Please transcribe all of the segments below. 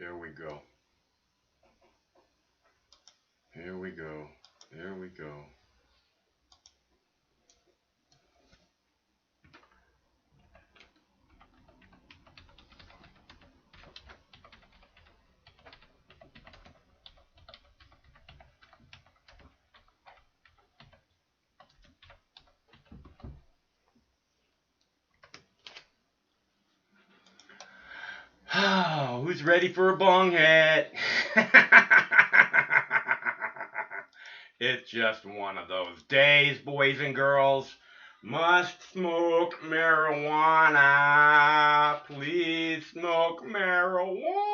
Here we go. Here we go. Here we go. Who's ready for a bong hit? It's just one of those days, boys and girls. Must smoke marijuana. Please smoke marijuana.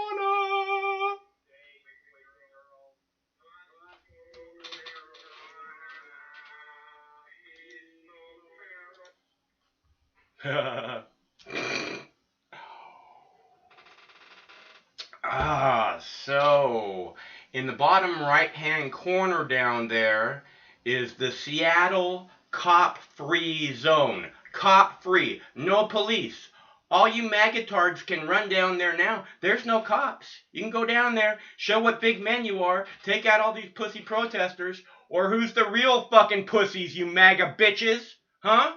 So in the bottom right hand corner down there is the Seattle cop free zone. Cop free, no police. All you magatards can run down there now. There's no cops. You can go down there, show what big men you are, take out all these pussy protesters, or who's the real fucking pussies, you MAGA bitches? Huh?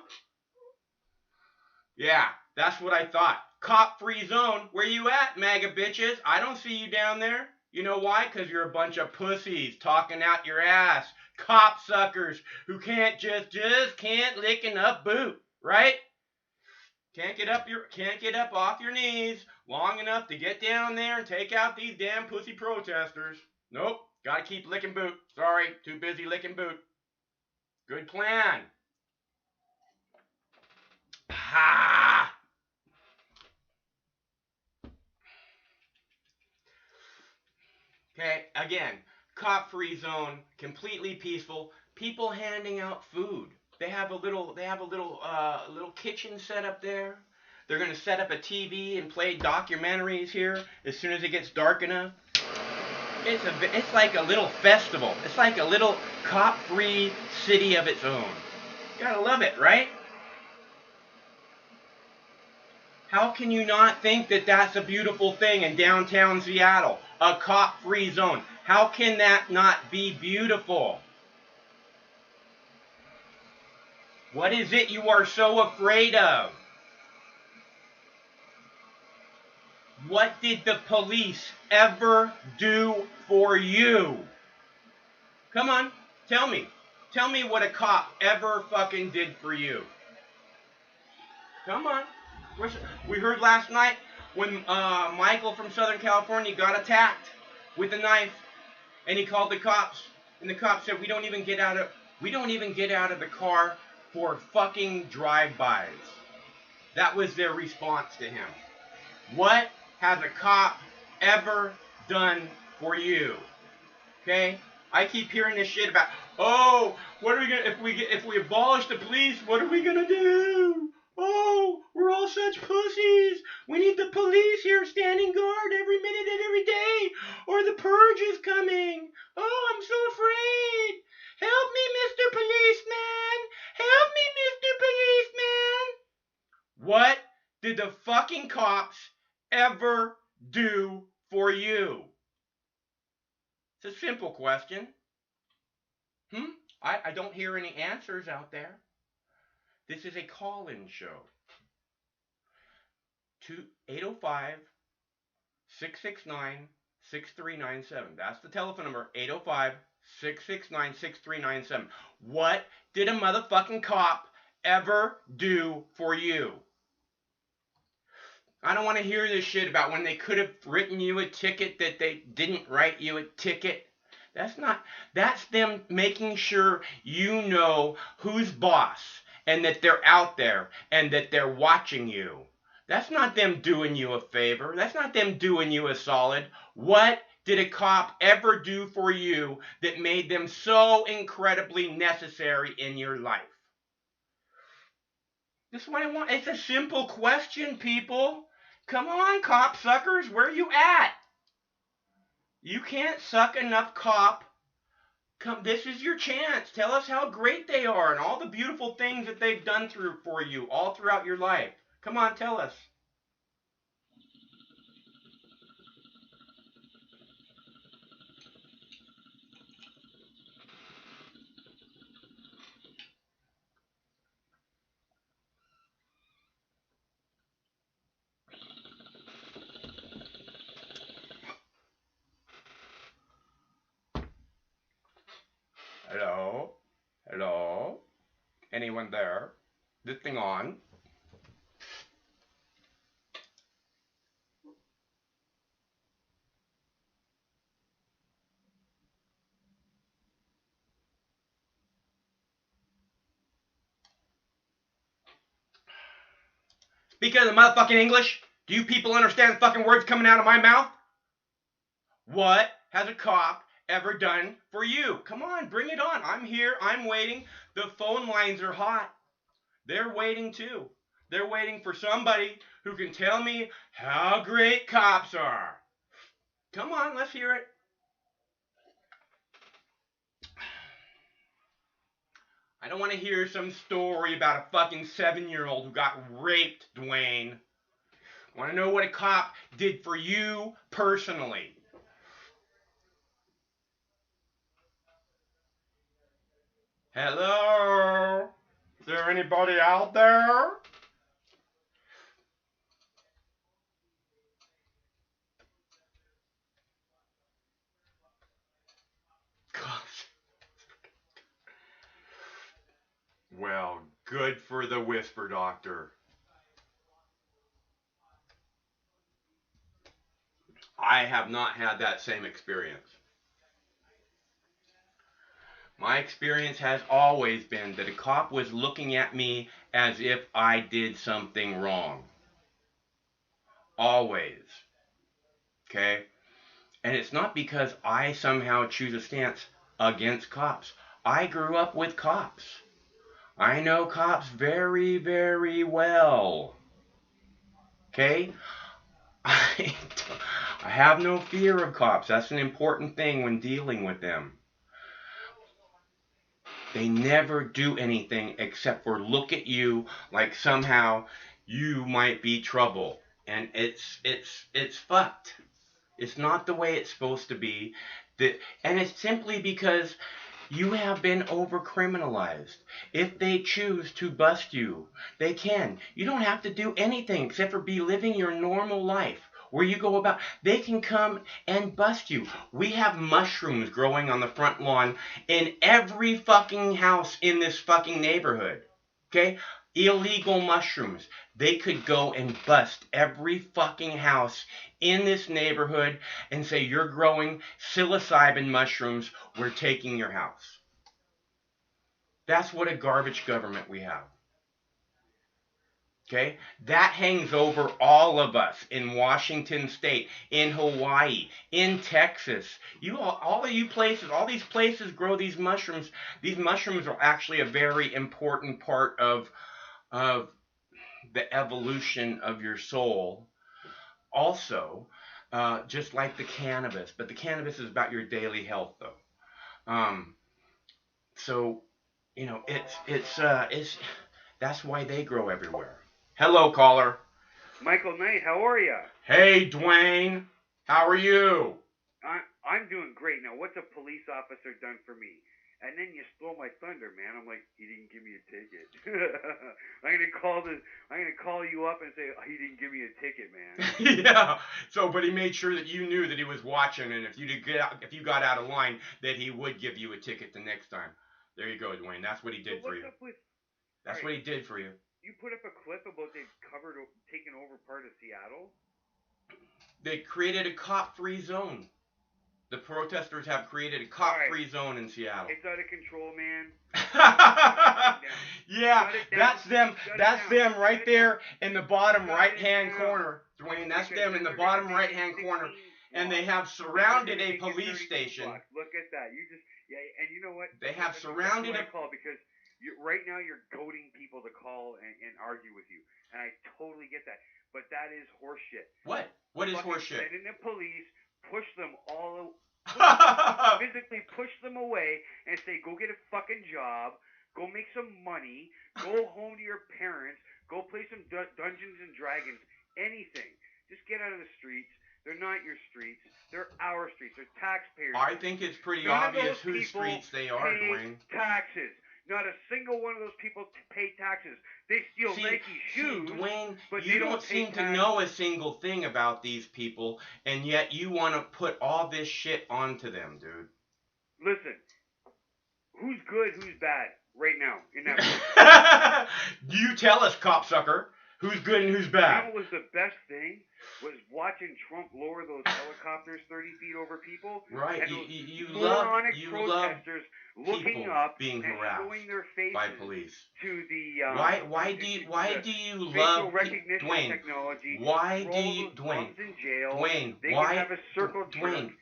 Yeah, that's what I thought. Cop-free zone. Where you at, MAGA bitches? I don't see you down there. You know why? Because you're a bunch of pussies talking out your ass. Cop suckers who can't just can't lick an up boot, right? Can't get up off your knees long enough to get down there and take out these damn pussy protesters. Nope, gotta keep licking boot. Sorry, too busy licking boot. Good plan. Ha! Okay, again, cop-free zone, completely peaceful. People handing out food. They have a little kitchen set up there. They're gonna set up a TV and play documentaries here as soon as it gets dark enough. It's like a little festival. It's like a little cop-free city of its own. You gotta love it, right? How can you not think that that's a beautiful thing in downtown Seattle? A cop-free zone. How can that not be beautiful? What is it you are so afraid of? What did the police ever do for you? Come on, tell me. Tell me what a cop ever fucking did for you. Come on. We heard last night when Michael from Southern California got attacked with a knife, and he called the cops, and the cops said, we don't even get out of the car for fucking drive-bys. That was their response to him. What has a cop ever done for you? Okay? I keep hearing this shit about, oh, what are we gonna if we abolish the police, what are we gonna do? Oh, we're all such pussies. We need the police here standing guard every minute and every day, or the purge is coming. Oh, I'm so afraid. Help me, Mr. Policeman. Help me, Mr. Policeman. What did the fucking cops ever do for you? It's a simple question. I don't hear any answers out there. This is a call-in show. 805 669 6397. That's the telephone number. 805 669 6397. What did a motherfucking cop ever do for you? I don't want to hear this shit about when they could have written you a ticket that they didn't write you a ticket. That's them making sure you know who's boss and that they're out there and that they're watching you. That's not them doing you a favor. That's not them doing you a solid. What did a cop ever do for you that made them so incredibly necessary in your life? This is what I want. It's a simple question, people. Come on, cop suckers. Where are you at? You can't suck enough cop. This is your chance. Tell us how great they are and all the beautiful things that they've done for you all throughout your life. Come on, tell us. Hello? Hello? Anyone there? This thing on? Speak of the motherfucking English? Do you people understand the fucking words coming out of my mouth? What has a cop ever done for you? Come on, bring it on. I'm here. I'm waiting. The phone lines are hot. They're waiting too. They're waiting for somebody who can tell me how great cops are. Come on, let's hear it. I don't want to hear some story about a fucking 7-year-old who got raped, Dwayne. I want to know what a cop did for you personally. Hello? Is there anybody out there? Gosh. Well, good for the Whisper Doctor. I have not had that same experience. My experience has always been that a cop was looking at me as if I did something wrong. Always. Okay? And it's not because I somehow choose a stance against cops. I grew up with cops. I know cops very, very well. Okay? I have no fear of cops. That's an important thing when dealing with them. They never do anything except for look at you like somehow you might be trouble. And it's fucked. It's not the way it's supposed to be. And it's simply because you have been over-criminalized. If they choose to bust you, they can. You don't have to do anything except for be living your normal life. Where you go about, they can come and bust you. We have mushrooms growing on the front lawn in every fucking house in this fucking neighborhood. Okay? Illegal mushrooms. They could go and bust every fucking house in this neighborhood and say, you're growing psilocybin mushrooms, we're taking your house. That's what a garbage government we have. Okay? That hangs over all of us in Washington State, in Hawaii, in Texas. All of you places, all these places grow these mushrooms. These mushrooms are actually a very important part of the evolution of your soul. Also, just like the cannabis. But the cannabis is about your daily health, though. So, you know, it's that's why they grow everywhere. Hello, caller. Michael Knight, how are you? Hey, Dwayne. How are you? I'm doing great. Now, what's a police officer done for me? And then you stole my thunder, man. I'm like, he didn't give me a ticket. I'm gonna call you up and say, oh, he didn't give me a ticket, man. Yeah. So, but he made sure that you knew that he was watching, and if you got out of line, that he would give you a ticket the next time. There you go, Dwayne. That's what he did for you. That's what he did for you. You put up a clip about they've taken over part of Seattle? They created a cop-free zone. The protesters have created a cop-free zone in Seattle. It's out of control, man. Yeah, that's them. That's them right there in the bottom right-hand corner, Dwayne. That's them in the bottom right-hand corner, and they have surrounded a police station. Look at that. And you know what? They have surrounded a call because right now you're goading people to call and argue with you, and I totally get that. But that is horseshit. What? What is horseshit? Send in the police, push them all, physically push them away, and say, go get a fucking job, go make some money, go home to your parents, go play some Dungeons and Dragons, anything. Just get out of the streets. They're not your streets. They're our streets. They're taxpayers. I think it's pretty obvious whose streets they are, Dwayne. Taxes. Not a single one of those people pay taxes. They steal Nike shoes. Dwayne, but you don't seem to know a single thing about these people, and yet you want to put all this shit onto them, dude. Listen, Who's good, who's bad right now in that movie? You tell us, copsucker. Who's good and who's You bad? know what was the best thing? Was watching Trump lower those helicopters 30 feet over people. Right. And You those love protesters looking people up being and harassed showing their faces by police. to the Why do you facial love recognition Dwayne? technology? Why throw do you those Dwayne? bums in jail. Dwayne, They why can have a circle Dwayne? jerk.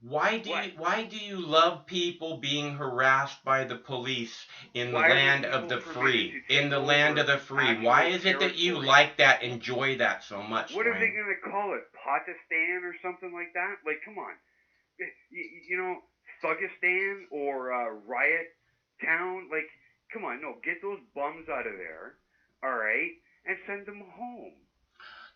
Why do you love people being harassed by the police in the Why are land these of the people free? permitted to In the take land of over the free. actual Why is it that you territory? like that, enjoy that so much, What are they Dwayne? going to call it? Potistan or something like that? Like, come on. You know, Thugistan or Riot Town? Like, come on. No, get those bums out of there, all right, and send them home.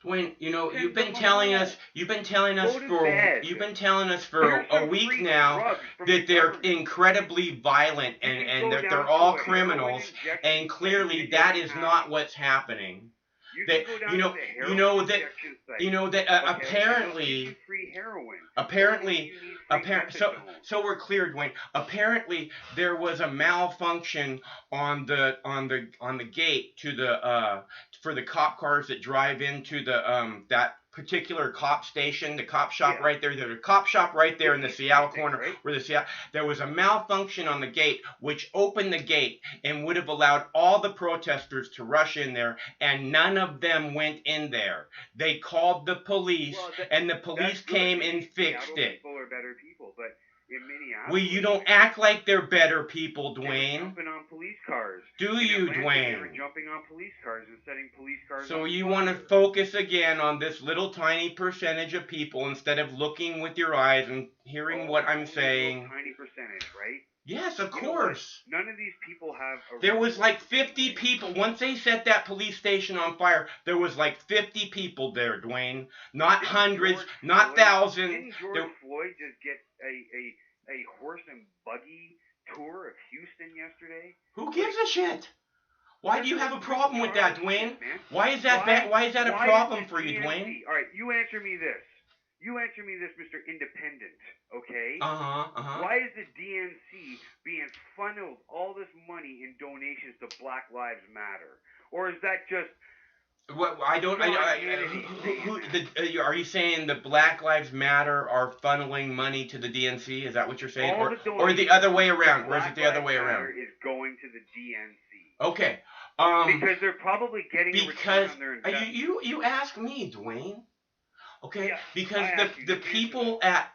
Dwayne, you know, Send you've been them telling home. us Go to bed. you've been telling us for Here's a some week free now drugs from that the they're government. incredibly violent You and can and go that down they're to all a criminals, heroin and injection clearly site that that is doesn't not have- what's happening. You That can go down you know to the you heroin know that injection site. you know that Okay, and they'll apparently give you free heroin. apparently Only if you need free methadone. so we're clear, Dwayne. Apparently there was a malfunction on the gate to the for the cop cars that drive into the that particular cop station, the cop shop Yeah. right there. There's a cop shop right there in the It's Seattle interesting, corner right? where there was a malfunction on the gate which opened the gate and would have allowed all the protesters to rush in there, and none of them went in there. They called the police, Well, and the police That's good. came and fixed Seattle it. People are better people, but in Minneapolis, Well, you don't act like they're better people, they were Dwayne. jumping on police cars. Do In you, Atlanta, They were Dwayne? jumping on police cars and setting police cars So on you fire. want to focus again on this little tiny percentage of people instead of looking with your eyes and hearing what I'm Only a saying. little tiny percentage, right? Yes, of You know what? course. None of these people have a There was reason like to 50 be people. Once they set that police station on fire, there was like 50 people there, Dwayne. Not Didn't hundreds, George not Floyd- thousands. Didn't George There- Floyd just get a horse and buggy tour of Houston yesterday? Who gives a shit? Why do you have a problem with that, Dwayne? Shit, man. Why is that bad? Why is that a why problem is for you, the Dwayne? DNC All right, you answer me this. You answer me this, Mr. Independent, okay? Uh-huh. Why is the DNC being funneled all this money in donations to Black Lives Matter? Or is that just... What I don't. Are you saying the Black Lives Matter are funneling money to the DNC? Is that what you're saying, all or the the other way around? Or is Black it the other Lives way Matter around? is going to the DNC. Okay. Because they're probably getting a return Because on their investment. you ask me, Dwayne. Okay. Yeah, Because I asked you the to answer people at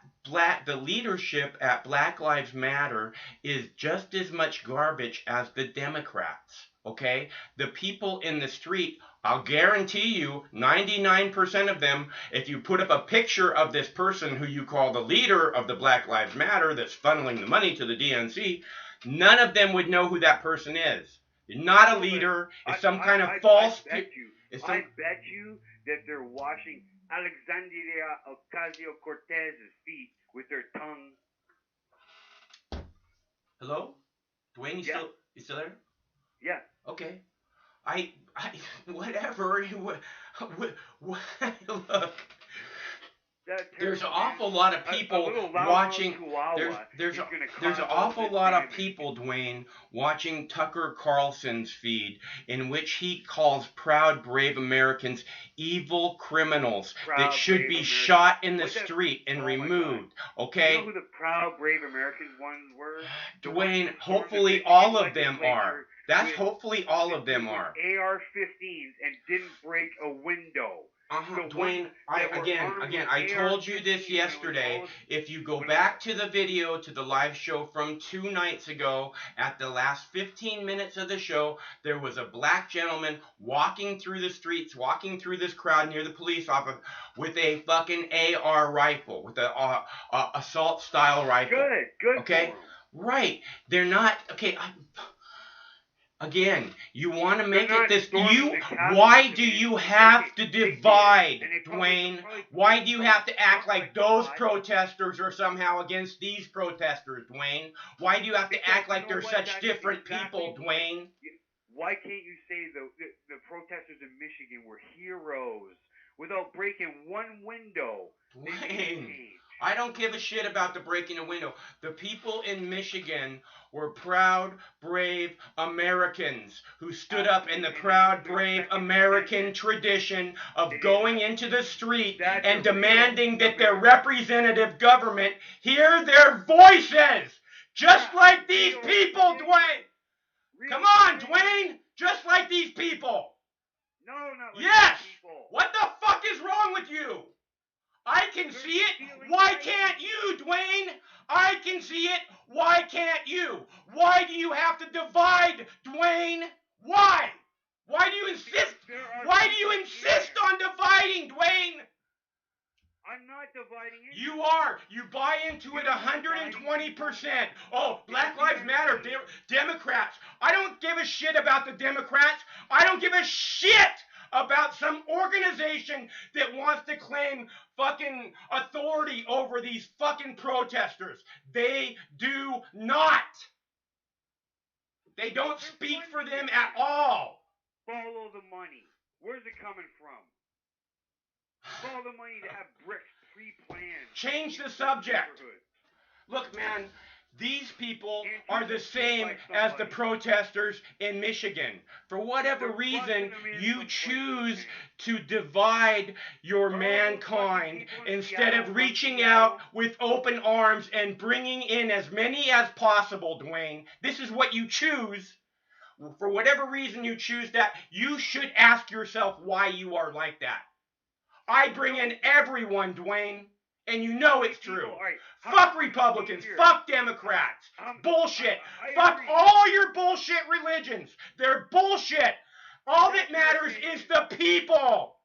the leadership at Black Lives Matter is just as much garbage as the Democrats. Okay. The people in the street, I'll guarantee you, 99% of them, if you put up a picture of this person who you call the leader of the Black Lives Matter that's funneling the money to the DNC, none of them would know who that person is. Not a leader. It's some kind of false. I bet you that they're washing Alexandria Ocasio-Cortez's feet with their tongue. Hello? Dwayne, Yeah. you still there? Yeah. Okay. Whatever. Look. There's an awful lot of people watching. There's an awful lot of people, Dwayne, watching Tucker Carlson's feed, in which he calls proud, brave Americans evil criminals that should be shot in the street and removed. Okay? You know who the proud, brave American ones were? Dwayne, hopefully all of them are. That's hopefully all of them are. AR-15s and didn't break a window. Dwayne, I told you this yesterday. If you go back to the video, to the live show from 2 nights ago, at the last 15 minutes of the show, there was a black gentleman walking through the streets, walking through this crowd near the police office with a fucking AR rifle, with a assault style rifle. Good. Okay? Right. They're not, okay, again, you want to make it this. Why do you have to divide, Dwayne? Why do you have to act like those protesters are somehow against these protesters, Dwayne? Why do you have to act like they're such different people, Dwayne? Why can't you say the protesters in Michigan were heroes without breaking one window? Dwayne, I don't give a shit about the breaking a window. The people in Michigan were proud, brave Americans who stood up in the proud, brave American tradition of going into the street and demanding that their representative government hear their voices. Just like these people, Dwayne. Come on, Dwayne. Just like these people. No, not like Yes. these people. What the fuck is wrong with you? I can see it. Why can't you, Dwayne? I can see it. Why can't you? Why do you have to divide, Dwayne? Why? Why do you insist? Why do you insist on dividing, Dwayne? I'm not dividing it. You are. You buy into it 120%. Oh, Black Lives Matter, Democrats. I don't give a shit about the Democrats. I don't give a shit about some organization that wants to claim fucking authority over these fucking protesters. They do not. They don't speak for them at all. Follow the money. Where's it coming from? Follow the money to have bricks pre-planned. Change the subject. Look, man, these people are the same as the protesters in Michigan. For whatever reason, you choose to divide your mankind instead of reaching out with open arms and bringing in as many as possible, Dwayne. This is what you choose. For whatever reason you choose that, you should ask yourself why you are like that. I bring in everyone, Dwayne, and you know it's true. Fuck Republicans, fuck Democrats, bullshit, fuck all your bullshit religions. They're bullshit. All that matters is the people.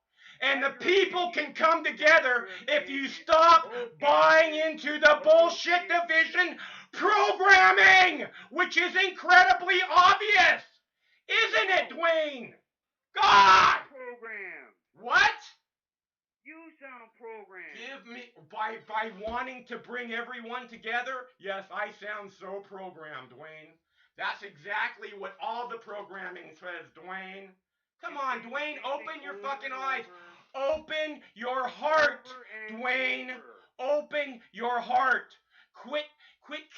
And the people can come together if you stop buying into the bullshit division programming, which is incredibly obvious. Isn't it, Dwayne? God! Program. What? You sound programmed. Give me, by wanting to bring everyone together? Yes, I sound so programmed, Dwayne. That's exactly what all the programming says, Dwayne. Come on, Dwayne, open your fucking eyes. Open your heart, Dwayne. Open your heart. Quit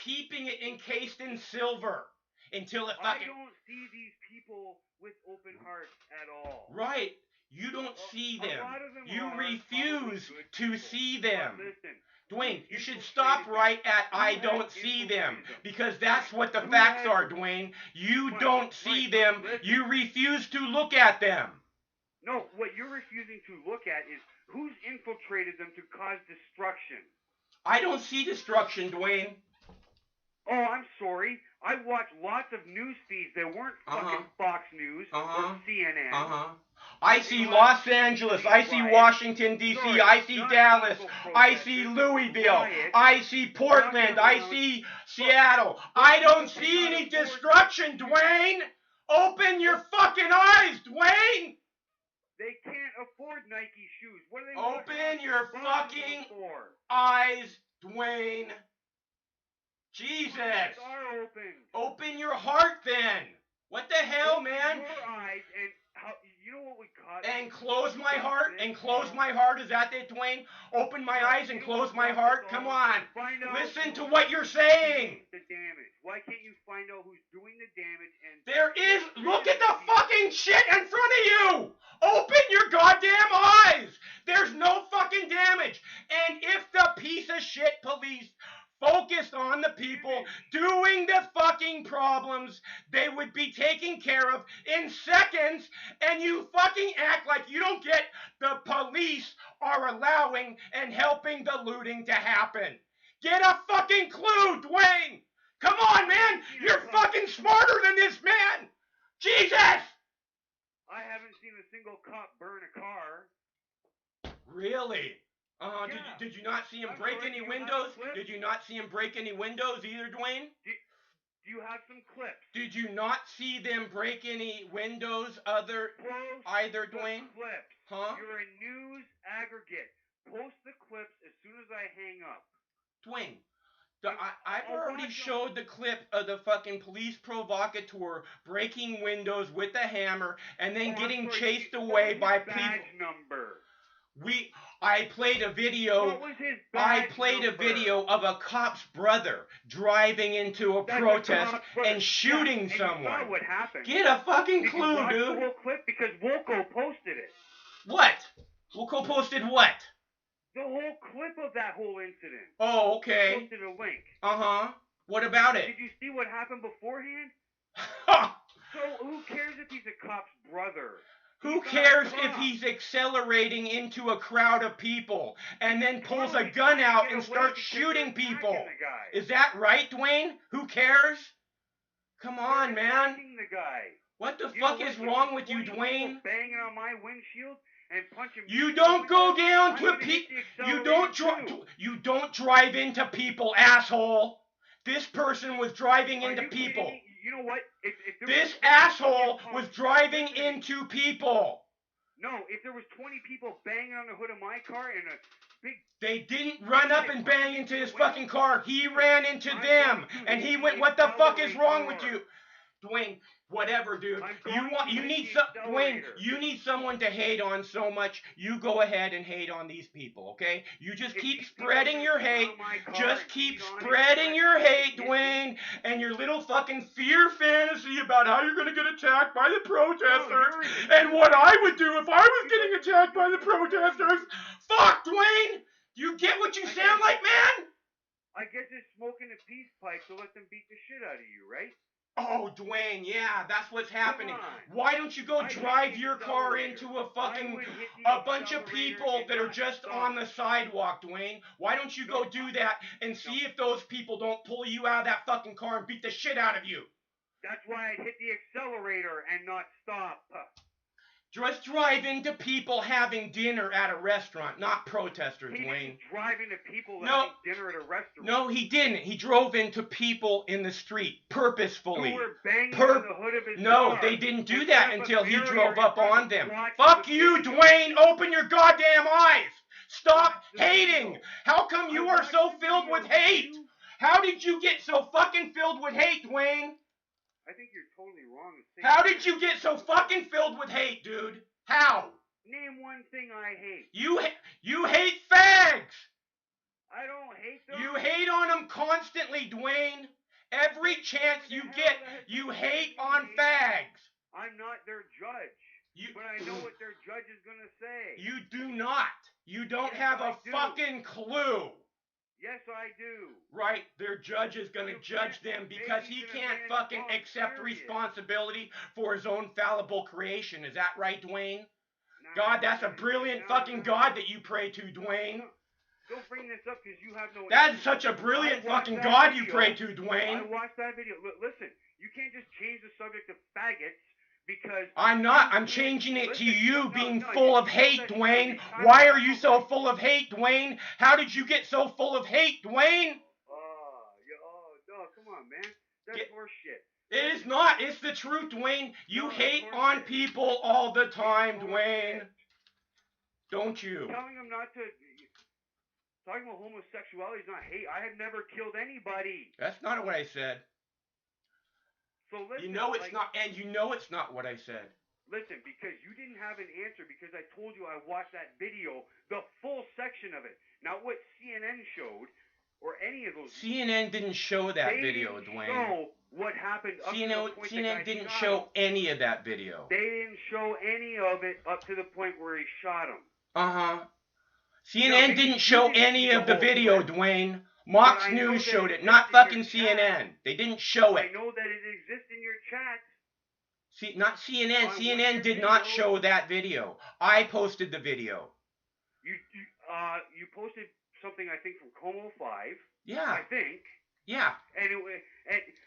keeping it encased in silver until it fucking... I don't see these people with open hearts at all. Right. You don't see them. You refuse to see them. Listen, Dwayne, you should stop right at I don't see them, because that's what the facts are, Dwayne. You don't see them. You refuse to look at them. No, what you're refusing to look at is who's infiltrated them to cause destruction. I don't see destruction, Dwayne. Oh, I'm sorry. I watched lots of news feeds that weren't fucking Fox News or CNN. I see Los Angeles, I see Washington, D.C., I see Dallas, I see Louisville, I see Portland, I see Seattle. I don't see any destruction, Dwayne! Open your fucking eyes, Dwayne! They can't afford Nike shoes. What are they Open your fucking eyes, Dwayne. Jesus. Are open. Open your heart then. What the hell, man? Your eyes and how, you know what we caught? And close my heart. And close my heart. Is that it, Dwayne? Open my eyes and close my heart. Come on. Listen to what you're saying. The damage. Why can't you find out who's doing the damage? And there is. Look at the fucking shit in front of you. Open your goddamn eyes. There's no fucking damage. And if the piece of shit police focused on the people doing the fucking problems they would be taken care of in seconds, and you fucking act like you don't get the police are allowing and helping the looting to happen. Get a fucking clue, Dwayne! Come on, man! You're fucking smarter than this man! Jesus! I haven't seen a single cop burn a car. Really? Yeah. Did you not see him break any windows? Did you not see him break any windows either, Dwayne? Do you have some clips? Did you not see them break any windows either, Dwayne? Clips. Huh? You're a news aggregate. Post the clips as soon as I hang up. Dwayne, I've already showed the clip of the fucking police provocateur breaking windows with a hammer and then getting chased away by people. Number. I played a video. What was his I badge played a number? video of a cop's brother driving into a That's protest cop's brother. and shooting and someone. You saw what happened. Get a fucking Did clue, you watch dude. the whole clip? Because Wolko posted it. What? Wilco posted what? The whole clip of that whole incident. Oh, okay. He posted a link. Uh-huh. What about it? Did you see what happened beforehand? Ha! So who cares if he's a cop's brother? Who He's cares not a if cop. he's accelerating into a crowd of people and then pulls a He's gun trying to out get and away starts because shooting they're people? attacking the guy. Is that right, Dwayne? Who cares? Come on, They're man. attacking the guy. What the You know fuck what? is When wrong there's with you, 20 people Dwayne? banging on my windshield and punching me You through the don't go window, down I'm to gonna hit people. the You don't accelerator, too. you don't drive into people, asshole. This person was driving Are into you kidding people. me? You know what? If there This was asshole fucking was cops- driving listen, into people. No, if there was 20 people banging on the hood of my car and a big... They didn't run up and bang into his fucking car. He ran into them, and he went, "What the fuck is wrong with you?" Dwayne, whatever, dude. You need someone to hate on so much. You go ahead and hate on these people, okay? You just keep spreading your hate. Just keep spreading your hate, Dwayne, and your little fucking fear fantasy about how you're gonna get attacked by the protesters and what I would do if I was getting attacked by the protesters. Fuck, Dwayne! You get what you sound like, man? I guess it's smoking a peace pipe to let them beat the shit out of you, right? Oh, Dwayne, yeah, that's what's happening. Come on. Why don't you go I drive hit the your car accelerator. into a fucking I would hit the a bunch of accelerator people and that are not just stop. on the sidewalk, Dwayne? Why don't you go do that and see if those people don't pull you out of that fucking car and beat the shit out of you? That's why I hit the accelerator and not stop. Just drive into people having dinner at a restaurant, not protesters, He Dwayne. didn't drive into people No. having dinner at a restaurant. No, he didn't. He drove into people in the street purposefully. Who were banging on the hood of his No, car. they didn't do And that put up a until he barrier drove in up front on of them. watch Fuck the you, video. Dwayne! Open your goddamn eyes! Stop Watch the hating! video. How come you I are watched so the filled video, with hate? you- How did you get so fucking filled with hate, Dwayne? I think you're totally wrong. in saying How that. did you get so fucking filled with hate, dude? How? Name one thing I hate. You hate fags! I don't hate them. You hate on them constantly, Dwayne. Every chance you get, you hate on fags. I'm not their judge. You, But I know what their judge is going to say. you do not. You don't Yes, have I a do. fucking clue. Yes, I do. Right, their judge is going to judge them because he can't fucking accept responsibility for his own fallible creation. Is that right, Dwayne? God, that's a brilliant fucking God that you pray to, Dwayne. Don't bring this up because you have no... That's answer. such a brilliant I watched fucking that God you video. pray to, I Dwayne. watched that video. Listen, you can't just change the subject of faggots because... I'm not. I'm changing it to you No, being no, full you of hate, said Dwayne. something. Why are you so full of hate, Dwayne? How did you get so full of hate, Dwayne? No, come on, man. That's Get- horseshit. It is not. It's the truth, Dwayne. You No, hate that's on horseshit. people all the time, It's Dwayne. horseshit. Don't you? Telling them not to... Talking about homosexuality is not hate. I have never killed anybody. That's not what I said. So listen, You know it's like, not, and you know it's not what I said. Listen, because you didn't have an answer because I told you I watched that video, the full section of it. Not what CNN showed or any of those. CNN didn't show that they video, didn't Dwayne. show what happened up to the point CNN that guy didn't shot show him. any of that video. They didn't show any of it up to the point where he shot him. Uh-huh. No, CNN they didn't show didn't see any the of the whole video, clip. Dwayne. Mox But I know News that showed it it, not exists in fucking your chat. CNN. They didn't show I it. know that it exists in your chat. See, not CNN. On CNN what did not video? show that video. I posted the video. You posted something I think from Como 5. Yeah, I think. yeah. And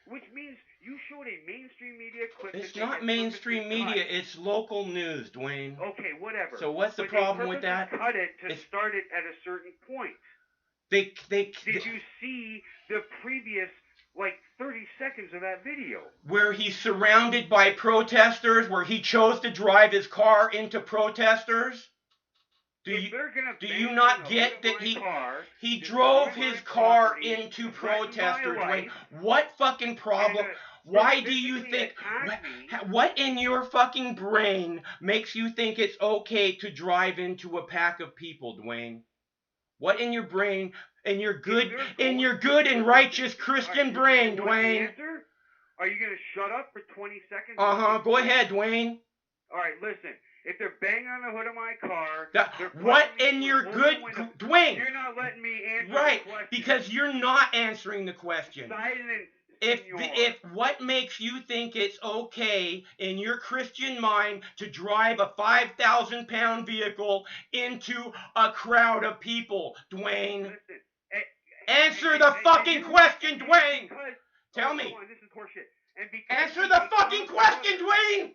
which means you showed a mainstream media clip. It's that they not had mainstream purposely media. cut. It's local news, Dwayne. Okay, whatever. So what's the But problem they with that? purposely cut it to It's- start it at a certain point. They Did you see the previous, like, 30 seconds of that video? where he's surrounded by protesters, where he chose to drive his car into protesters. If they're gonna do bang you on not the get hood that of my he car, he destroy drove my his car property, into threaten my protesters? Wait, life, what fucking problem? and, Why do you physically think, attack me. what in your fucking brain makes you think it's okay to drive into a pack of people, Dwayne? What in your brain, in your good and righteous Christian brain, Dwayne? Answer? Are you gonna shut up for 20 seconds? Go ahead, Dwayne. All right, listen. If they're banging on the hood of my car, what in your good, Dwayne? You're not letting me answer right, the question. Because you're not answering the question. Silence. If what makes you think it's okay in your Christian mind to drive a 5,000-pound vehicle into a crowd of people, Dwayne? Listen, answer the fucking question, Dwayne. Tell me. This is horseshit. Answer the fucking question, Dwayne.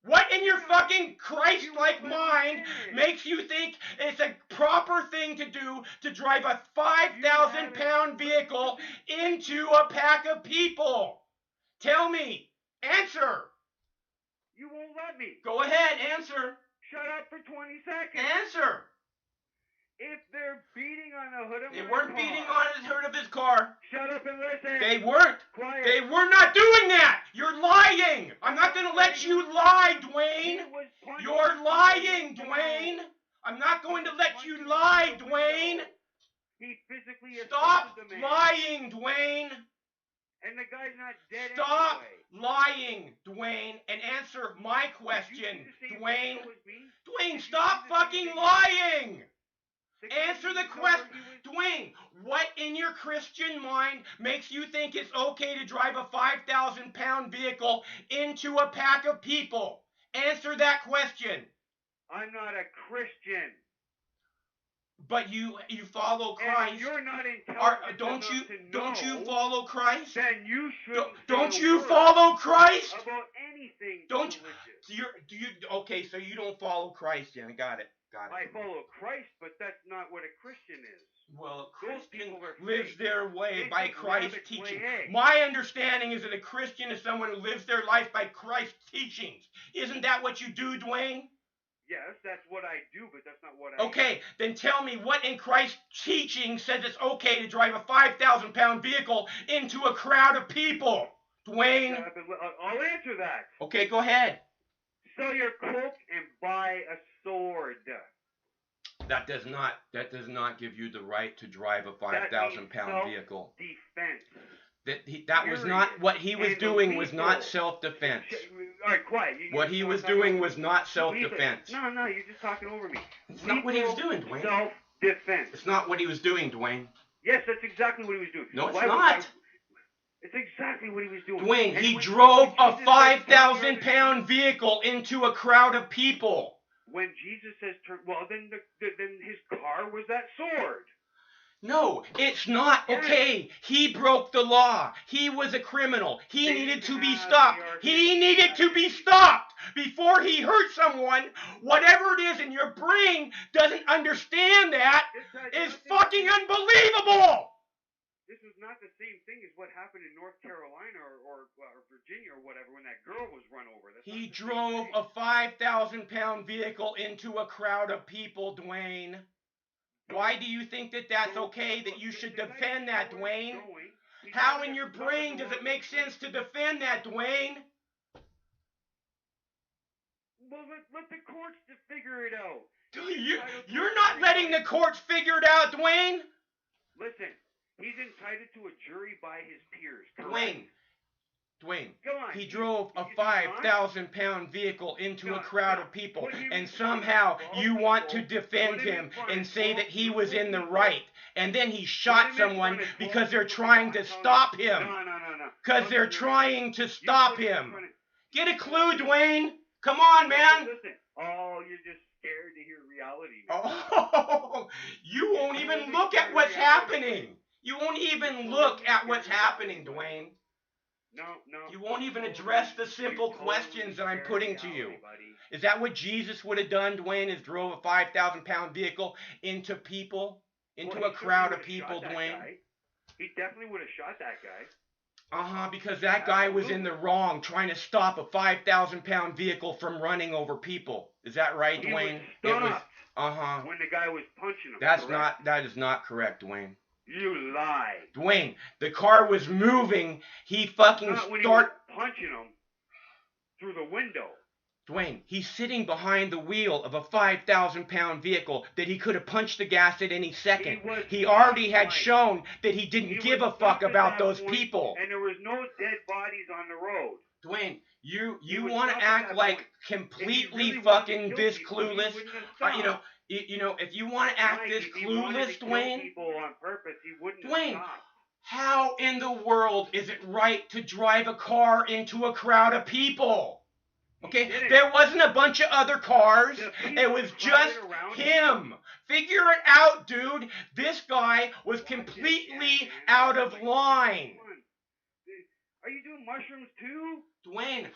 What in your fucking Christ-like mind makes you think it's a proper thing to do to drive a 5,000-pound vehicle into a pack of people? Tell me. Answer. You won't let me. Go ahead. Answer. Shut up for 20 seconds. Answer. If they're beating on the hood of my car. They weren't beating on the hood of his car. Shut up and listen. They weren't. Quiet. They were not doing that. You're lying. I'm not going to let you lie, Dwayne. You're lying, Dwayne. I'm not going to let you lie, Dwayne. He physically Stop assaulted the man. lying, Dwayne. And the guy's not dead Stop anyway. lying, Dwayne, and answer my question, Dwayne. Dwayne, Did stop you see the fucking same lying. thing? Answer the question. Dwayne, what in your Christian mind makes you think it's okay to drive a 5,000-pound vehicle into a pack of people? Answer that question. I'm not a Christian. But you follow Christ. And you're not intelligent don't you follow Christ? Then you should. Don't you follow Christ? About anything. Don't you? Okay, so you don't follow Christ, then. Got it. I follow Christ, but that's not what a Christian is. Well, a Those Christian people are lives fake. their way They by just Christ's rabbits teaching. lay eggs. My understanding is that a Christian is someone who lives their life by Christ's teachings. Isn't that what you do, Dwayne? Yes, that's what I do, but that's not what I Okay, then tell me what in Christ's teaching says it's okay to drive a 5,000-pound vehicle into a crowd of people, Dwayne? I'll answer that. Okay, go ahead. Sell your cloak and buy a sword. That does not give you the right to drive a 5,000-pound vehicle. Defense. That was not what he was doing. Was not self-defense. All right, quiet. What he was doing was not self-defense. No, you're just talking over me. It's not what he was doing, Dwayne. Self-defense. It's not what he was doing, Dwayne. Yes, that's exactly what he was doing. No, it's not. It's exactly what he was doing. Dwayne, he drove a 5,000-pound vehicle into a crowd of people. When Jesus says turn, well, then his car was that sword. No, it's not. Okay, he broke the law. He was a criminal. He needed to be stopped. He needed to be stopped before he hurt someone. Whatever it is in your brain doesn't understand that is fucking unbelievable. This was not the same thing as what happened in North Carolina or Virginia or whatever when that girl was run over. He drove a 5,000-pound vehicle into a crowd of people, Dwayne. Why do you think that that's okay, that you should defend that, Dwayne? How in your brain does it make sense to defend that, Dwayne? Well, let the courts figure it out. You're not letting the courts figure it out, Dwayne? Listen, he's entitled to a jury by his peers, Dwayne, correct? he drove a 5,000-pound vehicle into a crowd of people, and somehow you want to defend him and say that he was in the right, and then he shot someone because they're trying to stop him. No. Because they're trying to stop him. Get a clue, Dwayne. Come on, man. Listen. Oh, you're just scared to hear reality. Oh, you won't even look at what's happening. You won't even look at what's happening, Dwayne. No. You won't even address the simple questions that I'm putting to you. Is that what Jesus would have done, Dwayne, is drove a 5,000-pound vehicle into people? Into a crowd of people, Dwayne? He definitely would have shot that guy. Because that guy was in the wrong trying to stop a 5,000-pound vehicle from running over people. Is that right, Dwayne? It was when the guy was punching him. That is not correct, Dwayne. You lie. Dwayne, the car was moving. He fucking Not when he was punching him through the window. Dwayne, he's sitting behind the wheel of a 5,000-pound vehicle that he could have punched the gas at any second. He already had shown that he didn't give a fuck about those people. And there was no dead bodies on the road. Dwayne, you want to act like completely fucking this clueless. You know, if you want to act this clueless, Dwayne. People on purpose, he wouldn't Dwayne, stop. how in the world is it right to drive a car into a crowd of people? Okay, there wasn't a bunch of other cars. It was just him. Figure it out, dude. This guy was completely out of line. Are you doing mushrooms too? Dwayne,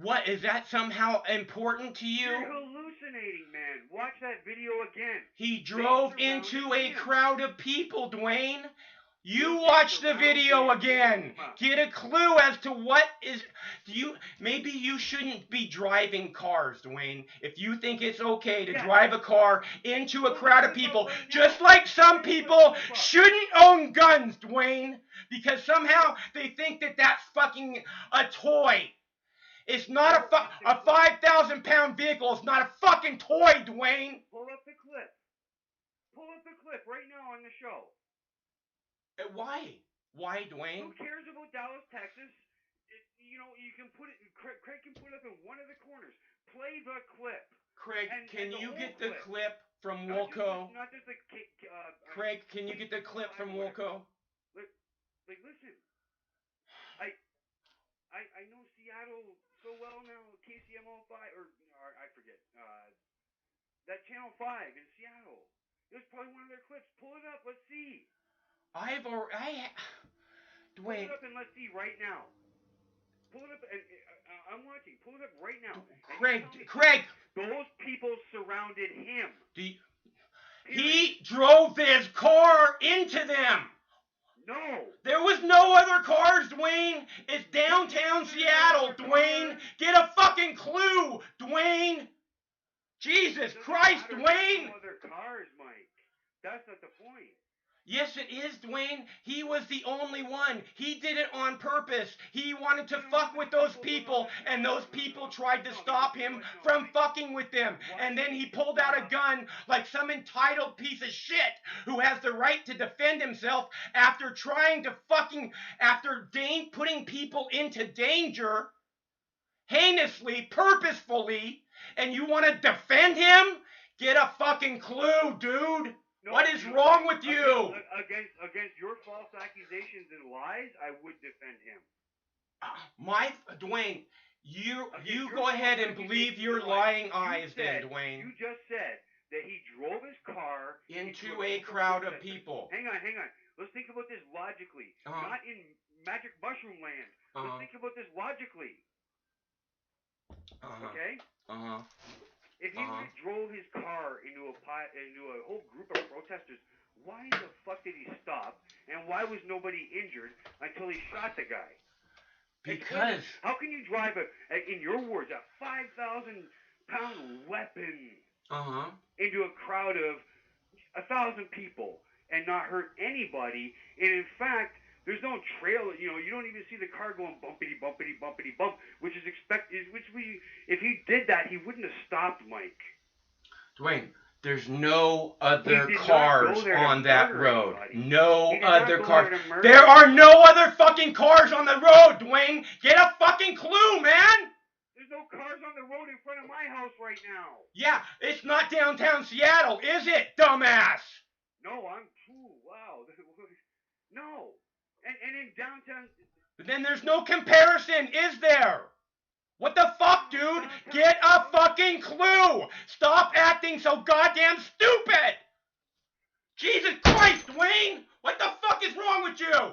what, is that somehow important to you? You're hallucinating, man. Watch that video again. He drove into a crowd of people, Dwayne. You watch the video again. Get a clue as to what is... Maybe you shouldn't be driving cars, Dwayne, if you think it's okay to drive a car into a crowd of people, just like some people shouldn't own guns, Dwayne, because somehow they think that that's fucking a toy. It's not a 5,000-pound vehicle. It's not a fucking toy, Dwayne. Pull up the clip. Pull up the clip right now on the show. Why? Why, Dwayne? Who cares about Dallas, Texas? You can put it. Craig can put it up in one of the corners. Play the clip. Craig, can you get the clip from Wilco? Not just the. Craig, can you get the clip from Wilco? Like, listen. I know Seattle so well now. KCMO 5 or I forget. That Channel 5 in Seattle. It was probably one of their clips. Pull it up. Let's see. Dwayne. Pull it up and let's see right now. Pull it up and I'm watching. Pull it up right now. Craig. Those people surrounded him. He drove his car into them. No. There was no other cars, Dwayne. It's downtown Seattle, Dwayne. Get a fucking clue, Dwayne. Jesus Christ, Dwayne. No other cars, Mike. That's not the point. Yes, it is, Dwayne. He was the only one. He did it on purpose. He wanted to fuck with those people, and those people tried to stop him from fucking with them. And then he pulled out a gun like some entitled piece of shit who has the right to defend himself after trying to putting people into danger, heinously, purposefully, and you want to defend him? Get a fucking clue, dude. No, what is wrong with you? Against your false accusations and lies, I would defend him. Dwayne, you go ahead and believe your lying eyes then, Dwayne. You just said that he drove his car into a crowd of people. Hang on. Let's think about this logically. Not in Magic Mushroom Land. Let's think about this logically. Okay? If he drove his car into a whole group of protesters, why the fuck did he stop? And why was nobody injured until he shot the guy? Because... How can you drive in your words, a 5,000-pound weapon into a crowd of 1,000 people and not hurt anybody? And in fact, there's no trail, you don't even see the car going bumpity, bumpity, bumpity, bump, which is expected, if he did that, he wouldn't have stopped, Mike. Dwayne, there's no other cars on that road. No other cars. There are no other fucking cars on the road, Dwayne. Get a fucking clue, man. There's no cars on the road in front of my house right now. Yeah, it's not downtown Seattle, is it, dumbass? No, wow. No. And in downtown... Then there's no comparison, is there? What the fuck, dude? Get a fucking clue! Stop acting so goddamn stupid! Jesus Christ, Dwayne! What the fuck is wrong with you?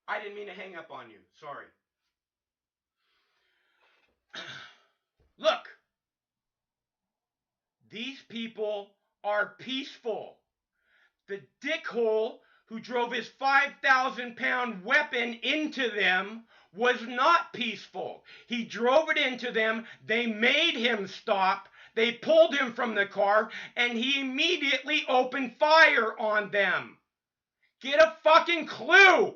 I didn't mean to hang up on you. Sorry. Look. These people are peaceful. The dickhole who drove his 5,000-pound weapon into them was not peaceful. He drove it into them. They made him stop. They pulled him from the car, and he immediately opened fire on them. Get a fucking clue.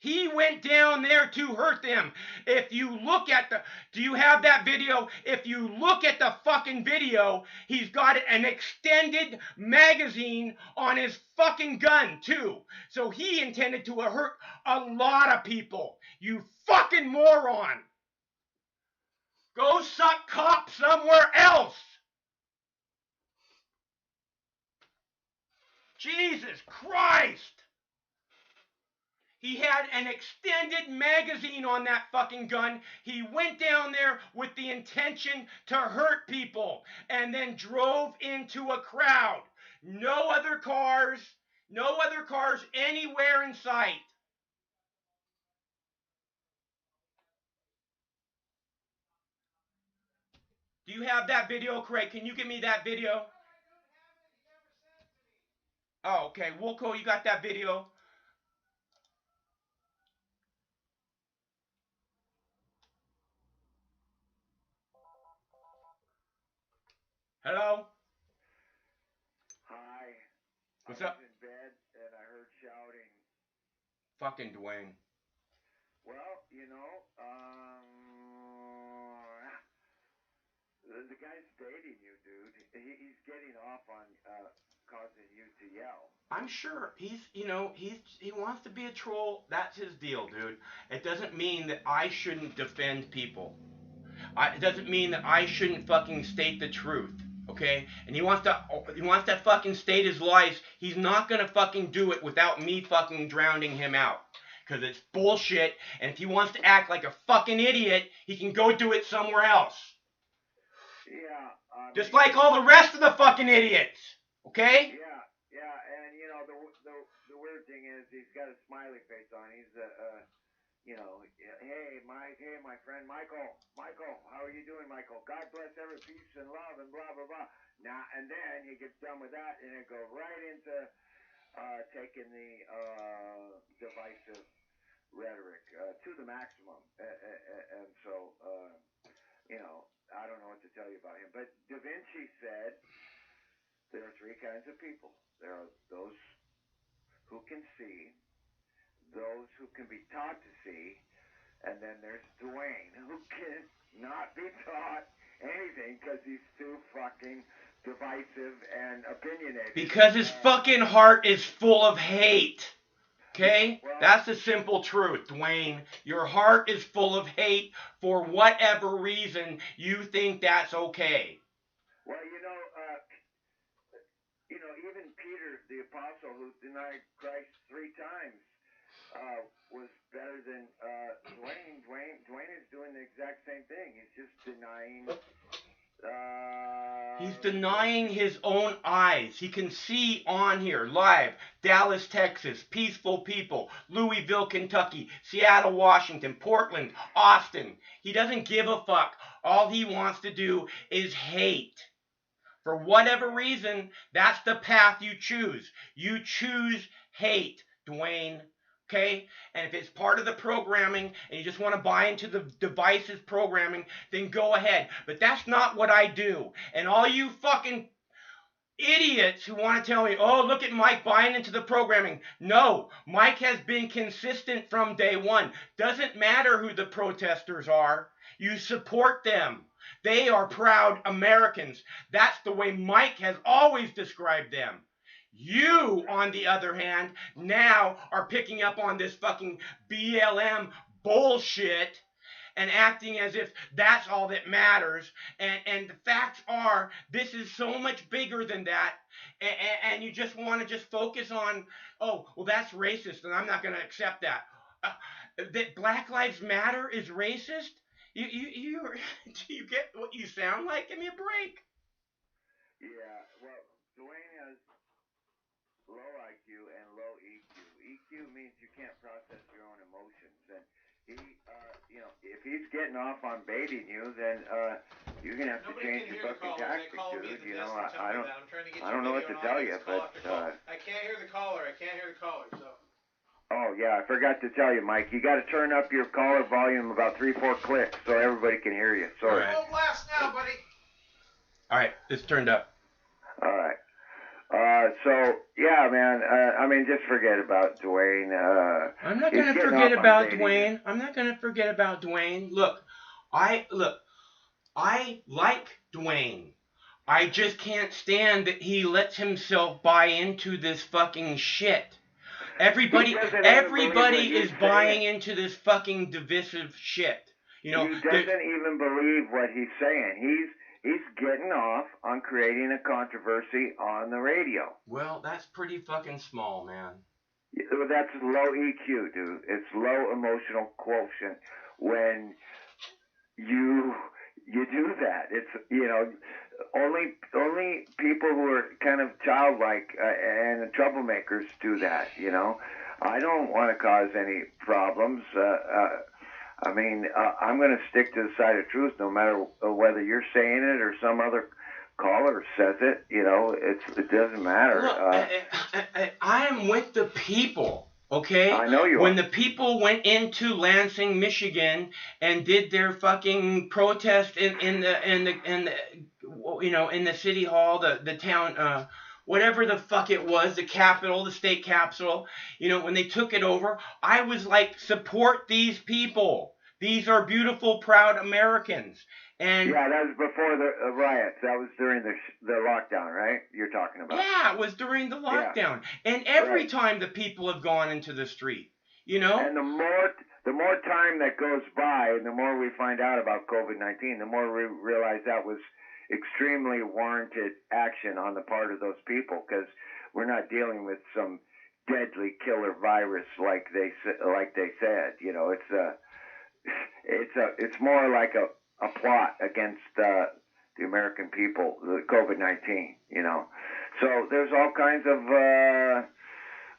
He went down there to hurt them. If you look at the... Do you have that video? If you look at the fucking video, he's got an extended magazine on his fucking gun, too. So he intended to hurt a lot of people. You fucking moron. Go suck cock somewhere else. Jesus Christ. He had an extended magazine on that fucking gun. He went down there with the intention to hurt people and then drove into a crowd. No other cars anywhere in sight. Do you have that video, Craig? Can you give me that video? Oh, okay. Wilco, you got that video? Hello? Hi. What's I was up? in bed and I heard shouting. Fucking Dwayne. Well, you know, the guy's dating you, dude. He's getting off on causing you to yell. I'm sure he wants to be a troll. That's his deal, dude. It doesn't mean that I shouldn't defend people. It doesn't mean that I shouldn't fucking state the truth. Okay? And he wants to fucking state his lies. He's not gonna fucking do it without me fucking drowning him out. Because it's bullshit, and if he wants to act like a fucking idiot, he can go do it somewhere else. Yeah. Just like all the rest of the fucking idiots. Okay? Yeah, and you know, the weird thing is he's got a smiley face on. He's hey, my friend Michael, how are you doing, Michael? God bless every peace and love and blah, blah, blah. Now, and then he gets done with that and it goes right into taking the divisive rhetoric to the maximum. And so, I don't know what to tell you about him. But Da Vinci said there are three kinds of people. There are those who can see, those who can be taught to see, and then there's Dwayne, who can not be taught anything because he's too fucking divisive and opinionated. Because his fucking heart is full of hate. Okay? Well, that's the simple truth, Dwayne. Your heart is full of hate for whatever reason you think that's okay. Well, even Peter, the apostle, who denied Christ 3 times, was better than Dwayne. Dwayne is doing the exact same thing. He's just denying. He's denying his own eyes. He can see on here, live, Dallas, Texas, peaceful people, Louisville, Kentucky, Seattle, Washington, Portland, Austin. He doesn't give a fuck. All he wants to do is hate. For whatever reason, that's the path you choose. You choose hate, Dwayne. Okay? And if it's part of the programming and you just want to buy into the devices programming, then go ahead. But that's not what I do. And all you fucking idiots who want to tell me, oh, look at Mike buying into the programming. No, Mike has been consistent from day one. Doesn't matter who the protesters are. You support them. They are proud Americans. That's the way Mike has always described them. You, on the other hand, now are picking up on this fucking BLM bullshit and acting as if that's all that matters. And the facts are, this is so much bigger than that. And you just want to just focus on, oh, well, that's racist, and I'm not going to accept that. That Black Lives Matter is racist? Do you get what you sound like? Give me a break. Yeah, well, Dwayne has low IQ and low EQ. EQ means you can't process your own emotions, and he, if he's getting off on baiting you, then you're gonna have to change your fucking tactic, dude. I don't know what to tell you, but I can't hear the caller. So. Oh, yeah, I forgot to tell you, Mike. You got to turn up your caller volume about 3-4 clicks so everybody can hear you. Sorry. All right. Full blast now, buddy. All right, it's turned up. All right. So, yeah, man, I mean, just forget about Dwayne. I'm not he's going to getting forget off on about dating. Dwayne. I'm not going to forget about Dwayne. Look, I like Dwayne. I just can't stand that he lets himself buy into this fucking shit. Everybody He doesn't even believe what is he's buying saying. into this fucking divisive shit. You know, He doesn't even believe what he's saying. He's getting off on creating a controversy on the radio. well, that's pretty fucking small, man. That's low EQ, dude. It's low emotional quotient when you do that. It's, you know, only people who are kind of childlike and troublemakers do that, you know. I don't want to cause any problems. I mean, I'm going to stick to the side of truth no matter whether you're saying it or some other caller says it. You know, it doesn't matter. Look, I am with the people. Okay? I know you When are. the people went into Lansing, Michigan, and did their fucking protest in the you know, in the city hall, the town, whatever the fuck it was, the capital, the state capitol, you know, when they took it over, I was like, support these people. These are beautiful, proud Americans. And Yeah, that was before the riots. That was during the lockdown, right? You're talking about. yeah, it was during the lockdown. And every Right. time the people have gone into the street, you know? And the more time that goes by, and the more we find out about COVID-19, the more we realize that was extremely warranted action on the part of those people, because we're not dealing with some deadly killer virus like they said. You know, it's more like a plot against the American people, the COVID-19. You know, so there's all kinds of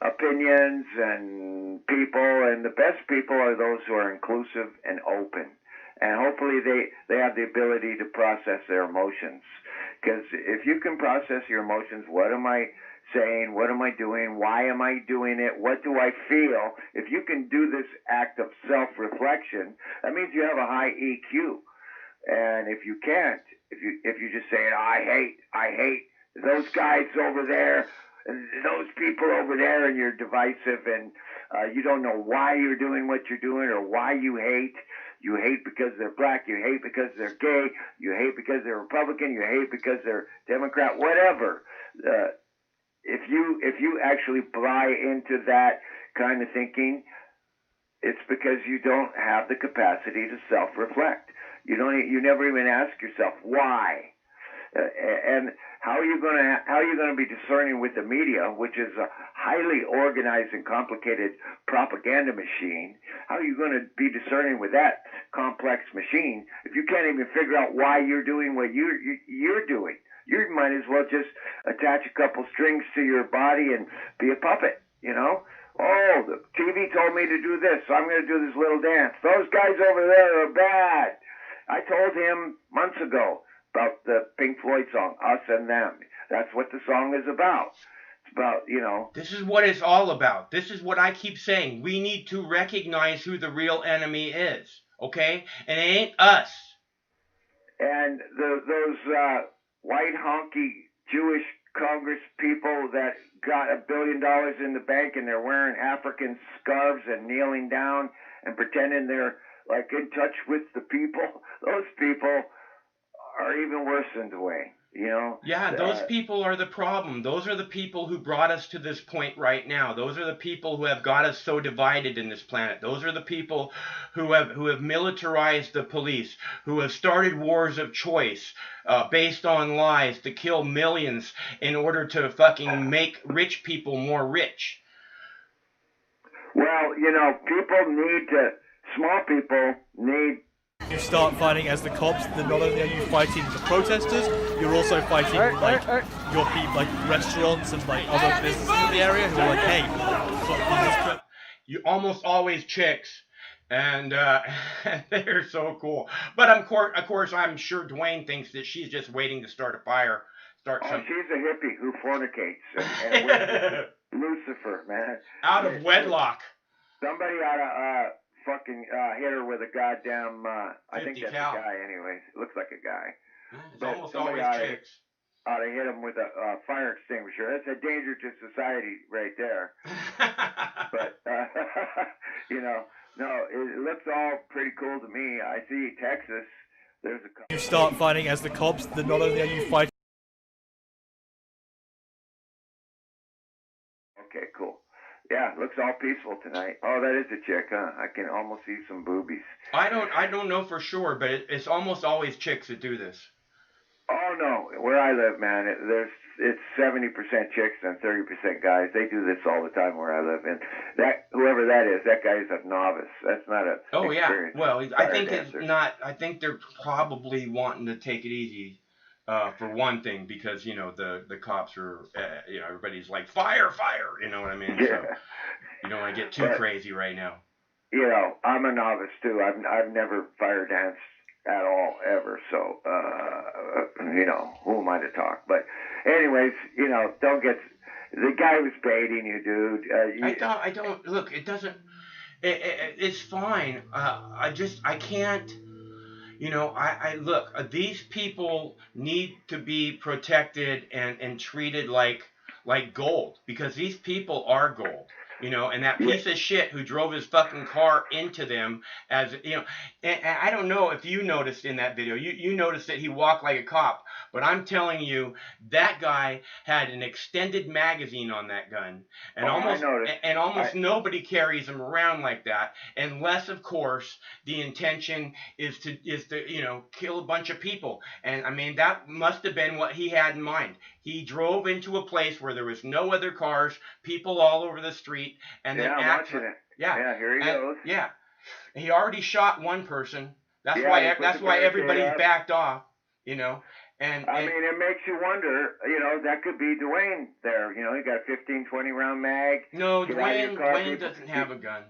opinions and people, and the best people are those who are inclusive and open, and hopefully they have the ability to process their emotions, because if you can process your emotions, what am I saying, what am I doing, why am I doing it, what do I feel, if you can do this act of self-reflection, that means you have a high EQ. And if you can't, if you just say, I hate those guys over there, those people over there, and you're divisive, and you don't know why you're doing what you're doing or why you hate. You hate because they're black. You hate because they're gay. You hate because they're Republican. You hate because they're Democrat. Whatever. If you actually buy into that kind of thinking, it's because you don't have the capacity to self-reflect. You never even ask yourself why. And how are you going to be discerning with the media, which is a highly organized and complicated propaganda machine? How are you going to be discerning with that complex machine if you can't even figure out why you're doing what you're doing? You might as well just attach a couple strings to your body and be a puppet, you know? Oh, the TV told me to do this, so I'm going to do this little dance. Those guys over there are bad. I told him months ago about the Pink Floyd song, Us and Them. That's what the song is about. It's about, you know. This is what it's all about. This is what I keep saying. We need to recognize who the real enemy is, okay? And it ain't us. And those white honky Jewish Congress people that got $1 billion in the bank and they're wearing African scarves and kneeling down and pretending they're like in touch with the people, those people are even worse than Dwayne, you know? Yeah, those people are the problem. Those are the people who brought us to this point right now. Those are the people who have got us so divided in this planet. Those are the people who have militarized the police, who have started wars of choice based on lies to kill millions in order to fucking make rich people more rich. Well, you know, small people need. You start fighting as the cops, then not only are you fighting the protesters, you're also fighting your people, like restaurants and like other businesses in the area who are like, hey, you almost always chicks, and they're so cool. But of course, I'm sure Dwayne thinks that she's just waiting to start a fire. She's a hippie who fornicates and with Lucifer, man. Out of wedlock. Somebody ought to fucking hit her with a goddamn. I think 50 that's cal. a guy, anyways. It looks like a guy. Yeah, it's But almost somebody always oughta- chicks. Ought to hit him with a fire extinguisher. That's a danger to society right there. But you know, no, it looks all pretty cool to me. I see Texas. There's a. You start fighting as the cops, then not only are you fighting. Okay, cool. Yeah, looks all peaceful tonight. Oh, that is a chick, huh? I can almost see some boobies. I don't know for sure, but it's almost always chicks that do this. Oh no, where I live, man, it's 70% chicks and 30% guys. They do this all the time where I live, and that whoever that is, that guy is a novice. That's not a. Oh yeah. Well, I think dancer. it's not. I think they're probably wanting to take it easy, for one thing, because you know the cops are, you know, everybody's like fire, you know what I mean? Yeah. So you don't want to get too But- crazy right now. You know, I'm a novice too. I've never fire danced at all ever. So you know, who am I to talk? But anyways, you know, don't get. The guy was baiting you, dude. I don't look. It doesn't. It's fine. I can't. You know, I look. These people need to be protected and treated like gold, because these people are gold. You know, and that piece of shit who drove his fucking car into them, as you know, and I don't know if you noticed in that video, you noticed that he walked like a cop, but I'm telling you, that guy had an extended magazine on that gun, and almost nobody carries them around like that, unless of course the intention is to you know, kill a bunch of people. And I mean, that must have been what he had in mind. He drove into a place where there was no other cars, people all over the street, and then I'm watching it. Yeah, here he goes. Yeah, he already shot one person. That's Yeah, why he put the barricade everybody's up. backed off. You know, I mean, it makes you wonder, you know, that could be Dwayne there. You know, he got a 15, 20 round mag. no, Get out of your car, Dwayne people. doesn't have a gun.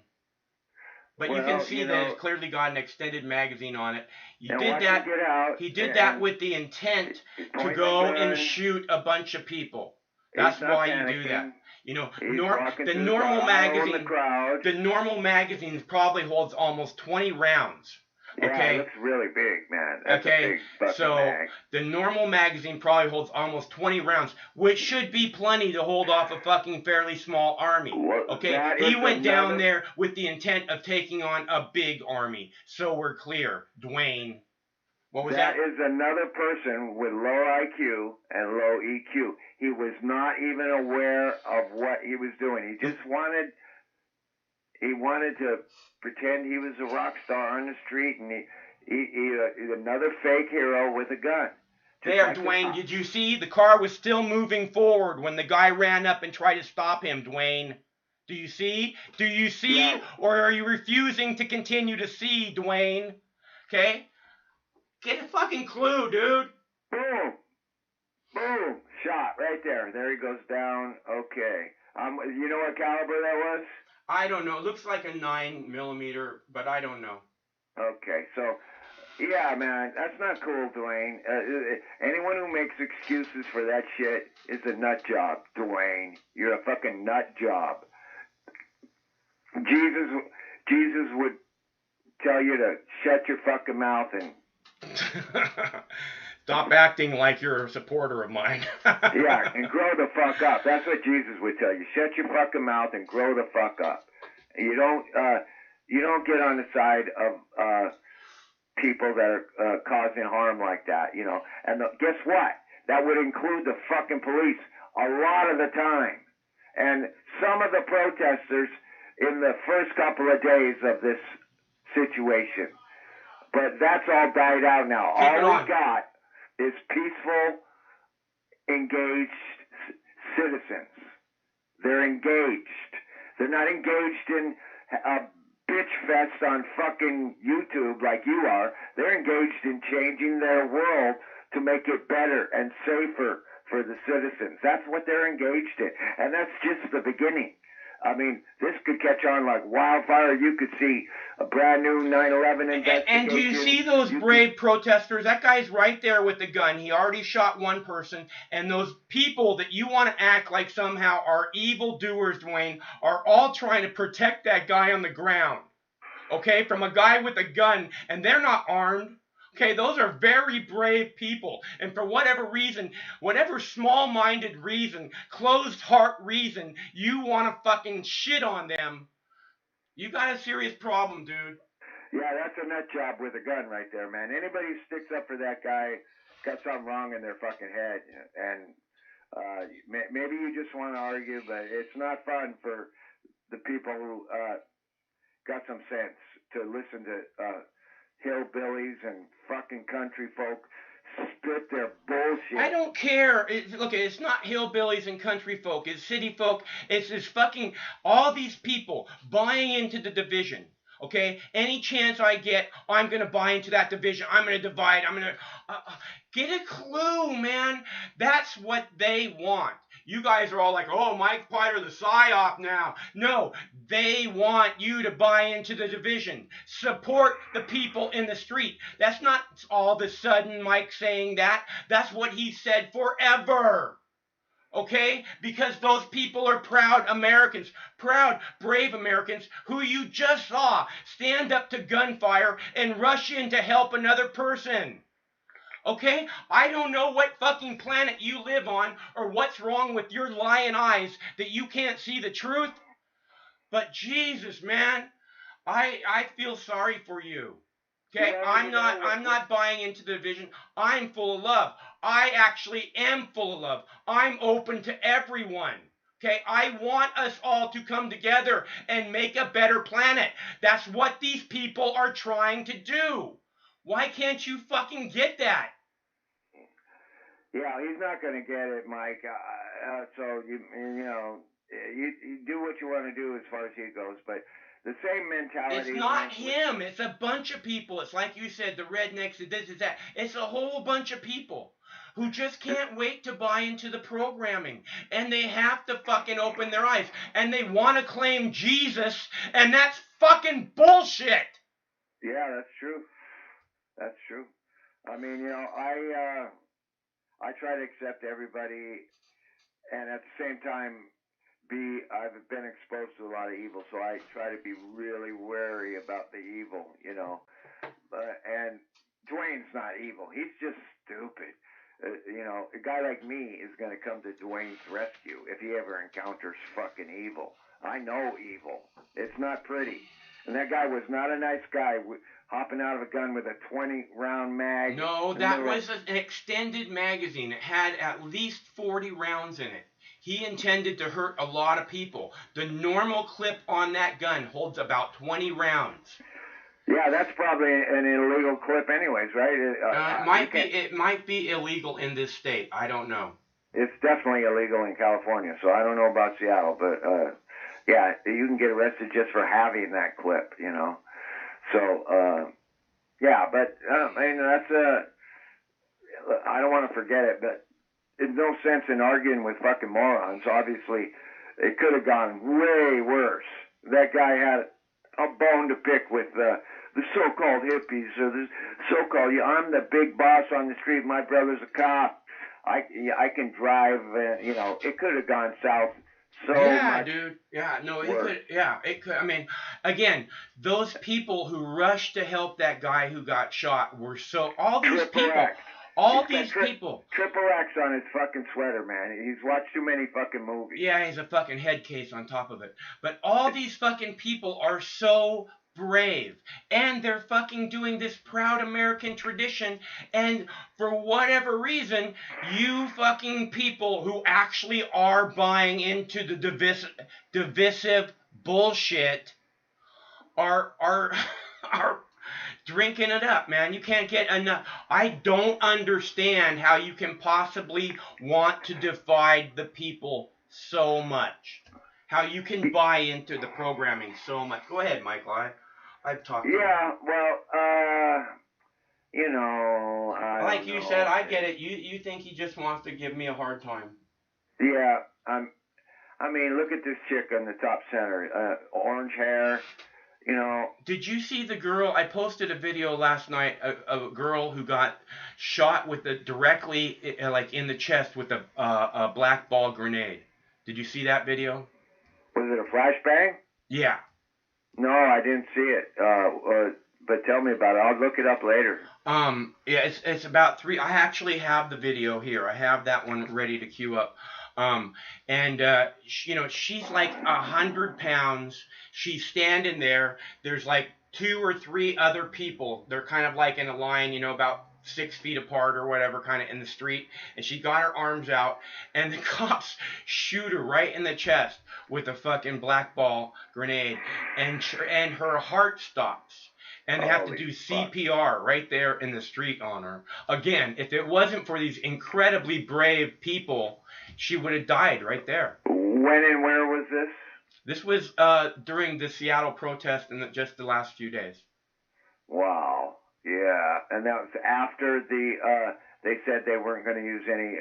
But you Well, can see you that know- it's clearly got an extended magazine on it. And watch him get out, He did and that with the intent he's to pointing go the gun. and shoot a bunch of people. He's That's not why you do panicking. that. You know, He's walking the through normal crowd, magazine, the crowd. the normal magazine probably holds almost 20 rounds. Yeah, Okay. it looks really big, man. That's a Okay, big fucking so mag. the normal magazine probably holds almost 20 rounds, which should be plenty to hold off a fucking fairly small army. What- Okay, that he is went down another- there with the intent of taking on a big army. So we're clear, Dwayne. What was that? That is another person with low IQ and low EQ. He was not even aware of what he was doing. He just wanted to pretend he was a rock star on the street, and he's another fake hero with a gun. Just There, like the Dwayne, cops. did you see? The car was still moving forward when the guy ran up and tried to stop him, Dwayne. Do you see? Do you see? No. Or are you refusing to continue to see, Dwayne? Okay? Get a fucking clue, dude. Boom. Boom. Shot right there. There he goes down. Okay. You know what caliber that was? I don't know. It looks like a 9mm, but I don't know. Okay. So, yeah, man, that's not cool, Dwayne. Anyone who makes excuses for that shit is a nut job, Dwayne. You're a fucking nut job. Jesus would tell you to shut your fucking mouth and Stop acting like you're a supporter of mine. yeah, and grow the fuck up. That's what Jesus would tell you. Shut your fucking mouth and grow the fuck up. You don't get on the side of people that are causing harm like that, you know. And guess what? That would include the fucking police a lot of the time. And some of the protesters in the first couple of days of this situation. But that's all died out now. Keep it All on. we got is peaceful, engaged citizens. They're engaged. They're not engaged in a bitch fest on fucking YouTube like you are. They're engaged in changing their world to make it better and safer for the citizens. That's what they're engaged in. And that's just the beginning. I mean, this could catch on like wildfire. You could see a brand new 9/11 investigation. And do you see those brave protesters? That guy's right there with the gun. He already shot one person. And those people that you want to act like somehow are evil doers, Dwayne, are all trying to protect that guy on the ground. Okay, from a guy with a gun, and they're not armed. Okay, those are very brave people. And for whatever reason, whatever small-minded reason, closed-heart reason, you want to fucking shit on them, you got a serious problem, dude. Yeah, that's a nut job with a gun right there, man. Anybody who sticks up for that guy got something wrong in their fucking head. And maybe you just want to argue, but it's not fun for the people who got some sense to listen to hillbillies and fucking country folk spit their bullshit. I don't care. Look, it's not hillbillies and country folk. It's city folk. It's this fucking, all these people buying into the division. Okay? Any chance I get, I'm going to buy into that division. I'm going to divide. I'm going to... get a clue, man. That's what they want. You guys are all like, oh, Mike Piter, the PSYOP now. No, they want you to buy into the division. Support the people in the street. That's not all of a sudden Mike saying that. That's what he said forever. Okay? Because those people are proud Americans, proud, brave Americans who you just saw stand up to gunfire and rush in to help another person. Okay? I don't know what fucking planet you live on or what's wrong with your lying eyes that you can't see the truth. But Jesus, man, I feel sorry for you. Okay? Yeah, I'm not buying into the division. I'm full of love. I actually am full of love. I'm open to everyone. Okay? I want us all to come together and make a better planet. That's what these people are trying to do. Why can't you fucking get that? Yeah, he's not going to get it, Mike. So you do what you want to do as far as he goes, but the same mentality. It's not him. It's a bunch of people. It's like you said, the rednecks, this is that. It's a whole bunch of people who just can't wait to buy into the programming, and they have to fucking open their eyes, and they want to claim Jesus, and that's fucking bullshit. Yeah, that's true. That's true. I mean, I try to accept everybody, and at the same time, I've been exposed to a lot of evil, so I try to be really wary about the evil, and Dwayne's not evil. He's just stupid. A guy like me is going to come to Dwayne's rescue if he ever encounters fucking evil. I know evil. It's not pretty. And that guy was not a nice guy hopping out of a gun with a 20-round mag. No, that was an extended magazine. It had at least 40 rounds in it. He intended to hurt a lot of people. The normal clip on that gun holds about 20 rounds. Yeah, that's probably an illegal clip anyways, right? It might be illegal in this state. I don't know. It's definitely illegal in California, so I don't know about Seattle, but yeah, you can get arrested just for having that clip, So, yeah, but I don't want to forget it, but there's no sense in arguing with fucking morons. Obviously, it could have gone way worse. That guy had a bone to pick with the so-called hippies, or the so-called, I'm the big boss on the street, my brother's a cop, I can drive, it could have gone south so much. Dude. Yeah, no, it could. I mean, again, those people who rushed to help that guy who got shot were all these people. All these people. Triple X on his fucking sweater, man. He's watched too many fucking movies. Yeah, he's a fucking head case on top of it. But all these fucking people are so brave. And they're fucking doing this proud American tradition. And for whatever reason, you fucking people who actually are buying into the divisive bullshit are drinking it up, man. You can't get enough. I don't understand how you can possibly want to divide the people so much. How you can buy into the programming so much. Go ahead, Michael. I've talked. Yeah, well, like you said, I get it. You think he just wants to give me a hard time. Yeah, I mean, look at this chick on the top center, orange hair. You know. Did you see the girl? I posted a video last night. A girl who got shot with directly like in the chest with a black ball grenade. Did you see that video? Was it a flashbang? Yeah. No, I didn't see it. But tell me about it. I'll look it up later. Yeah, it's about 3. I actually have the video here. I have that one ready to queue up. She's like 100 pounds. She's standing there. There's like 2 or 3 other people. They're kind of like in a line, about 6 feet apart or whatever, kind of in the street. And she got her arms out, and the cops shoot her right in the chest with a fucking black ball grenade, and her heart stops. And they have to do CPR right there in the street on her. Again, if it wasn't for these incredibly brave people, she would have died right there. When and where was this? This was during the Seattle protest in just the last few days. Wow. Yeah. And that was after they said they weren't going to use any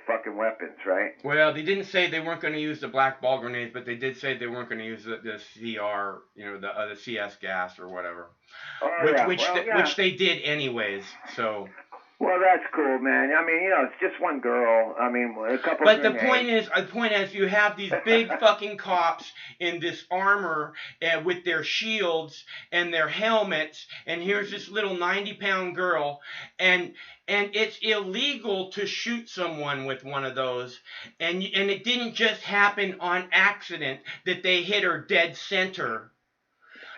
fucking weapons, right? Well, they didn't say they weren't going to use the black ball grenades, but they did say they weren't going to use the CR, the CS gas or whatever. Oh, which they did anyways. So. Well, that's cool, man. I mean, it's just one girl. I mean, a couple. But the point is, you have these big fucking cops in this armor with their shields and their helmets, and here's this little 90-pound girl, and it's illegal to shoot someone with one of those, and it didn't just happen on accident that they hit her dead center.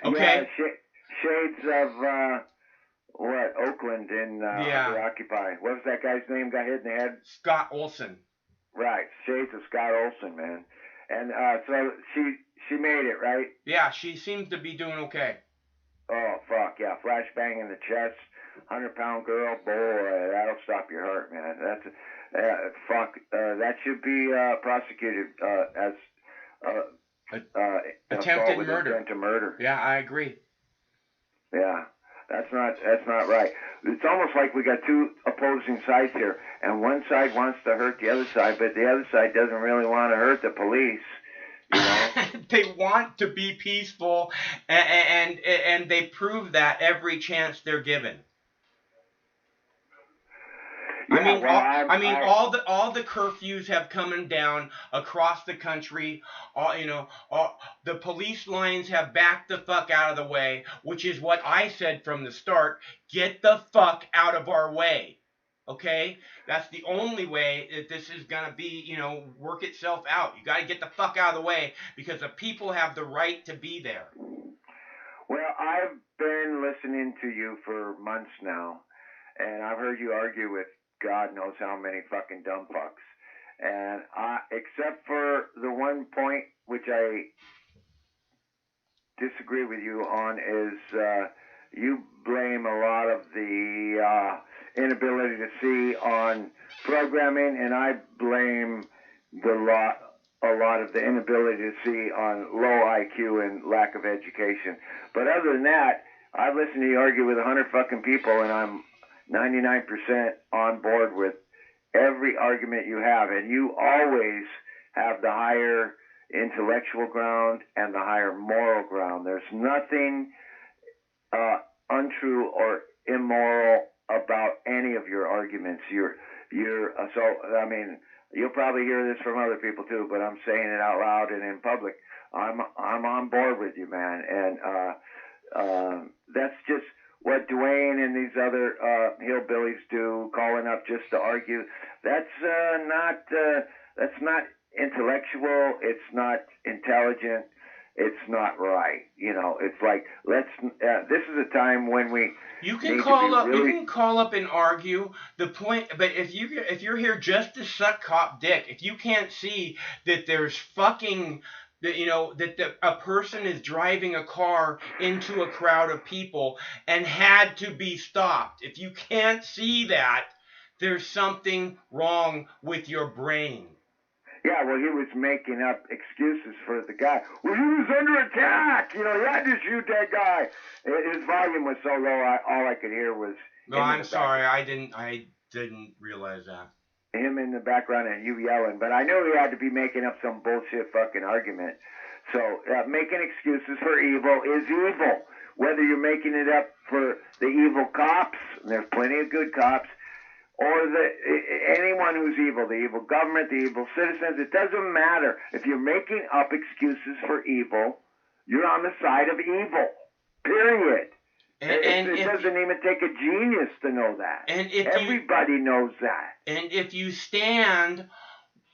Okay. Yeah, shades of. Oakland in Occupy. What was that guy's name? Got hit in the head? Scott Olson. Right, shades of Scott Olson, man. And so she made it, right? Yeah, she seems to be doing okay. Oh, fuck, yeah. Flashbang in the chest, 100-pound girl. Boy, that'll stop your heart, man. That's that should be prosecuted as attempted murder. Attempt to murder. Yeah, I agree. Yeah. That's not right. It's almost like we got 2 opposing sides here, and one side wants to hurt the other side, but the other side doesn't really want to hurt the police. They want to be peaceful, and they prove that every chance they're given. Yeah, all the curfews have come down across the country. The police lines have backed the fuck out of the way, which is what I said from the start. Get the fuck out of our way. Okay? That's the only way that this is going to be, work itself out. You got to get the fuck out of the way because the people have the right to be there. Well, I've been listening to you for months now, and I've heard you argue with God knows how many fucking dumb fucks. And except for the one point which I disagree with you on is you blame a lot of the inability to see on programming, and I blame a lot of the inability to see on low IQ and lack of education. But other than that, I've listened to you argue with 100 fucking people, and I'm 99% on board with every argument you have, and you always have the higher intellectual ground and the higher moral ground. There's nothing untrue or immoral about any of your arguments. I mean, you'll probably hear this from other people too, but I'm saying it out loud and in public. I'm on board with you, man, and that's just what Dwayne and these other hillbillies do, calling up just to argue. That's not intellectual. It's not intelligent. It's not right. It's like this is a time when you can call up and argue the point. But if you're here just to suck cop dick, if you can't see that there's fucking. That a person is driving a car into a crowd of people and had to be stopped. If you can't see that, there's something wrong with your brain. Yeah, well, he was making up excuses for the guy. Well, he was under attack. You had to shoot that guy. His volume was so low, all I could hear was... No, I'm sorry. I didn't realize that. him in the background and you yelling, but I knew he had to be making up some bullshit fucking argument. So making excuses for evil is evil. Whether you're making it up for the evil cops, and there's plenty of good cops, or anyone who's evil, the evil government, the evil citizens, it doesn't matter. If you're making up excuses for evil, you're on the side of evil. Period. And it doesn't even take a genius to know that. And everybody knows that. And if you stand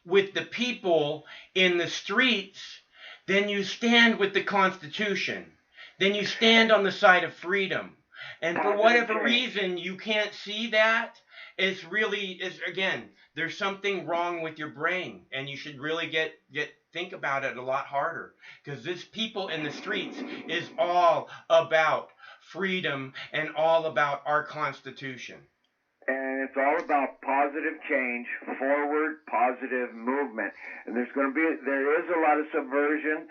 with the people in the streets, then you stand with the Constitution. Then you stand on the side of freedom. And for whatever reason you can't see that, again, there's something wrong with your brain, and you should really think about it a lot harder, because this people in the streets is all about freedom and all about our Constitution. And it's all about positive change, forward positive movement. And there is a lot of subversion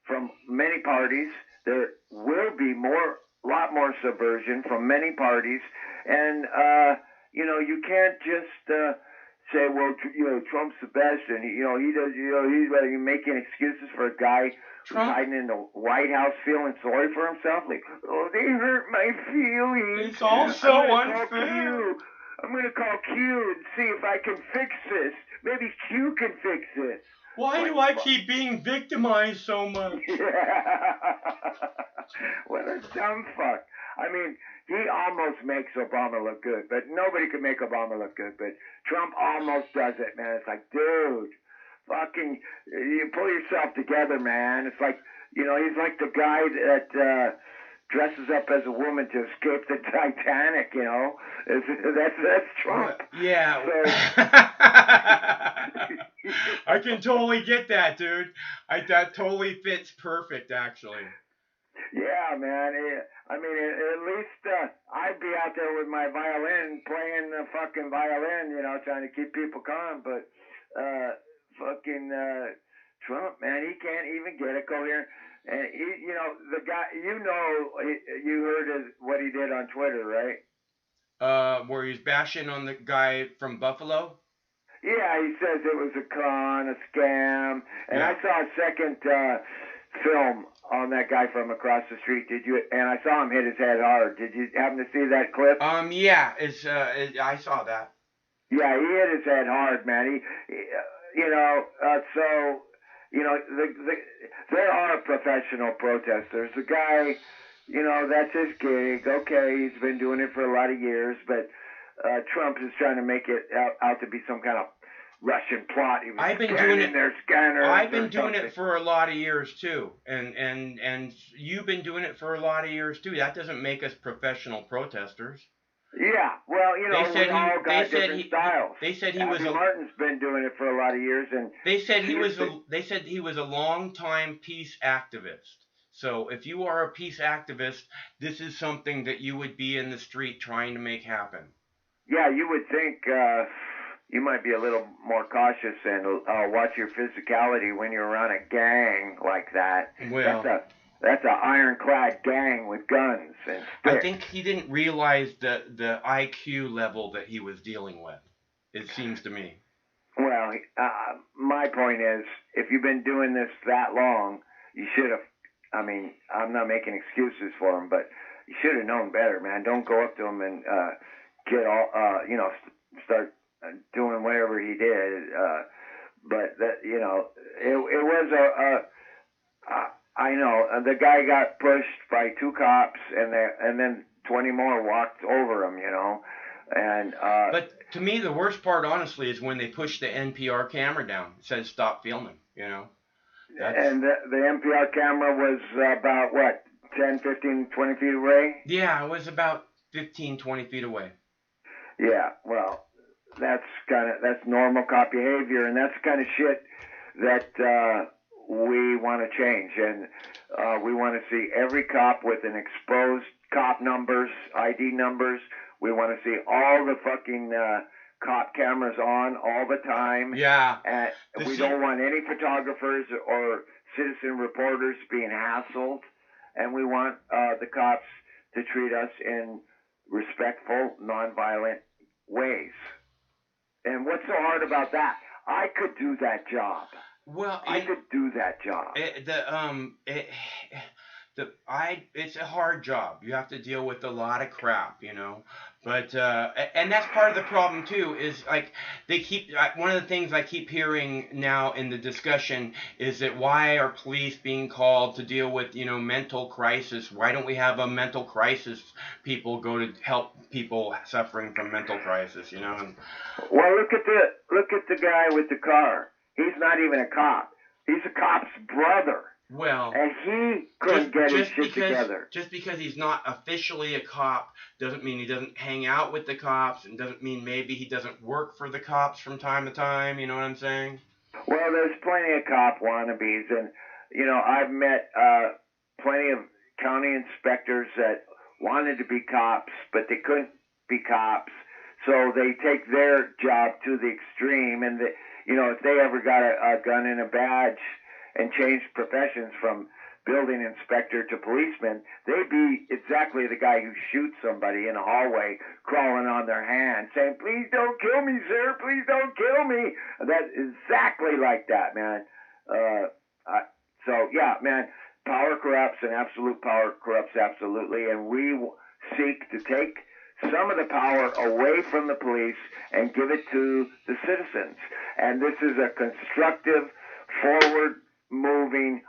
from many parties. There will be a lot more subversion from many parties, and you can't just say, well, Trump's the best, and he does, he's making excuses for a guy who's hiding in the White House feeling sorry for himself. Like, oh, they hurt my feelings. It's all so unfair. I'm gonna call Q and see if I can fix this. Maybe Q can fix this. Why do I keep being victimized so much? What a dumb fuck. I mean, he almost makes Obama look good, but nobody can make Obama look good. But Trump almost does it, man. It's like, dude, fucking, you pull yourself together, man. It's like, he's like the guy that dresses up as a woman to escape the Titanic, That's Trump. Yeah. So, I can totally get that, dude. That totally fits perfect, actually. Yeah, man. I mean, at least I'd be out there with my violin, playing the fucking violin, trying to keep people calm. But fucking Trump, man, he can't even get a coherent. And the guy, you heard what he did on Twitter, right? Where he's bashing on the guy from Buffalo. Yeah, he says it was a con, a scam, and I saw a second film on that guy from across the street. Did you? And I saw him hit his head hard. Did you happen to see that clip? Yeah, I saw that. Yeah, he hit his head hard, man. There are professional protesters. The guy, that's his gig. Okay, he's been doing it for a lot of years, but Trump is trying to make it out to be some kind of Russian plot. He was I've been doing it for a lot of years too, and you've been doing it for a lot of years too. That doesn't make us professional protesters. Yeah, well, we all got different styles. They said he Abby Martin's been doing it for a lot of years, and they said he was a long-time peace activist. So if you are a peace activist, this is something that you would be in the street trying to make happen. Yeah, you would think you might be a little more cautious and watch your physicality when you're around a gang like that. Well, that's an ironclad gang with guns and sticks. I think he didn't realize the IQ level that he was dealing with, it seems to me. Well, my point is, if you've been doing this that long, you should have, I'm not making excuses for him, but you should have known better, man. Don't go up to him and start doing whatever he did. But that, it was I know the guy got pushed by 2 cops, and then 20 more walked over him, and but to me, the worst part, honestly, is when they pushed the NPR camera down. It said stop filming, And the NPR camera was about, what, 10, 15, 20 feet away? Yeah, it was about 15, 20 feet away. Yeah, well, that's normal cop behavior, and that's the kind of shit that we want to change. And we want to see every cop with an exposed cop numbers, ID numbers. We want to see all the fucking cop cameras on all the time. Yeah. And we don't want any photographers or citizen reporters being hassled. And we want the cops to treat us in respectful, nonviolent ways. And what's so hard about that? I could do that job. Well, I could do that job. It's a hard job. You have to deal with a lot of crap, you know. But and that's part of the problem too. Is like one of the things I keep hearing now in the discussion is that why are police being called to deal with, you know, mental crisis? Why don't we have a mental crisis people go to help people suffering from mental crisis? You know. And, well, look at the guy with the car. He's not even a cop. He's a cop's brother. Well, and he couldn't get his shit together. Just because he's not officially a cop doesn't mean he doesn't hang out with the cops, and doesn't mean maybe he doesn't work for the cops from time to time. You know what I'm saying? Well, there's plenty of cop wannabes, and you know, I've met plenty of county inspectors that wanted to be cops, but they couldn't be cops, so they take their job to the extreme. And you know, if they ever got a gun and a badge and changed professions from building inspector to policeman, they'd be exactly the guy who shoots somebody in a hallway, crawling on their hands, saying, "Please don't kill me, sir. Please don't kill me." That's exactly like that, man. So, yeah, man, power corrupts, and absolute power corrupts absolutely, and we seek to take some of the power away from the police and give it to the citizens. And this is a constructive, forward-moving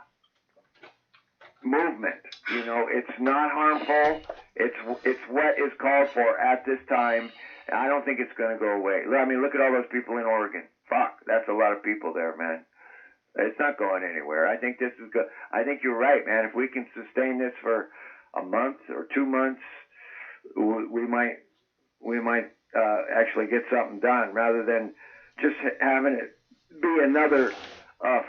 movement. You know, it's not harmful. It's what is called for at this time. I don't think it's going to go away. I mean, look at all those people in Oregon. Fuck, that's a lot of people there, man. It's not going anywhere. I think this is good. I think you're right, man. If we can sustain this for a month or 2 months, we might actually get something done, rather than just having it be another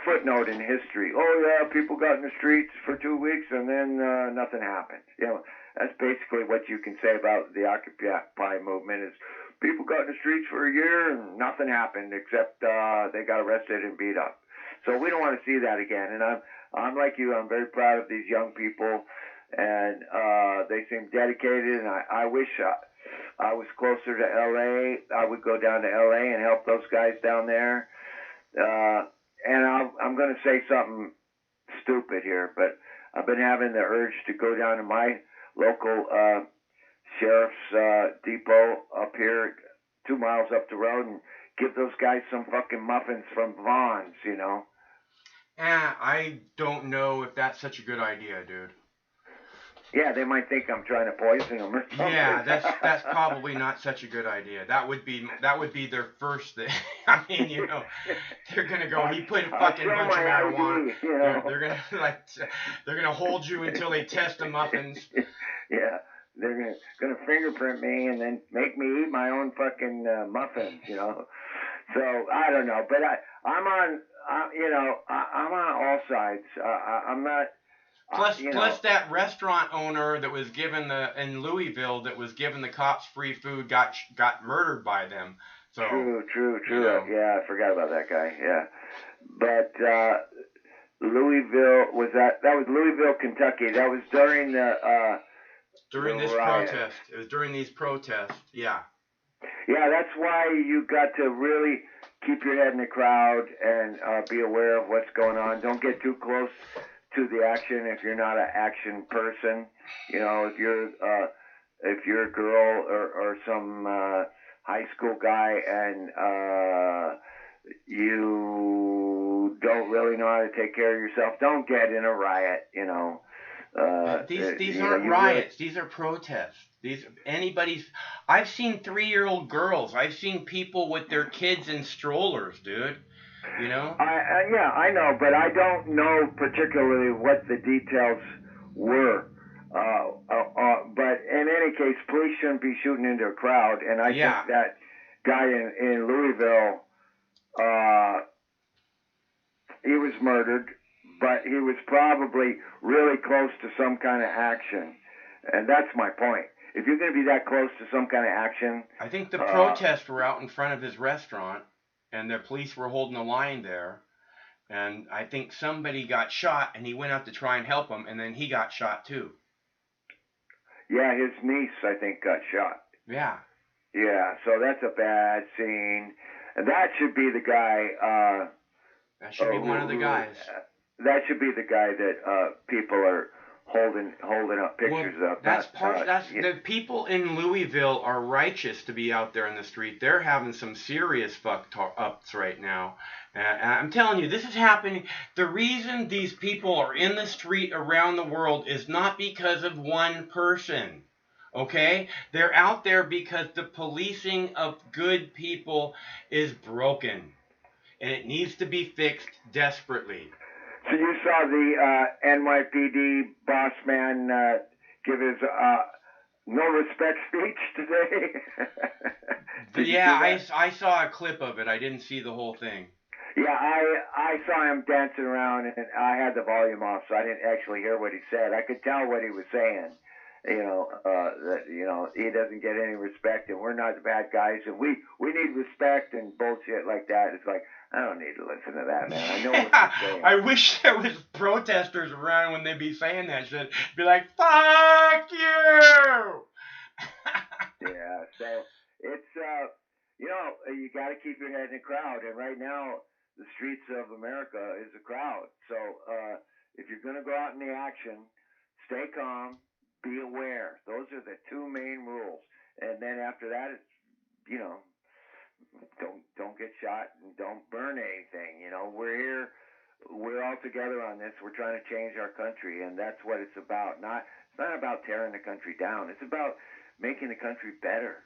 footnote in history. Oh yeah, people got in the streets for 2 weeks and then nothing happened. You know, that's basically what you can say about the Occupy movement, is people got in the streets for a year and nothing happened except they got arrested and beat up. So we don't want to see that again. And I'm like you. I'm very proud of these young people, and they seem dedicated. And I wish I was closer to LA. I would go down to LA and help those guys down there. And I'm going to say something stupid here, but I've been having the urge to go down to my local sheriff's depot up here, 2 miles up the road, and give those guys some fucking muffins from Vaughn's, you know? I don't know if that's such a good idea, dude. Yeah, they might think I'm trying to poison them or something. Yeah, that's probably not such a good idea. That would be their first thing. I mean, you know, they're gonna go. He put a fucking bunch of marijuana. You know? They're gonna hold you until they test the muffins. Yeah, they're gonna fingerprint me and then make me eat my own fucking muffins. You know, so I don't know, but I'm on. I'm on all sides. I'm not. Plus that restaurant owner that was given in Louisville that was given the cops free food got murdered by them. So True. You know. Yeah, I forgot about that guy. Yeah, but Louisville that was Louisville, Kentucky. That was during this protest. It was during these protests. Yeah. Yeah, that's why you got to really keep your head in the crowd and be aware of what's going on. Don't get too close to the action if you're not an action person. You know, if you're a girl or some high school guy and you don't really know how to take care of yourself, don't get in a riot. You know, these aren't riots. These are protests. I've seen 3-year-old girls. I've seen people with their kids in strollers, dude. You know? Yeah, I know, but I don't know particularly what the details were. But in any case, police shouldn't be shooting into a crowd, and I think that guy in Louisville, he was murdered, but he was probably really close to some kind of action, and that's my point. If you're going to be that close to some kind of action... I think the protests were out in front of his restaurant, and the police were holding a line there, and I think somebody got shot, and he went out to try and help him, and then he got shot too. Yeah, his niece, I think, got shot. Yeah. Yeah, so that's a bad scene. And that should be the guy. That should be one of the guys. That should be the guy that people are holding up pictures of. That's the people in Louisville are righteous to be out there in the street. They're having some serious ups right now. And I'm telling you, this is happening. The reason these people are in the street around the world is not because of one person. Okay? They're out there because the policing of good people is broken. And it needs to be fixed desperately. So you saw the NYPD boss man give his no respect speech today? Yeah, I saw a clip of it. I didn't see the whole thing. Yeah, I saw him dancing around, and I had the volume off, so I didn't actually hear what he said. I could tell what he was saying. That he doesn't get any respect, and we're not the bad guys, and we need respect and bullshit like that. It's like, I don't need to listen to that, man. I know what you're saying. I wish there was protesters around when they be saying that shit. Be like, fuck you! Yeah, so it's, you got to keep your head in the crowd, and right now, the streets of America is a crowd. So if you're going to go out in the action, stay calm, be aware. Those are the two main rules. And then after that, it's, don't get shot and don't burn anything. We're here, we're all together on this. We're trying to change our country, and that's what it's about. It's not about tearing the country down. It's about making the country better.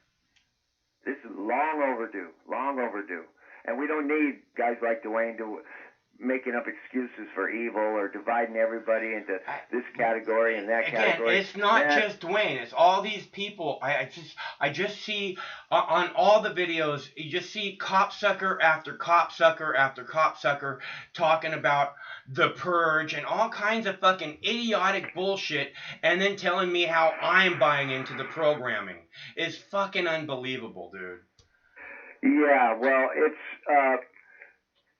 This is long overdue. And we don't need guys like Dwayne making up excuses for evil or dividing everybody into this category and that category. It's not just Dwayne. It's all these people. I just see on all the videos, you just see copsucker after copsucker after copsucker talking about the purge and all kinds of fucking idiotic bullshit, and then telling me how I'm buying into the programming. It's fucking unbelievable, dude. Yeah, well, it's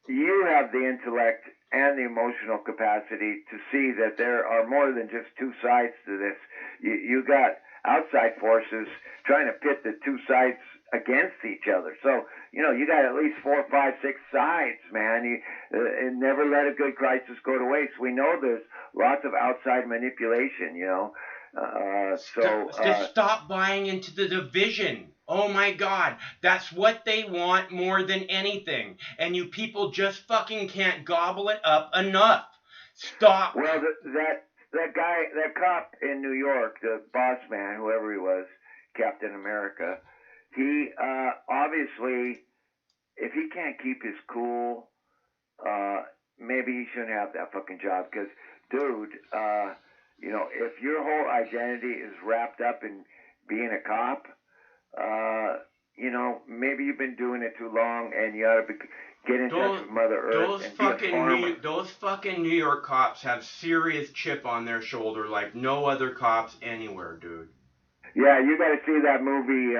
you have the intellect and the emotional capacity to see that there are more than just two sides to this. You got outside forces trying to pit the two sides against each other. So, you got at least 4, 5, 6 sides, man. And never let a good crisis go to waste. We know there's lots of outside manipulation, Just stop buying into the division. Oh my God, that's what they want more than anything. And you people just fucking can't gobble it up enough. Stop. Well, that cop in New York, the boss man, whoever he was, Captain America, he obviously, if he can't keep his cool, maybe he shouldn't have that fucking job. Because, dude, if your whole identity is wrapped up in being a cop, maybe you've been doing it too long, and you ought to get in touch with Mother Earth. Those fucking New York cops have serious chip on their shoulder like no other cops anywhere, dude. Yeah, you got to see that movie,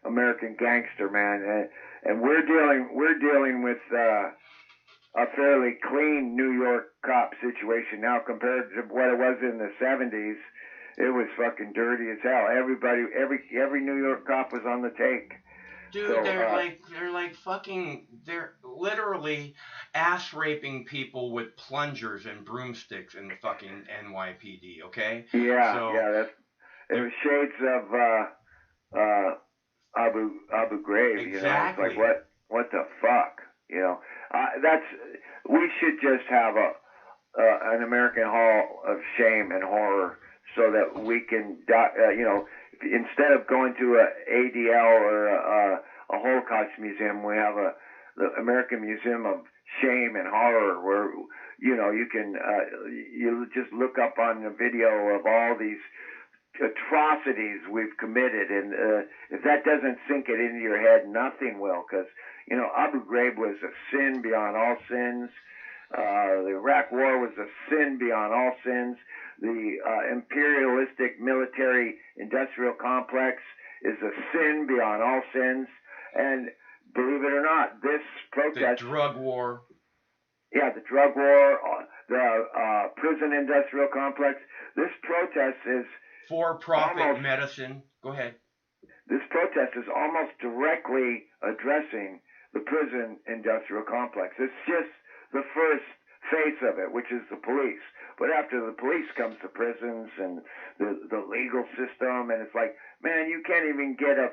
American Gangster, man. And we're dealing with a fairly clean New York cop situation now compared to what it was in the 70s. It was fucking dirty as hell. Every New York cop was on the take. Dude, so, they're literally ass raping people with plungers and broomsticks in the fucking NYPD, okay? Yeah, it was shades of Abu Ghraib, Exactly. It's like, what the fuck, we should just have an American Hall of Shame and Horror, so that we can, instead of going to a ADL or a Holocaust museum, we have the American Museum of Shame and Horror, where you can you just look up on the video of all these atrocities we've committed, and if that doesn't sink it into your head, nothing will, because Abu Ghraib was a sin beyond all sins. The Iraq War was a sin beyond all sins. The imperialistic military-industrial complex is a sin beyond all sins. And believe it or not, this protest... The drug war. Yeah, the drug war, the prison-industrial complex. This protest is... For-profit medicine. Go ahead. This protest is almost directly addressing the prison industrial complex. It's just the first face of it, which is the police. But after the police comes the prisons and the legal system, and it's like, man, you can't even get a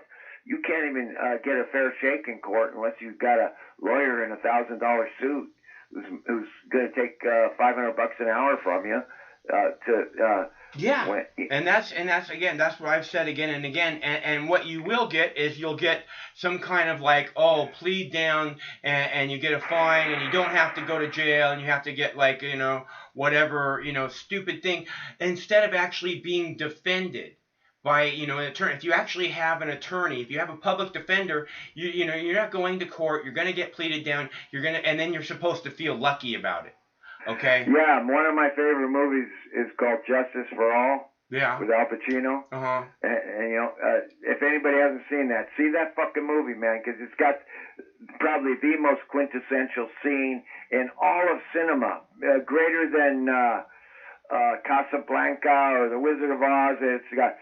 fair shake in court unless you've got a lawyer in $1,000 suit who's going to take $500 an hour from you Yeah, and that's again, that's what I've said again and again, and what you will get is you'll get some kind of like, oh, plead down, and you get a fine, and you don't have to go to jail, and you have to get like, you know, whatever, you know, stupid thing, instead of actually being defended by, you know, an attorney. If you actually have an attorney, if you have a public defender, you know, you're not going to court, you're going to get pleaded down, and then you're supposed to feel lucky about it. Okay. Yeah, one of my favorite movies is called Justice for All. Yeah. With Al Pacino. Uh-huh. And you know, if anybody hasn't seen that, see that fucking movie, man, because it's got probably the most quintessential scene in all of cinema, greater than Casablanca or The Wizard of Oz. It's got,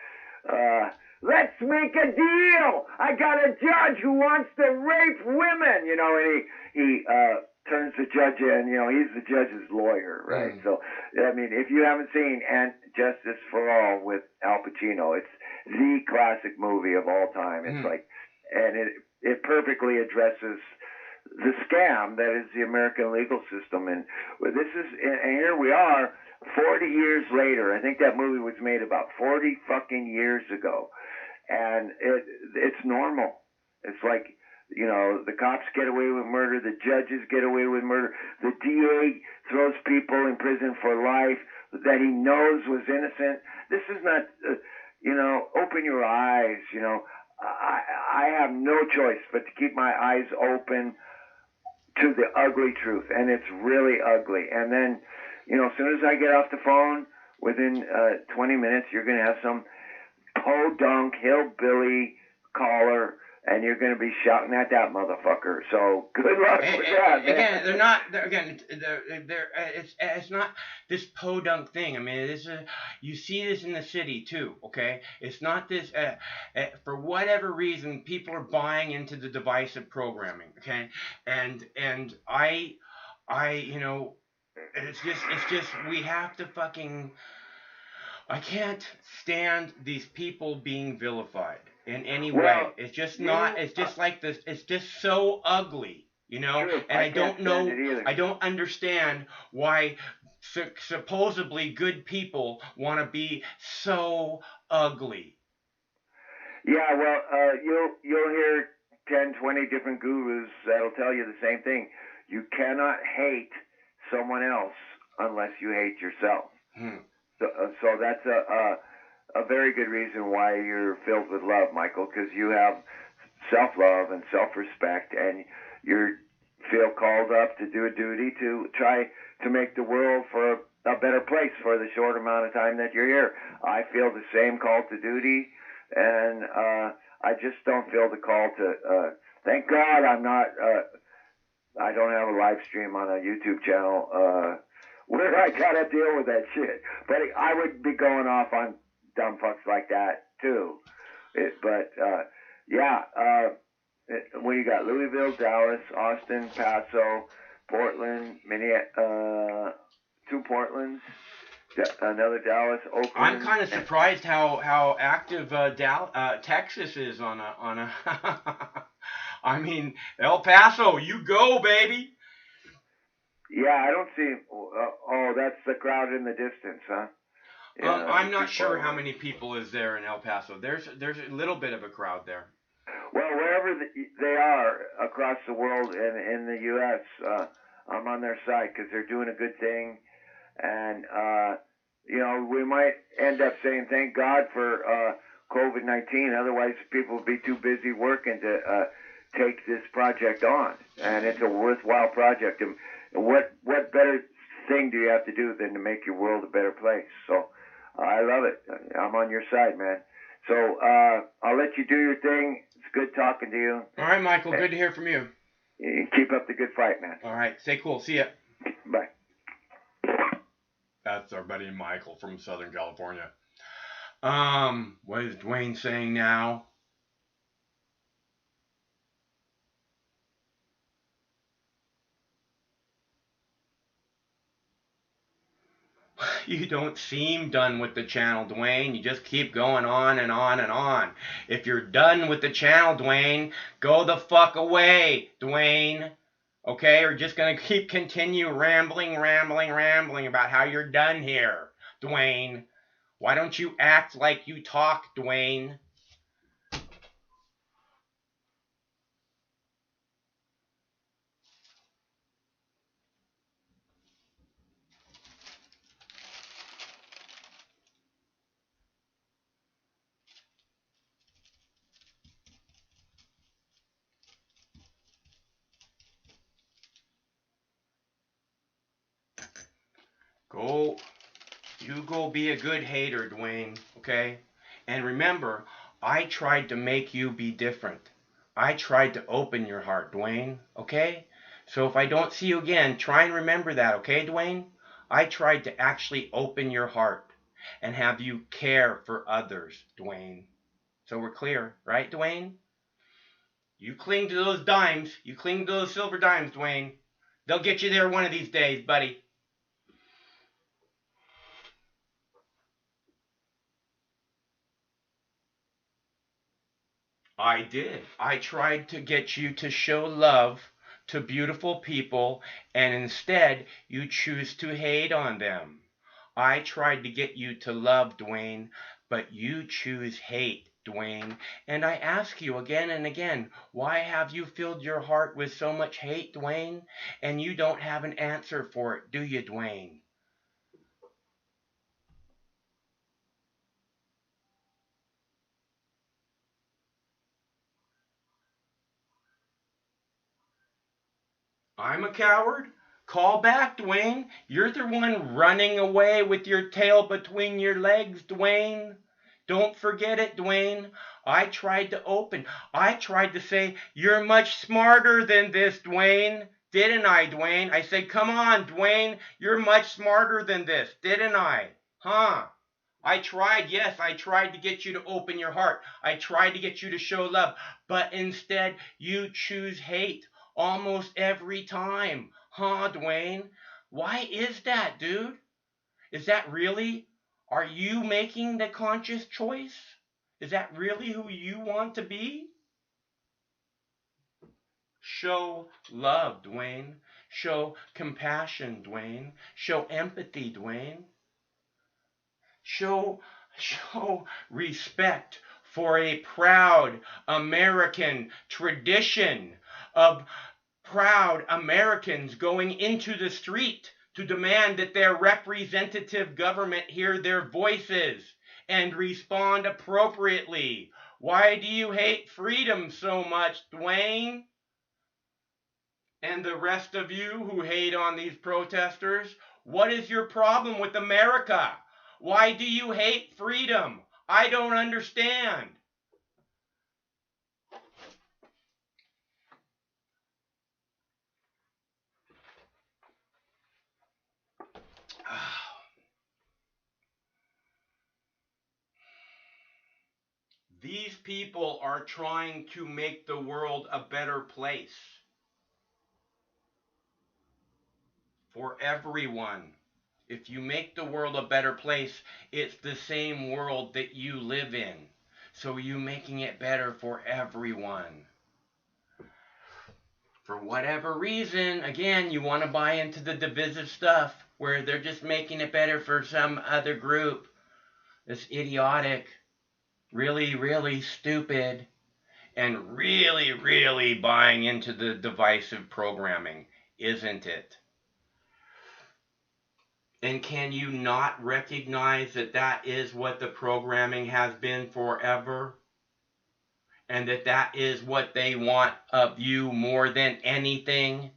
let's make a deal. I got a judge who wants to rape women, you know, and he turns the judge in, you know, he's the judge's lawyer, right? So, I mean, if you haven't seen Justice for All with Al Pacino, it's the classic movie of all time. It's like, and it perfectly addresses the scam that is the American legal system. And this is, and here we are, 40 years later. I think that movie was made about 40 fucking years ago. And it's normal. It's like, you know, the cops get away with murder, the judges get away with murder, the DA throws people in prison for life that he knows was innocent. This is not, you know, open your eyes, you know. I have no choice but to keep my eyes open to the ugly truth, and it's really ugly. And then, you know, as soon as I get off the phone, within 20 minutes, you're going to have some podunk hillbilly caller, and you're going to be shouting at that motherfucker. So good luck with that, man. Again, they're not. It's not this podunk thing. I mean, you see this in the city too. Okay, it's not this. For whatever reason, people are buying into the divisive programming. Okay, and I, you know, it's just we have to fucking. I can't stand these people being vilified in any way. It's just not. It's just like this. It's just so ugly, you know. True. And I don't know. I don't understand why supposedly good people want to be so ugly. Yeah, well, you'll hear 10, 20 different gurus that'll tell you the same thing. You cannot hate someone else unless you hate yourself. So that's a very good reason why you're filled with love, Michael, because you have self-love and self-respect, and you feel called up to do a duty to try to make the world for a better place for the short amount of time that you're here. I feel the same call to duty, and I just don't feel the call to, thank God I'm not, I don't have a live stream on a YouTube channel, where I gotta deal with that shit. But I would be going off on dumb fucks like that too. When you got Louisville, Dallas, Austin, Paso, Portland, Minneapolis, 2 Portlands, another Dallas, Oakland. I'm kind of surprised how active Texas is on a. I mean, El Paso, you go, baby. Yeah, I don't see. Oh, that's the crowd in the distance, huh? Yeah, I'm not sure how many people is there in El Paso. There's a little bit of a crowd there. Well, wherever they are across the world and in the U.S., I'm on their side because they're doing a good thing, and you know, we might end up saying thank God for COVID-19. Otherwise, people would be too busy working to take this project on, and it's a worthwhile project. And what better thing do you have to do than to make your world a better place? So I love it. I'm on your side, man. So I'll let you do your thing. It's good talking to you. All right, Michael. Good to hear from you. Keep up the good fight, man. All right. Stay cool. See ya. Bye. That's our buddy Michael from Southern California. What is Dwayne saying now? You don't seem done with the channel, Dwayne. You just keep going on and on and on. If you're done with the channel, Dwayne, go the fuck away, Dwayne. Okay? You're just going to continue rambling about how you're done here, Dwayne. Why don't you act like you talk, Dwayne? You go be a good hater, Dwayne, okay? And remember, I tried to make you be different. I tried to open your heart, Dwayne, okay? So if I don't see you again, try and remember that, okay, Dwayne? I tried to actually open your heart and have you care for others, Dwayne. So we're clear, right, Dwayne? You cling to those dimes. You cling to those silver dimes, Dwayne. They'll get you there one of these days, buddy. I did. I tried to get you to show love to beautiful people, and instead you choose to hate on them. I tried to get you to love, Dwayne, but you choose hate, Dwayne. And I ask you again and again, why have you filled your heart with so much hate, Dwayne? And you don't have an answer for it, do you, Dwayne? I'm a coward? Call back, Dwayne. You're the one running away with your tail between your legs, Dwayne. Don't forget it, Dwayne. I tried to open. I tried to say, you're much smarter than this, Dwayne. Didn't I, Dwayne? I said, come on, Dwayne. You're much smarter than this. Didn't I? Huh? I tried, yes, I tried to get you to open your heart. I tried to get you to show love. But instead, you choose hate. Almost every time. Huh, Dwayne? Why is that, dude? Is that really? Are you making the conscious choice? Is that really who you want to be? Show love, Dwayne. Show compassion, Dwayne. Show empathy, Dwayne. Show respect for a proud American tradition of proud Americans going into the street to demand that their representative government hear their voices and respond appropriately. Why do you hate freedom so much, Dwayne? And the rest of you who hate on these protesters, what is your problem with America? Why do you hate freedom? I don't understand. These people are trying to make the world a better place for everyone. If you make the world a better place, it's the same world that you live in. So you making it better for everyone. For whatever reason, again, you want to buy into the divisive stuff where they're just making it better for some other group. It's idiotic, really, really stupid, and really, really buying into the divisive programming, isn't it? And can you not recognize that that is what the programming has been forever? And that that is what they want of you more than anything,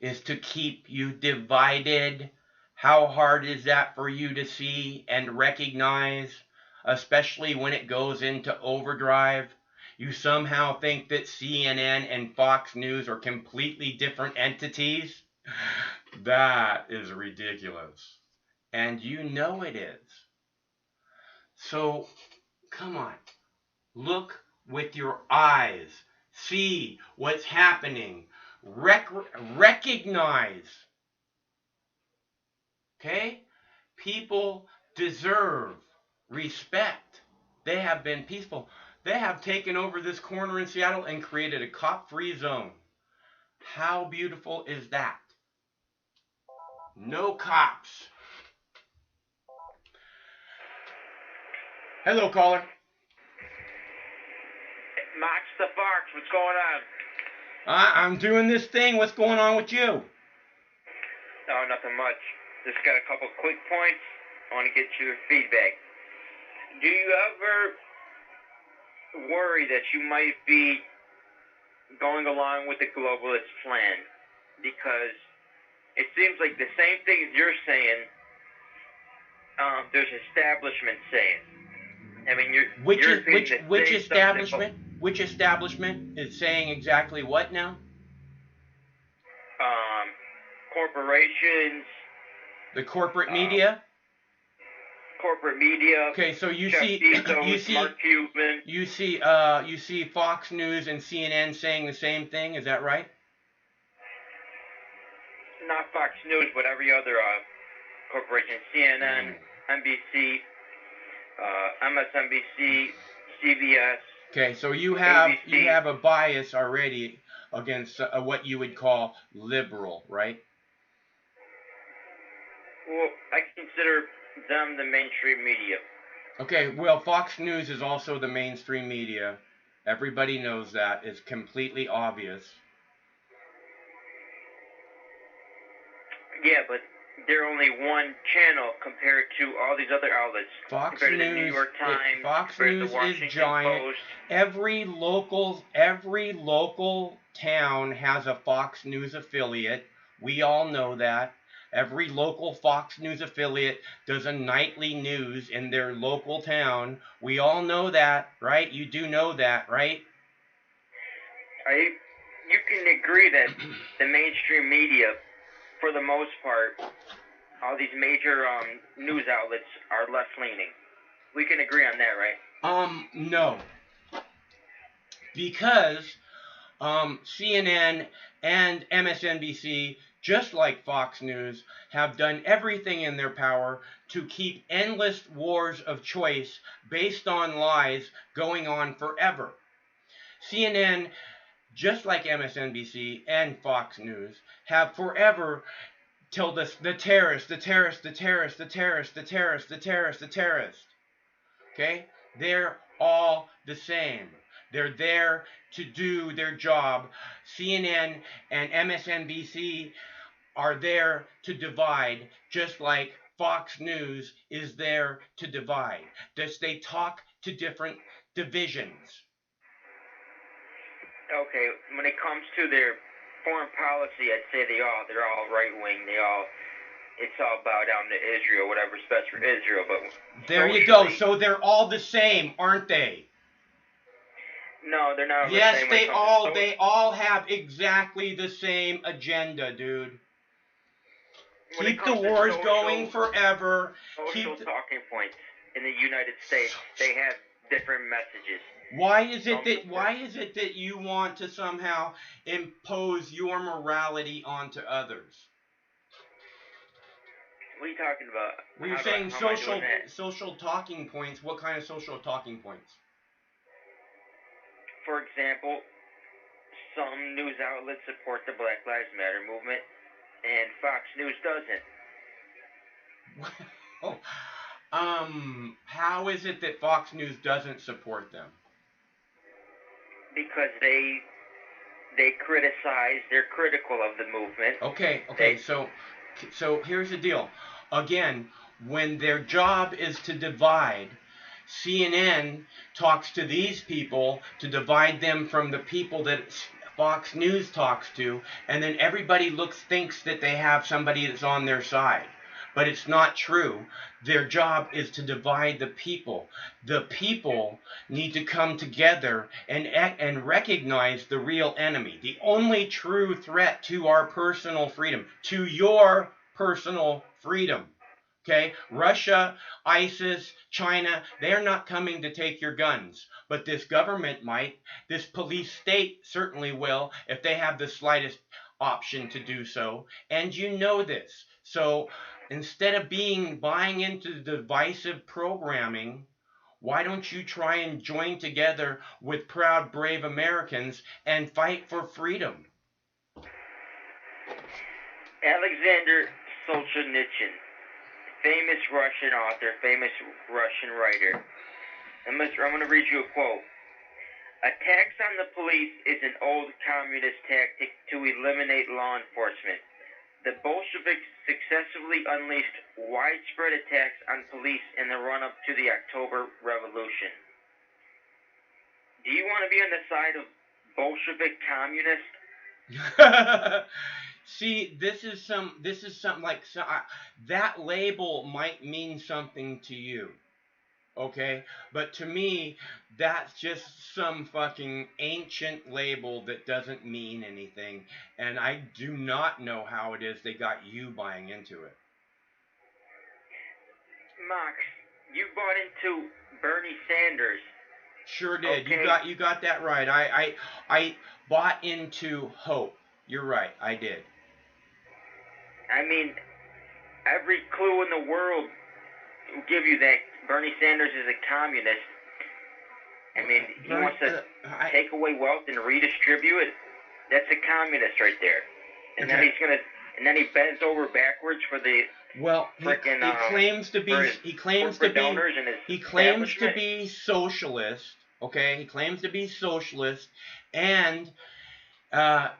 is to keep you divided. How hard is that for you to see and recognize, especially when it goes into overdrive? You somehow think that CNN and Fox News are completely different entities? That is ridiculous. And you know it is. So, come on. Look with your eyes. See what's happening. Recognize. Okay? people deserve respect. They have been peaceful. They have taken over this corner in Seattle and created a cop-free zone. How beautiful is that? No cops. Hello, caller. Max the Fox, what's going on? I'm doing this thing. What's going on with you? No, nothing much. Just got a couple quick points. I want to get your feedback. Do you ever worry that you might be going along with the globalist plan? Because it seems like the same things you're saying, there's establishment saying. I mean, Which you're establishment? Which establishment is saying exactly what now? Corporations. The corporate media. Corporate media. Okay, so you Jeff see, Bezos, Mark Cuban. you see Fox News and CNN saying the same thing. Is that right? Not Fox News, but every other corporation. CNN, NBC, MSNBC, CBS. Okay, so you have ABC. a bias already against what you would call liberal, right? Well, I consider them the mainstream media. Okay, well, Fox News is also the mainstream media. Everybody knows that. It's completely obvious. Yeah, but they're only one channel compared to all these other outlets. Fox compared to the News, New York Times, Fox compared to News the Washington is giant. Post. Every local town has a Fox News affiliate. We all know that. Every local Fox News affiliate does a nightly news in their local town. We all know that, right? You do know that, right? You can agree that the mainstream media, for the most part, all these major news outlets are left-leaning. We can agree on that, right? No. Because CNN and MSNBC, just like Fox News, have done everything in their power to keep endless wars of choice based on lies going on forever. CNN, just like MSNBC and Fox News, have forever told us the terrorist, the terrorist, the terrorist, the terrorist, the terrorist, the terrorist, the terrorist. Okay? They're all the same. They're there to do their job. CNN and MSNBC are there to divide, just like Fox News is there to divide. They talk to different divisions. Okay, when it comes to their foreign policy, I'd say they're all right-wing. It's all bow down to Israel, whatever's best for Israel. But there you go. So they're all the same, aren't they? No, they're not. Yes, the same they all have exactly the same agenda, dude. Keep the wars going forever. Social talking points in the United States, they have different messages. Why is it that you want to somehow impose your morality onto others? What are you talking about? Well, you're saying social talking points. What kind of social talking points? For example, some news outlets support the Black Lives Matter movement, and Fox News doesn't. How is it that Fox News doesn't support them? Because they criticize, they're critical of the movement. Okay, so here's the deal. Again, when their job is to divide, CNN talks to these people to divide them from the people that Fox News talks to, and then everybody thinks that they have somebody that's on their side. But it's not true. Their job is to divide the people. The people need to come together and recognize the real enemy. The only true threat to our personal freedom, to your personal freedom. Okay? Russia, ISIS, China, they're not coming to take your guns. But this government might. This police state certainly will if they have the slightest option to do so. And you know this. So Instead of buying into divisive programming, why don't you try and join together with proud, brave Americans and fight for freedom? Alexander Solzhenitsyn, famous Russian author, famous Russian writer. I'm going to read you a quote. Attacks on the police is an old communist tactic to eliminate law enforcement. The Bolsheviks successfully unleashed widespread attacks on police in the run-up to the October Revolution. Do you want to be on the side of Bolshevik communists? See, this is something like that label might mean something to you. Okay, but to me, that's just some fucking ancient label that doesn't mean anything, and I do not know how it is they got you buying into it. Mox, you bought into Bernie Sanders. Sure did. Okay. You got that right. I bought into hope. You're right. I did. I mean, every clue in the world will give you that Bernie Sanders is a communist. I mean, he wants to take away wealth and redistribute it. That's a communist right there. And then he bends over backwards for the frickin' he claims to be socialist. Okay, he claims to be socialist, and the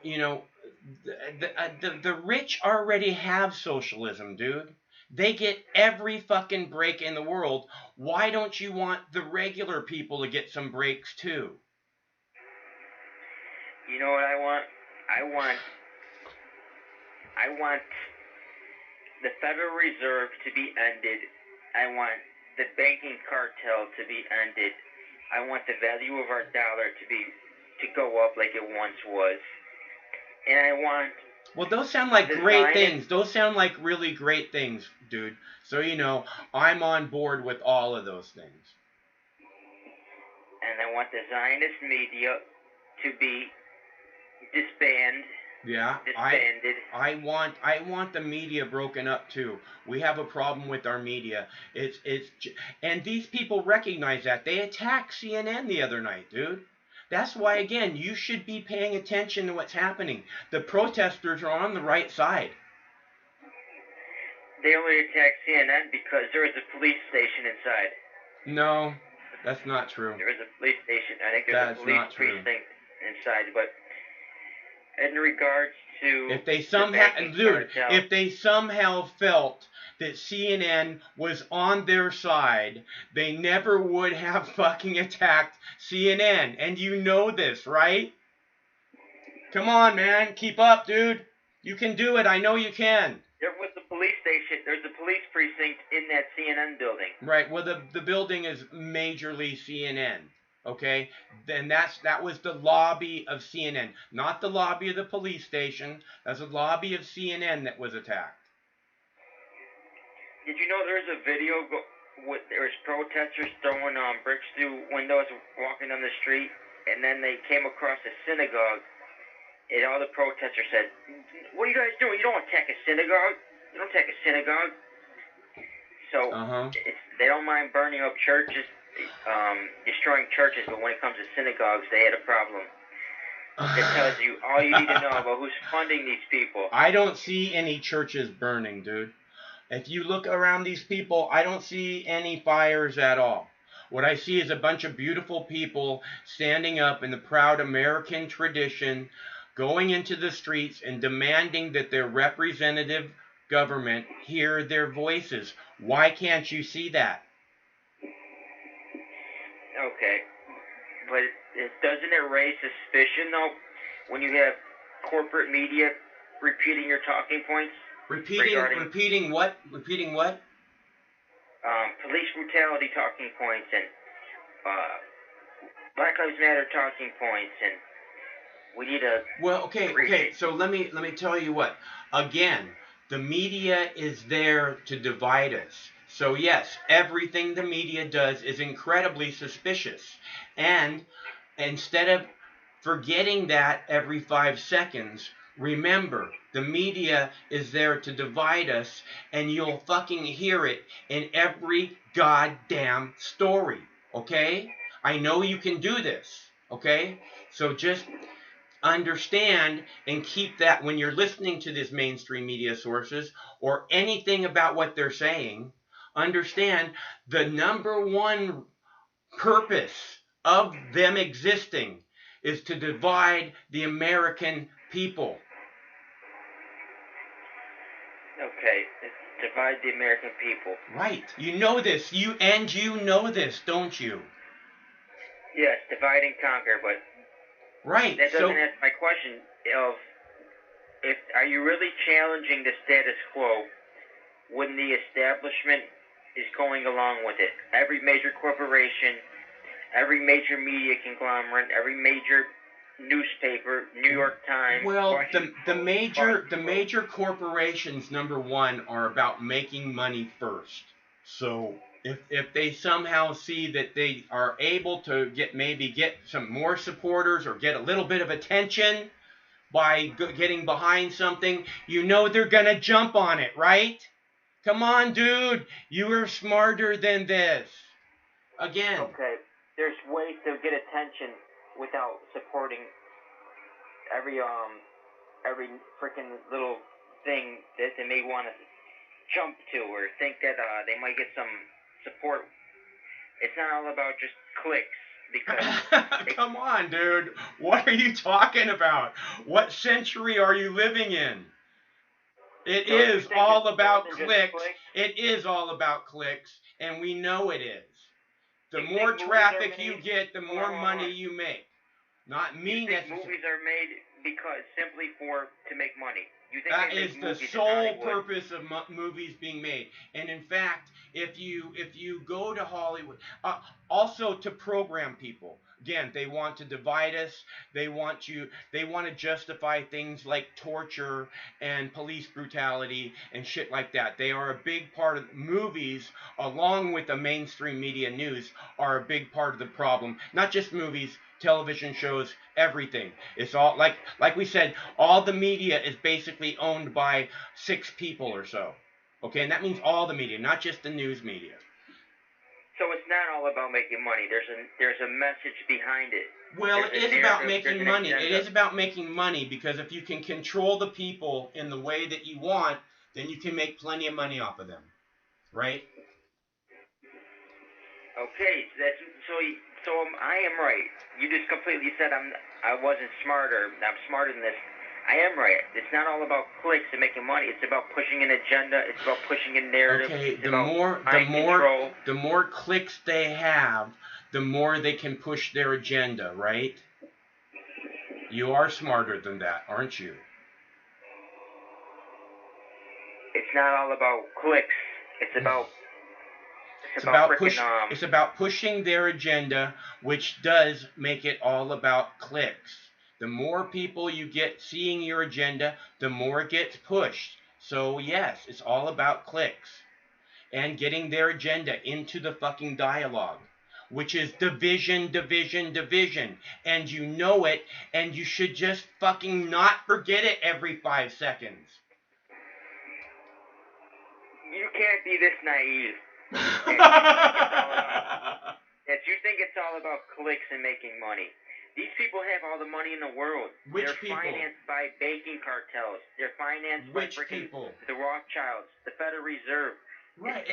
rich already have socialism, dude. They get every fucking break in the world. Why don't you want the regular people to get some breaks too? You know what I want? I want the Federal Reserve to be ended. I want the banking cartel to be ended. I want the value of our dollar to go up like it once was. And I want... Well, those sound like great things. Those sound like really great things, dude. So, I'm on board with all of those things. And I want the Zionist media to be disbanded. Yeah, disbanded. I want the media broken up too. We have a problem with our media. And these people recognize that. They attacked CNN the other night, dude. That's why, again, you should be paying attention to what's happening. The protesters are on the right side. They only attacked CNN because there is a police station inside. No, that's not true. There is a police station. I think there's a police precinct inside. But in regards to... If they somehow felt that CNN was on their side, they never would have fucking attacked CNN. And you know this, right? Come on, man. Keep up, dude. You can do it. I know you can. There was a police station. There's a police precinct in that CNN building. Right. Well, the building is majorly CNN. Okay? Then that was the lobby of CNN. Not the lobby of the police station. That's the lobby of CNN that was attacked. Did you know there's a video with there's protesters throwing bricks through windows walking down the street, and then they came across a synagogue, and all the protesters said, "What are you guys doing? You don't attack a synagogue. You don't attack a synagogue." So they don't mind burning up churches, destroying churches, but when it comes to synagogues, they had a problem. It tells you all you need to know about who's funding these people. I don't see any churches burning, dude. If you look around these people, I don't see any fires at all. What I see is a bunch of beautiful people standing up in the proud American tradition, going into the streets and demanding that their representative government hear their voices. Why can't you see that? Okay, but doesn't it raise suspicion, though, when you have corporate media repeating your talking points? Repeating what? Repeating what? Police brutality talking points and Black Lives Matter talking points, and we need a... Well, okay, so let me tell you what. Again, the media is there to divide us. So yes, everything the media does is incredibly suspicious. And instead of forgetting that every 5 seconds, Remember, the media is there to divide us, and you'll fucking hear it in every goddamn story, okay? I know you can do this, okay? So just understand and keep that when you're listening to these mainstream media sources or anything about what they're saying. Understand the number one purpose of them existing is to divide the American people. Okay, divide the American people. Right. You know this. You know this, don't you? Yes, divide and conquer, but right. That doesn't answer my question of if are you really challenging the status quo when the establishment is going along with it? Every major corporation, every major media conglomerate, every major newspaper, New York Times. Well, the major corporations, number one, are about making money first. So if they somehow see that they are able to get some more supporters or get a little bit of attention by getting behind something, you know they're gonna jump on it, right? Come on, dude, you are smarter than this. Again. Okay, there's ways to get attention without supporting every freaking little thing that they may want to jump to or think that they might get some support. It's not all about just clicks because come on, dude. What are you talking about? What century are you living in? It is all about clicks. It is all about clicks, and we know it is. The more traffic you get, the more money you make. Not me necessarily. Movies are made because simply to make money. You think that is the sole purpose of movies being made. And in fact, if you go to Hollywood, also to program people. Again, they want to divide us. They want to justify things like torture and police brutality and shit like that. They are a big part of movies, along with the mainstream media news, are a big part of the problem. Not just movies, television shows, everything. It's all like we said, all the media is basically owned by 6 people or so. Okay, and that means all the media, not just the news media. So it's not all about making money. There's a message behind it. Well, it is about making money. It is about making money because if you can control the people in the way that you want, then you can make plenty of money off of them, right? Okay, so I am right. You just completely said I wasn't smarter. I'm smarter than this. I am right. It's not all about clicks and making money. It's about pushing an agenda. It's about pushing a narrative. Okay, it's the more clicks they have, the more they can push their agenda, right? You are smarter than that, aren't you? It's not all about clicks. It's about it's about pushing their agenda, which does make it all about clicks. The more people you get seeing your agenda, the more it gets pushed. So yes, it's all about clicks. And getting their agenda into the fucking dialogue, which is division, division, division. And you know it, and you should just fucking not forget it every 5 seconds. You can't be this naive. That you think it's all about clicks and making money. These people have all the money in the world. They're financed by banking cartels. They're financed by the Rothschilds, the Federal Reserve. Right.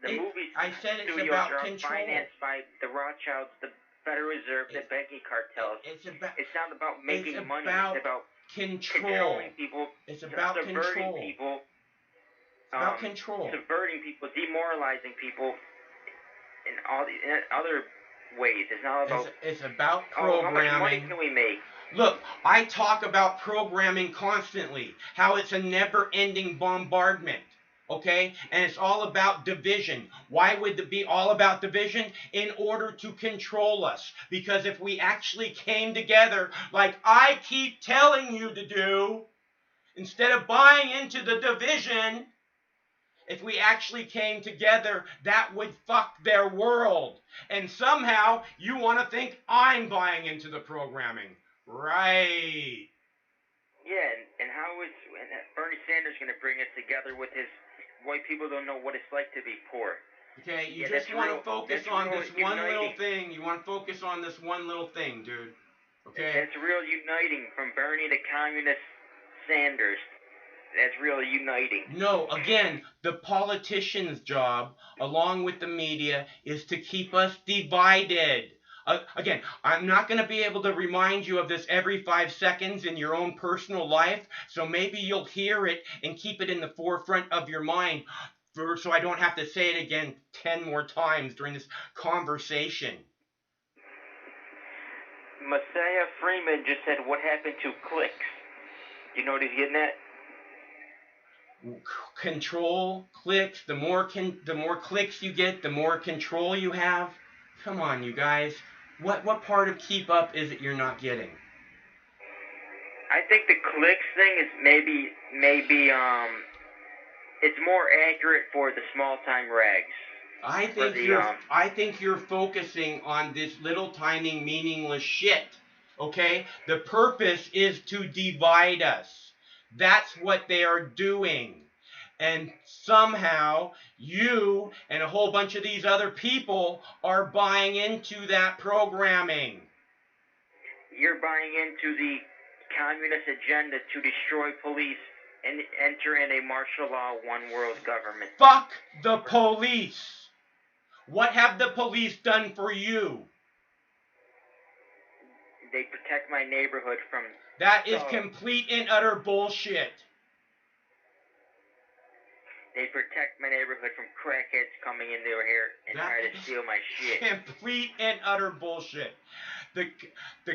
The movies I said it's studios about are control. Financed by the Rothschilds, the Federal Reserve, the banking cartels. It's not about making money. It's about controlling people. It's about subverting people. It's about control. Subverting people, demoralizing people, and all the other ways. It's not about. It's about programming. How much money can we make? Look, I talk about programming constantly. How it's a never-ending bombardment. Okay? And it's all about division. Why would it be all about division? In order to control us. Because if we actually came together, like I keep telling you to do, instead of buying into the division, if we actually came together, that would fuck their world. And somehow, you want to think I'm buying into the programming. Right. Yeah, how is Bernie Sanders going to bring us together with his white people don't know what it's like to be poor? Okay, you Yeah, just that's want to real- focus that's on real this one little uniting. thing. You want to focus on this one little thing, dude. Okay? That's real uniting from Bernie to communist Sanders. That's really uniting. No, again, the politician's job, along with the media, is to keep us divided. Again, I'm not going to be able to remind you of this every 5 seconds in your own personal life, so maybe you'll hear it and keep it in the forefront of your mind so I don't have to say it again 10 more times during this conversation. Messiah Freeman just said, what happened to clicks? You know what he's getting at? Control, clicks, the more clicks you get, the more control you have. Come on, you guys. What part of keep up is it you're not getting? I think the clicks thing is maybe it's more accurate for the small time rags. I think you're focusing on this little tiny meaningless shit. Okay? The purpose is to divide us. That's what they are doing. And somehow you and a whole bunch of these other people are buying into that programming. You're buying into the communist agenda to destroy police and enter in a martial law one world government. Fuck the police. What have the police done for you? They protect my neighborhood from... That is complete and utter bullshit. They protect my neighborhood from crackheads coming into here and trying to steal my shit. Complete and utter bullshit. The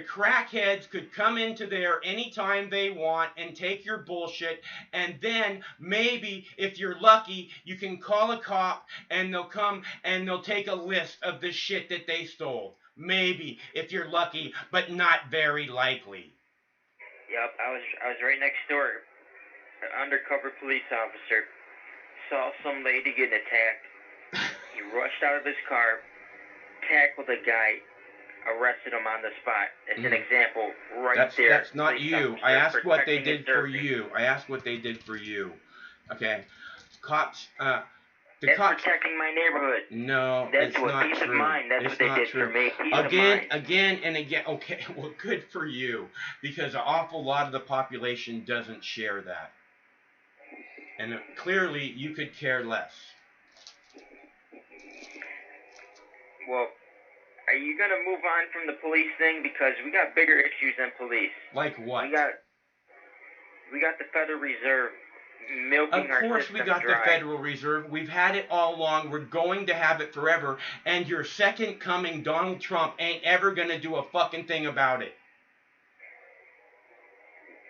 crackheads could come into there anytime they want and take your bullshit, and then maybe, if you're lucky, you can call a cop and they'll come and they'll take a list of the shit that they stole. Maybe, if you're lucky, but not very likely. Yep, I was right next door. An undercover police officer saw some lady getting attacked. He rushed out of his car, tackled a guy, arrested him on the spot. It's an example there. That's not you. I asked what they did for you. I asked what they did for you. Okay. Cops, That's protecting my neighborhood. No, that's it's what not peace true. of mind. That's it's what they not did true. for me. Peace of mind. Again and again. Okay, well, good for you, because an awful lot of the population doesn't share that, and clearly you could care less. Well, are you gonna move on from the police thing, because we got bigger issues than police? Like what? We got the Federal Reserve milking our system dry. Of course we got the Federal Reserve. We've had it all along. We're going to have it forever. And your second coming, Donald Trump, ain't ever going to do a fucking thing about it.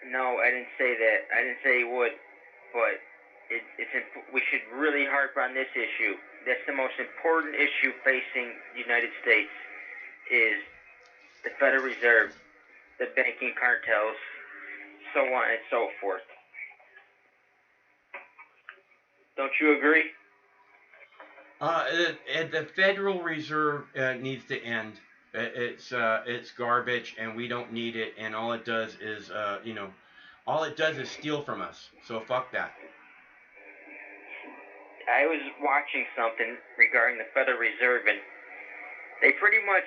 No, I didn't say that. I didn't say he would. But we should really harp on this issue. That's the most important issue facing the United States, is the Federal Reserve, the banking cartels, so on and so forth. Don't you agree? The Federal Reserve needs to end. It's garbage, and we don't need it. And all it does is, steal from us. So fuck that. I was watching something regarding the Federal Reserve, and they pretty much,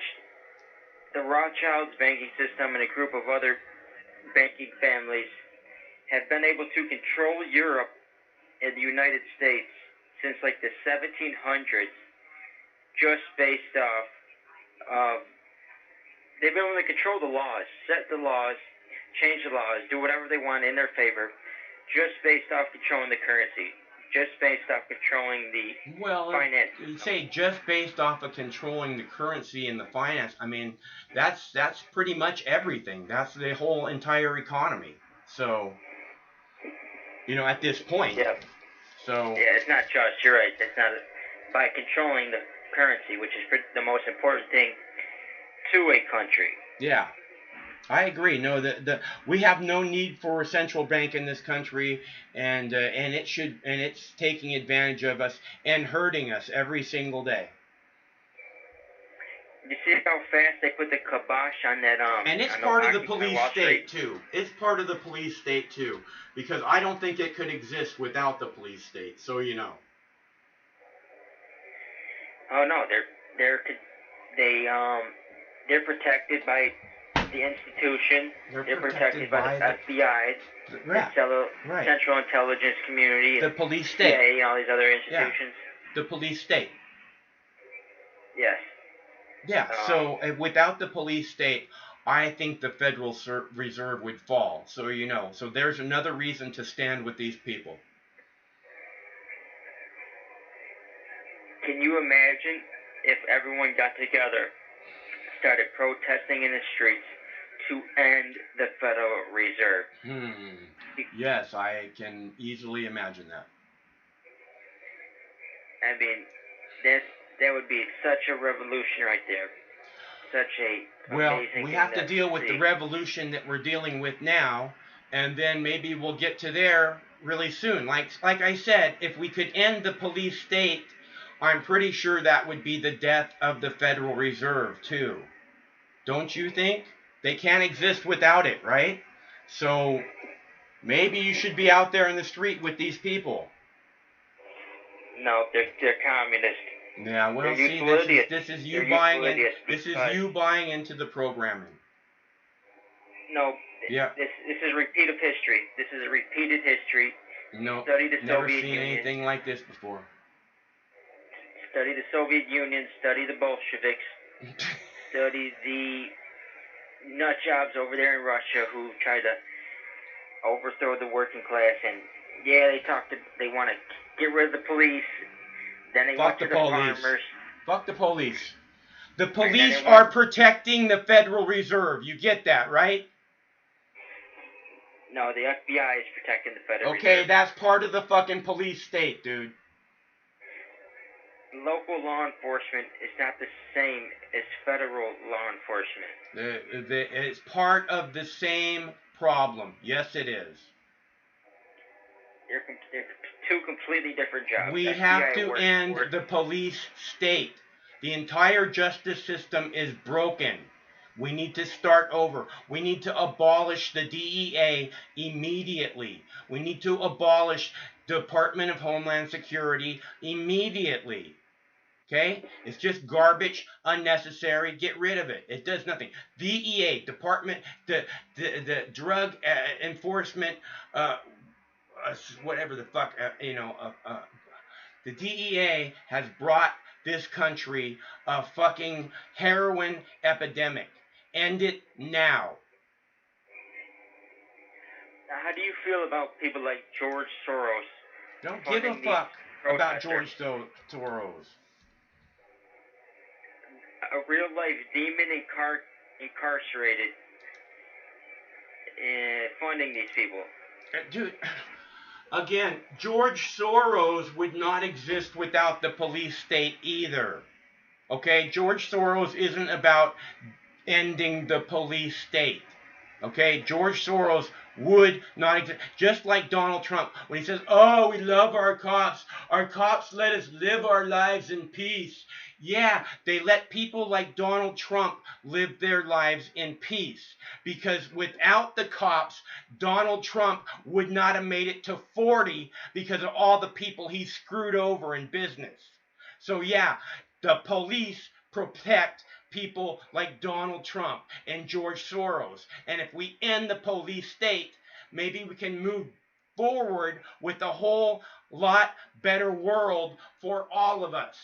the Rothschilds banking system and a group of other banking families have been able to control Europe and the United States since like the 1700s, just based off of, they've been able to control the laws, set the laws, change the laws, do whatever they want in their favor, just based off controlling the currency, just based off controlling the finance. You say just based off of controlling the currency and the finance. I mean, that's pretty much everything. That's the whole entire economy. So, at this point. Yeah. So. Yeah, it's not just. You're right. It's not by controlling the currency, which is the most important thing to a country. Yeah. I agree. No, we have no need for a central bank in this country, and it's taking advantage of us and hurting us every single day. You see how fast they put the kibosh on that, And it's on part of the Occupy police Wall state, Street? too. It's part of the police state, too. Because I don't think it could exist without the police state, so you know. Oh no, they're protected by the institution. They're protected by the FBI, Right. Central Intelligence Community, The police state. CIA, and all these other institutions. The police state. Yes. Yeah, so without the police state, I think the Federal Reserve would fall, so you know. So there's another reason to stand with these people. Can you imagine if everyone got together, started protesting in the streets to end the Federal Reserve? Yes, I can easily imagine that. I mean, that would be such a revolution right there. Such a amazing we thing have to deal with see. the revolution that we're dealing with now, and then maybe we'll get to there really soon. Like I said, if we could end the police state, I'm pretty sure that would be the death of the Federal Reserve, too. Don't you think? They can't exist without it, right? So maybe you should be out there in the street with these people. No, they're communist. Yeah, well, They're see, useful idiots. this is They're you buying useful in, idiots this is because- you buying into the programming. No, Yeah. this is a repeat of history. This is a repeated history. No, Study the never Soviet seen Union. anything like this before. Study the Soviet Union, study the Bolsheviks, study the nut jobs over there in Russia who tried to overthrow the working class. And yeah, they want to get rid of the police. Then they went Fuck to the the police. farmers. Fuck the police. The then police they are want- protecting the Federal Reserve. You get that, right? No, the FBI is protecting the Federal Okay, Reserve. that's part of the fucking police state, dude. Local law enforcement is not the same as federal law enforcement. It's part of the same problem. Yes, it is. They're two completely different jobs. We FBI have to works- end works- the police state. The entire justice system is broken. We need to start over. We need to abolish the DEA immediately. We need to abolish Department of Homeland Security immediately. Okay? It's just garbage, unnecessary. Get rid of it. It does nothing. DEA, Department, the Drug Enforcement, whatever the fuck, the DEA has brought this country a fucking heroin epidemic. End it now. Now, how do you feel about people like George Soros? Don't give a funding fuck these about protesters? George Soros. A real-life demon incarcerated, funding these people. Dude, again, George Soros would not exist without the police state either. Okay? George Soros isn't about ending the police state. Okay? George Soros would not exist. Just like Donald Trump, when he says, oh, we love our cops let us live our lives in peace. Yeah, they let people like Donald Trump live their lives in peace. Because without the cops, Donald Trump would not have made it to 40 because of all the people he screwed over in business. So yeah, the police protect people like Donald Trump and George Soros. And if we end the police state, maybe we can move forward with a whole lot better world for all of us.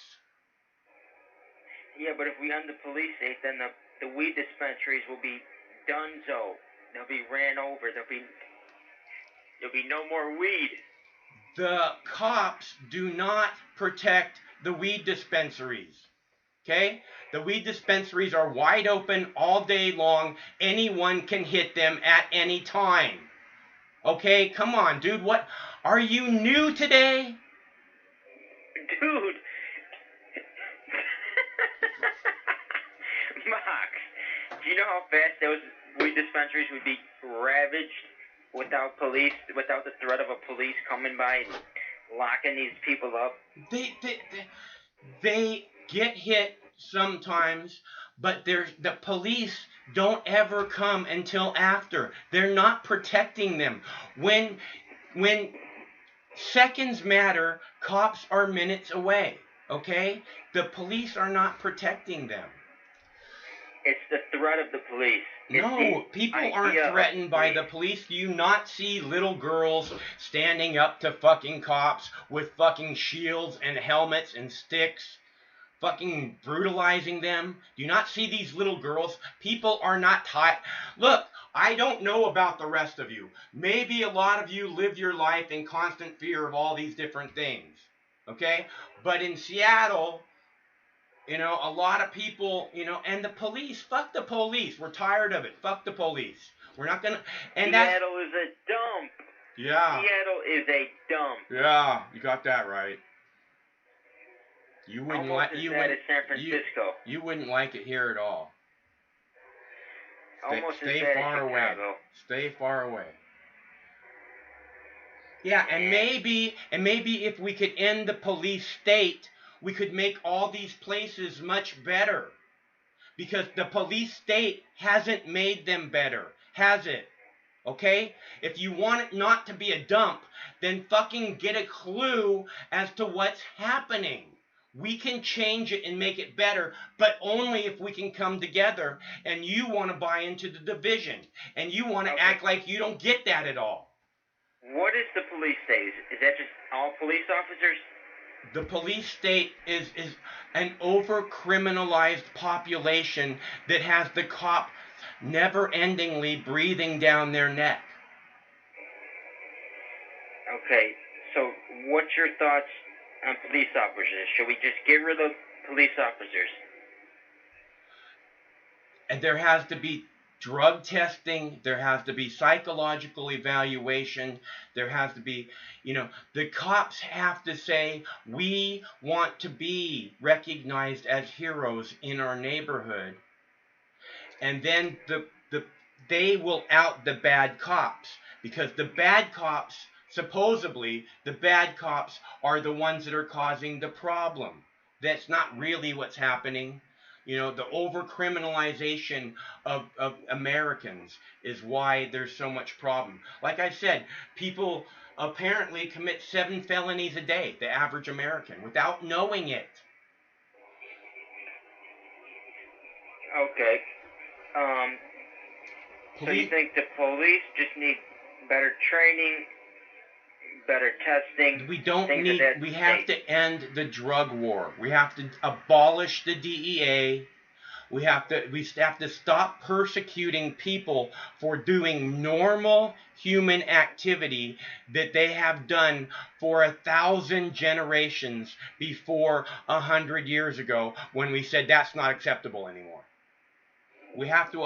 Yeah, but if we end the police state, then the weed dispensaries will be donezo. They'll be ran over. There'll be no more weed. The cops do not protect the weed dispensaries. Okay? The weed dispensaries are wide open all day long. Anyone can hit them at any time. Okay? Come on, dude. What? Are you new today? Dude. Max, do you know how fast those weed dispensaries would be ravaged without the threat of a police coming by and locking these people up? They get hit sometimes, But the police don't ever come until after. They're not protecting them. When seconds matter, cops are minutes away. Okay? The police are not protecting them. It's the threat of the police. No, people aren't threatened by the police. Do you not see little girls standing up to fucking cops with fucking shields and helmets and sticks, fucking brutalizing them? Do you not see these little girls? People are not tied. Look, I don't know about the rest of you. Maybe a lot of you live your life in constant fear of all these different things. Okay? But in Seattle, you know, a lot of people, you know, and the police, fuck the police. We're tired of it. Fuck the police. We're not gonna, and Seattle is a dump. Yeah. Seattle is a dump. Yeah, you got that right. You wouldn't like San Francisco. You wouldn't like it here at all. Stay as bad far as away. Chicago. Stay far away. Yeah, and maybe if we could end the police state, we could make all these places much better. Because the police state hasn't made them better, has it? Okay? If you want it not to be a dump, then fucking get a clue as to what's happening. We can change it and make it better, but only if we can come together and you want to buy into the division and you want to act like you don't get that at all. What is the police state? Is that just all police officers? The police state is an over-criminalized population that has the cop never-endingly breathing down their neck. Okay, so what's your thoughts on police officers? Should we just get rid of police officers? And there has to be drug testing, there has to be psychological evaluation, there has to be, you know, the cops have to say, we want to be recognized as heroes in our neighborhood. And then they will out the bad cops, because the bad cops, supposedly, the bad cops are the ones that are causing the problem. That's not really what's happening. You know, the over-criminalization of Americans is why there's so much problem. Like I said, people apparently commit 7 felonies a day, the average American, without knowing it. Okay. So you think the police just need better training, better testing? We don't need, we have to end the drug war. We have to abolish the DEA. We have to stop persecuting people for doing normal human activity that they have done for 1,000 generations before 100 years ago, when we said that's not acceptable anymore. We have to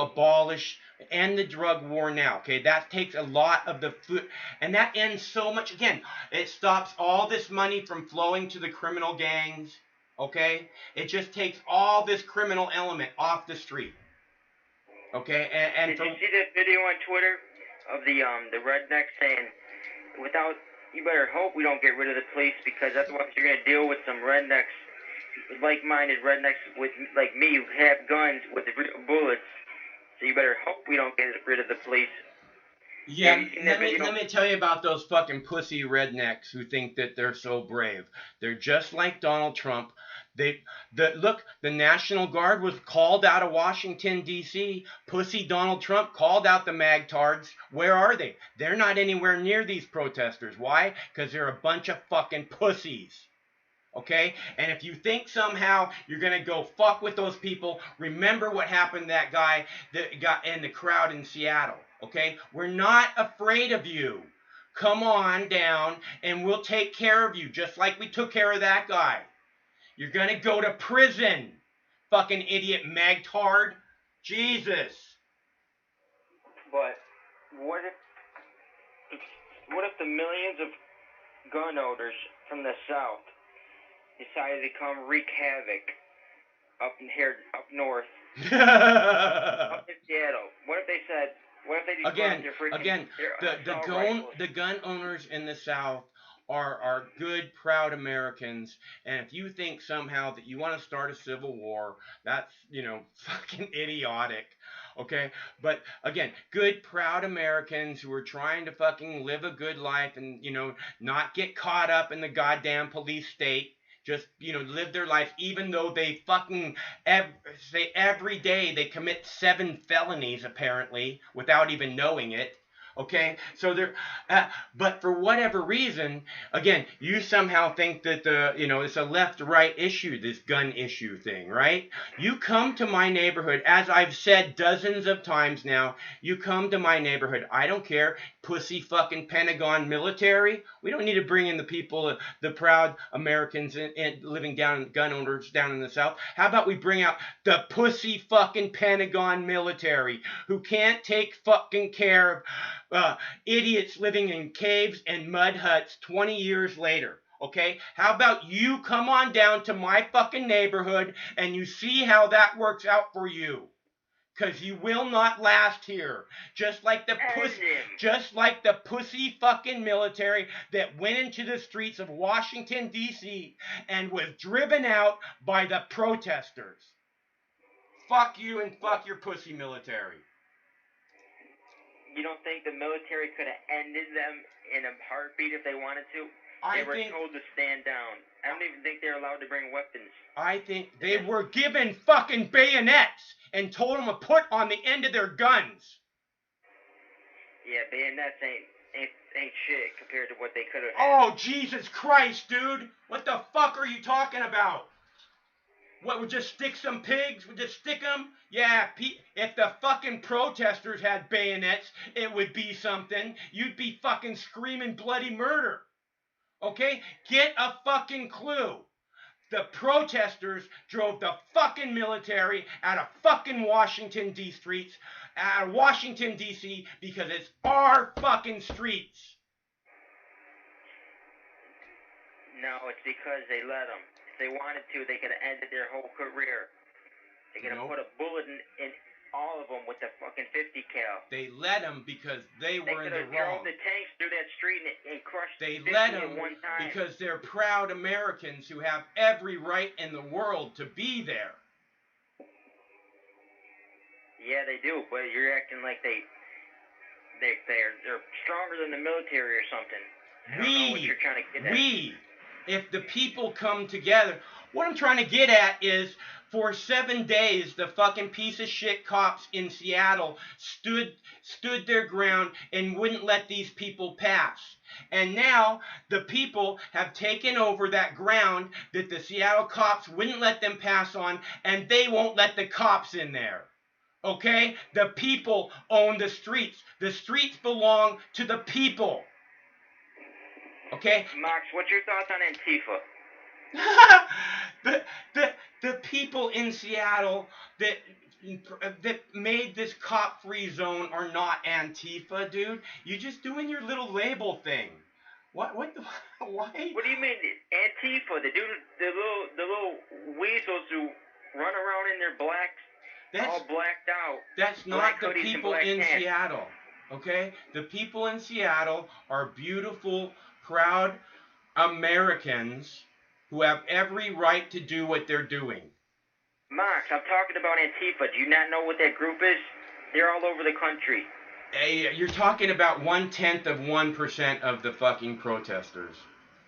end the drug war now, okay? That takes a lot of the food, and that ends so much. Again, it stops all this money from flowing to the criminal gangs, okay? It just takes all this criminal element off the street, okay? Did you see that video on Twitter of the rednecks saying, you better hope we don't get rid of the police, because otherwise you're going to deal with some rednecks, like-minded rednecks like me, who have guns with real bullets. So you better hope we don't get rid of the police. Yeah, let me tell you about those fucking pussy rednecks who think that they're so brave. They're just like Donald Trump. Look, the National Guard was called out of Washington, D.C. Pussy Donald Trump called out the magtards. Where are they? They're not anywhere near these protesters. Why? Because they're a bunch of fucking pussies. Okay? And if you think somehow you're going to go fuck with those people, remember what happened to that guy that got in the crowd in Seattle. Okay? We're not afraid of you. Come on down and we'll take care of you, just like we took care of that guy. You're going to go to prison, fucking idiot magtard. Jesus. But what if the millions of gun owners from the South decided to come wreak havoc up north, up in Seattle? What if they the gun owners in the South are good, proud Americans, and if you think somehow that you want to start a civil war, that's, fucking idiotic. Okay? But again, good, proud Americans who are trying to fucking live a good life and, not get caught up in the goddamn police state. Just, live their life, even though they fucking say every day they commit 7 felonies, apparently, without even knowing it. Okay, so but for whatever reason, again, you somehow think that it's a left-right issue, this gun issue thing, right? You come to my neighborhood, as I've said dozens of times now, you come to my neighborhood, I don't care, pussy fucking Pentagon military, we don't need to bring in the people, the proud Americans living gun owners down in the South. How about we bring out the pussy fucking Pentagon military, who can't take fucking care of idiots living in caves and mud huts 20 years later, okay? How about you come on down to my fucking neighborhood and you see how that works out for you? Because you will not last here. Just like the pussy fucking military that went into the streets of Washington, D.C. and was driven out by the protesters. Fuck you and fuck your pussy military. You don't think the military could have ended them in a heartbeat if they wanted to? They were told to stand down. I don't even think they're allowed to bring weapons. I think they were given fucking bayonets and told them to put on the end of their guns. Yeah, bayonets ain't shit compared to what they could have. Oh, Jesus Christ, dude! What the fuck are you talking about? What, would just stick some pigs? Would just stick them? Yeah, if the fucking protesters had bayonets, it would be something. You'd be fucking screaming bloody murder. Okay? Get a fucking clue. The protesters drove the fucking military out of fucking Washington, D.C. streets, out of Washington, D.C. because it's our fucking streets. No, it's because they let them. If they wanted to, they could have ended their whole career. They could have put a bullet in all of them with the fucking 50 cal. They let them because they were in the wrong. They could have drove the tanks through that street and crushed 50 let them at one time. Because they're proud Americans who have every right in the world to be there. Yeah, they do, but you're acting like they're stronger than the military or something. I don't know what you're trying to get at. If the people come together, what I'm trying to get at is, for 7 days, the fucking piece of shit cops in Seattle stood their ground and wouldn't let these people pass. And now the people have taken over that ground that the Seattle cops wouldn't let them pass on, and they won't let the cops in there. Okay? The people own the streets. The streets belong to the people. Okay? Max, what's your thoughts on Antifa? the people in Seattle that made this cop-free zone are not Antifa, dude. You're just doing your little label thing. What the why? What do you mean Antifa? The little weasels who run around in their all blacked out. That's not the people in Seattle. Okay? The people in Seattle are beautiful, proud Americans who have every right to do what they're doing. Max, I'm talking about Antifa. Do you not know what that group is? They're all over the country. Hey, you're talking about 0.1% of the fucking protesters.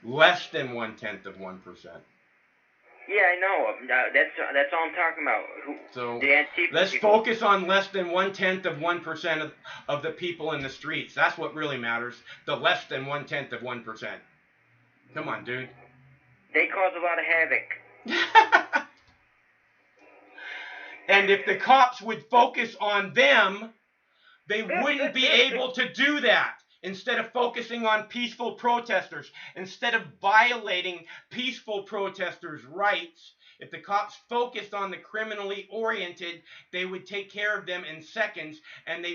Less than 0.1%. Yeah, I know. That's all I'm talking about. So the Antifa let's people. focus on less than 0.1% of the people in the streets. That's what really matters. The less than 0.1%. Come on, dude. They cause a lot of havoc. And if the cops would focus on them, they wouldn't be able to do that. Instead of focusing on peaceful protesters, instead of violating peaceful protesters' rights, if the cops focused on the criminally oriented, they would take care of them in seconds, and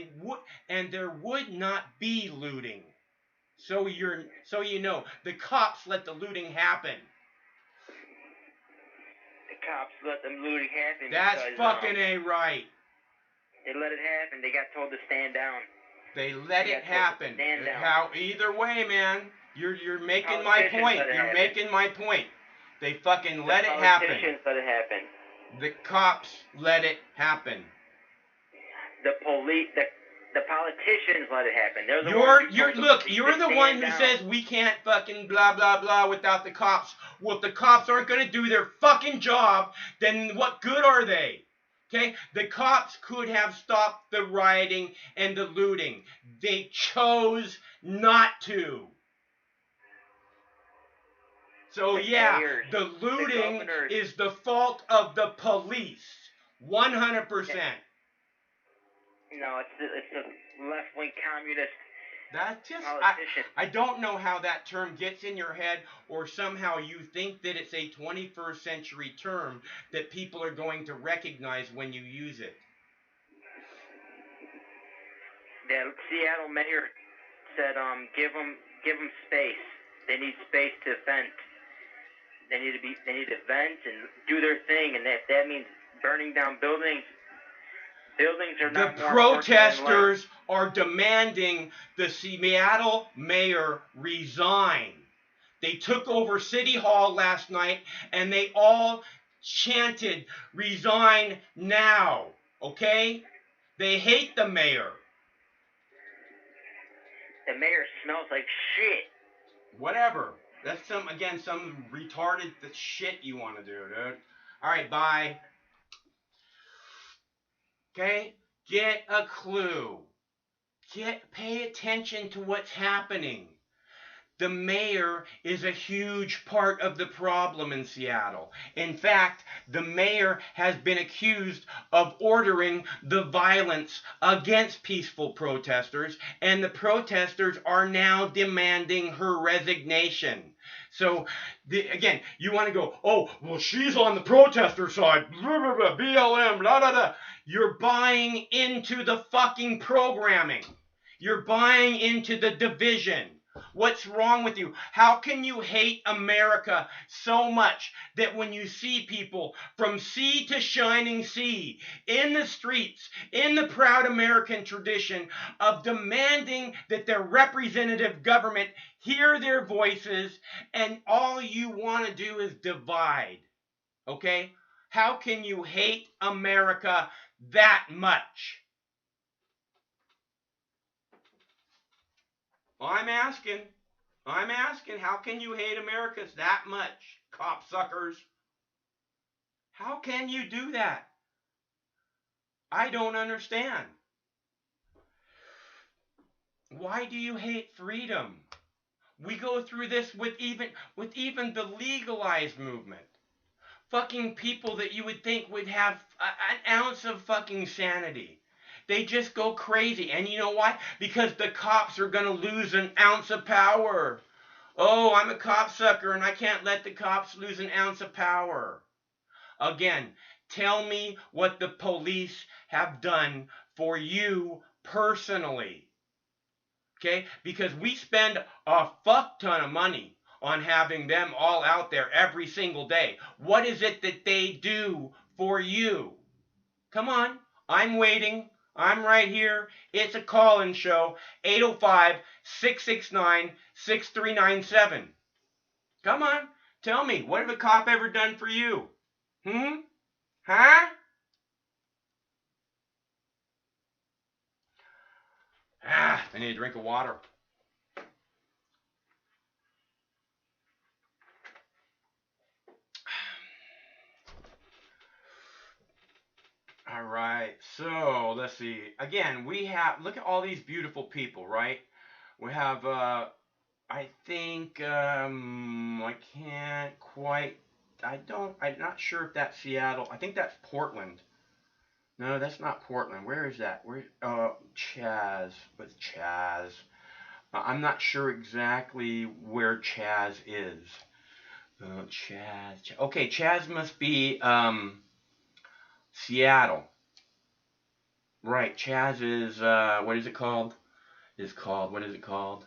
there would not be looting. So you know, the cops let the looting happen. The cops let the looting happen. That's fucking right. They let it happen. They got told to stand down. They let it happen. Either way, man, You're making my point. You're making my point. They fucking let it happen. The politicians let it happen. The cops let it happen. The police, the politicians let it happen. They're the you're the one who says we can't fucking blah blah blah without the cops. Well, if the cops aren't gonna do their fucking job, then what good are they? Okay? The cops could have stopped the rioting and the looting. They chose not to. So yeah, the looting is the fault of the police. 100%. No, it's the left-wing communist That's just, politician. I don't know how that term gets in your head, or somehow you think that it's a 21st century term that people are going to recognize when you use it. The Seattle mayor said, give them space. They need space to vent. They need to vent and do their thing, and if that means burning down buildings are not more important than life. The protesters are demanding the Seattle mayor resign. They took over City Hall last night, and they all chanted, "Resign now." Okay? They hate the mayor. The mayor smells like shit. Whatever. That's some retarded shit you want to do, dude. Alright, bye. Okay? Get a clue. Pay attention to what's happening. The mayor is a huge part of the problem in Seattle. In fact, the mayor has been accused of ordering the violence against peaceful protesters, and the protesters are now demanding her resignation. So, again, you want to go, oh, well, she's on the protester side, blah, blah, blah, BLM, blah, blah, blah. You're buying into the fucking programming. You're buying into the division. What's wrong with you? How can you hate America so much that when you see people from sea to shining sea in the streets, in the proud American tradition of demanding that their representative government hear their voices, and all you want to do is divide? Okay? How can you hate America that much? I'm asking, how can you hate Americans that much, copsuckers? How can you do that? I don't understand. Why do you hate freedom? We go through this with even the legalized movement. Fucking people that you would think would have an ounce of fucking sanity. They just go crazy. And you know why? Because the cops are going to lose an ounce of power. Oh, I'm a copsucker and I can't let the cops lose an ounce of power. Again, tell me what the police have done for you personally. Okay? Because we spend a fuck ton of money on having them all out there every single day. What is it that they do for you? Come on. I'm waiting. I'm right here. It's a call-in show. 805-669-6397. Come on. Tell me. What have a cop ever done for you? Huh? I need a drink of water. All right, so let's see. Again, we have, look at all these beautiful people, right? We have, I think, I can't quite, I'm not sure if that's Seattle. I think that's Portland. No, that's not Portland. Where is that? Chaz. What's Chaz? I'm not sure exactly where Chaz is. Chaz. Okay, Chaz must be, Seattle. Right, Chaz is, what is it called? What's it called?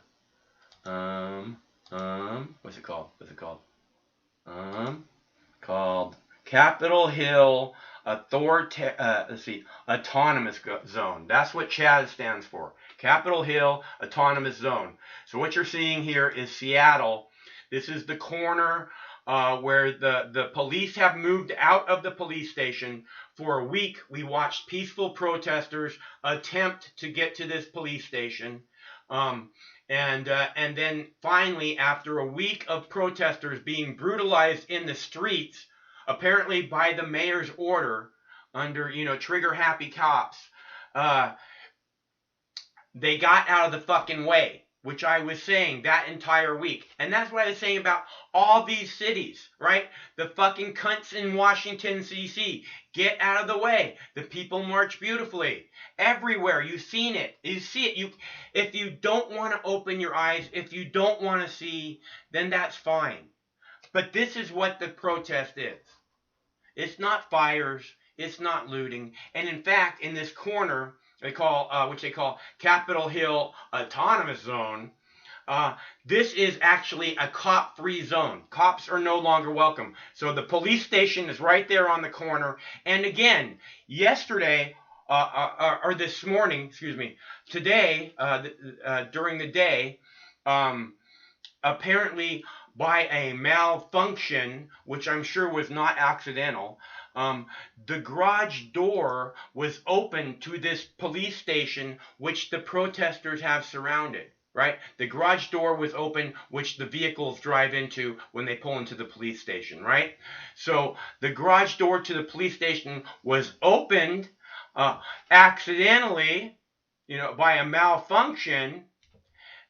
Called Capitol Hill Autonomous Zone. That's what Chaz stands for. Capitol Hill Autonomous Zone. So what you're seeing here is Seattle. This is the corner where the police have moved out of the police station. For a week, we watched peaceful protesters attempt to get to this police station. And then finally, after a week of protesters being brutalized in the streets, apparently by the mayor's order, under, trigger-happy cops, they got out of the fucking way, which I was saying that entire week. And that's what I was saying about all these cities, right? The fucking cunts in Washington, D.C. Get out of the way. The people march beautifully. Everywhere. You've seen it. You see it. If you don't want to open your eyes, if you don't want to see, then that's fine. But this is what the protest is. It's not fires. It's not looting. And in fact, in this corner, which they call Capitol Hill Autonomous Zone, this is actually a cop-free zone. Cops are no longer welcome. So the police station is right there on the corner. And again, yesterday, or this morning, today, during the day, apparently by a malfunction, which I'm sure was not accidental, the garage door was open to this police station, which the protesters have surrounded, right? The garage door was open, which the vehicles drive into when they pull into the police station, right? So the garage door to the police station was opened accidentally, by a malfunction,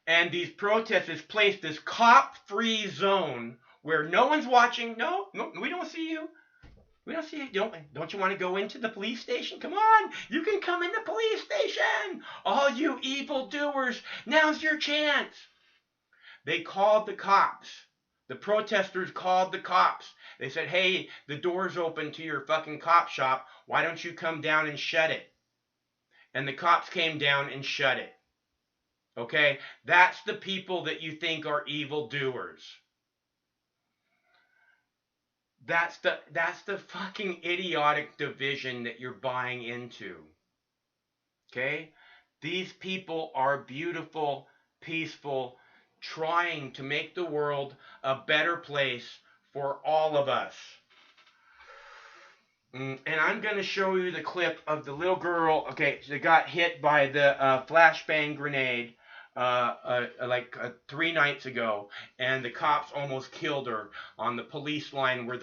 and these protesters placed this cop-free zone where no one's watching. No, we don't see you. We don't see you. Don't you want to go into the police station? Come on. You can come in the police station. All you evildoers, now's your chance. They called the cops. The protesters called the cops. They said, hey, the door's open to your fucking cop shop. Why don't you come down and shut it? And the cops came down and shut it. Okay? That's the people that you think are evildoers. That's the fucking idiotic division that you're buying into. Okay? These people are beautiful, peaceful, trying to make the world a better place for all of us. And I'm going to show you the clip of the little girl, that got hit by the flashbang grenade 3 nights ago, and the cops almost killed her on the police line where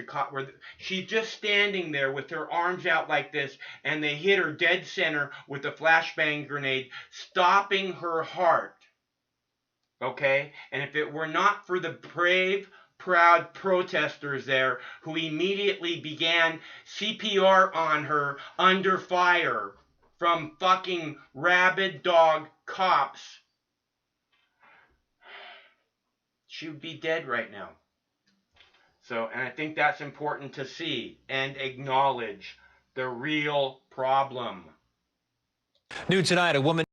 she's just standing there with her arms out like this, and they hit her dead center with a flashbang grenade, stopping her heart. Okay? And if it were not for the brave, proud protesters there who immediately began CPR on her under fire from fucking rabid dog cops, she would be dead right now. So, and I think that's important to see and acknowledge the real problem. New tonight, a woman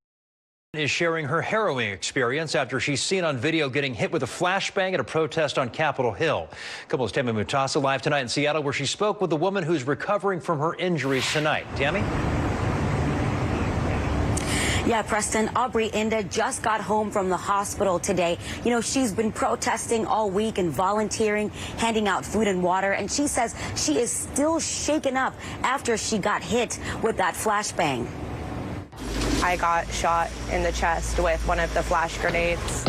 is sharing her harrowing experience after she's seen on video getting hit with a flashbang at a protest on Capitol Hill. Couples Tammy Mutasa live tonight in Seattle, where she spoke with a woman who's recovering from her injuries tonight. Tammy? Yeah, Preston, Aubrey Inda just got home from the hospital today. She's been protesting all week and volunteering, handing out food and water, and she says she is still shaken up after she got hit with that flashbang. I got shot in the chest with one of the flash grenades.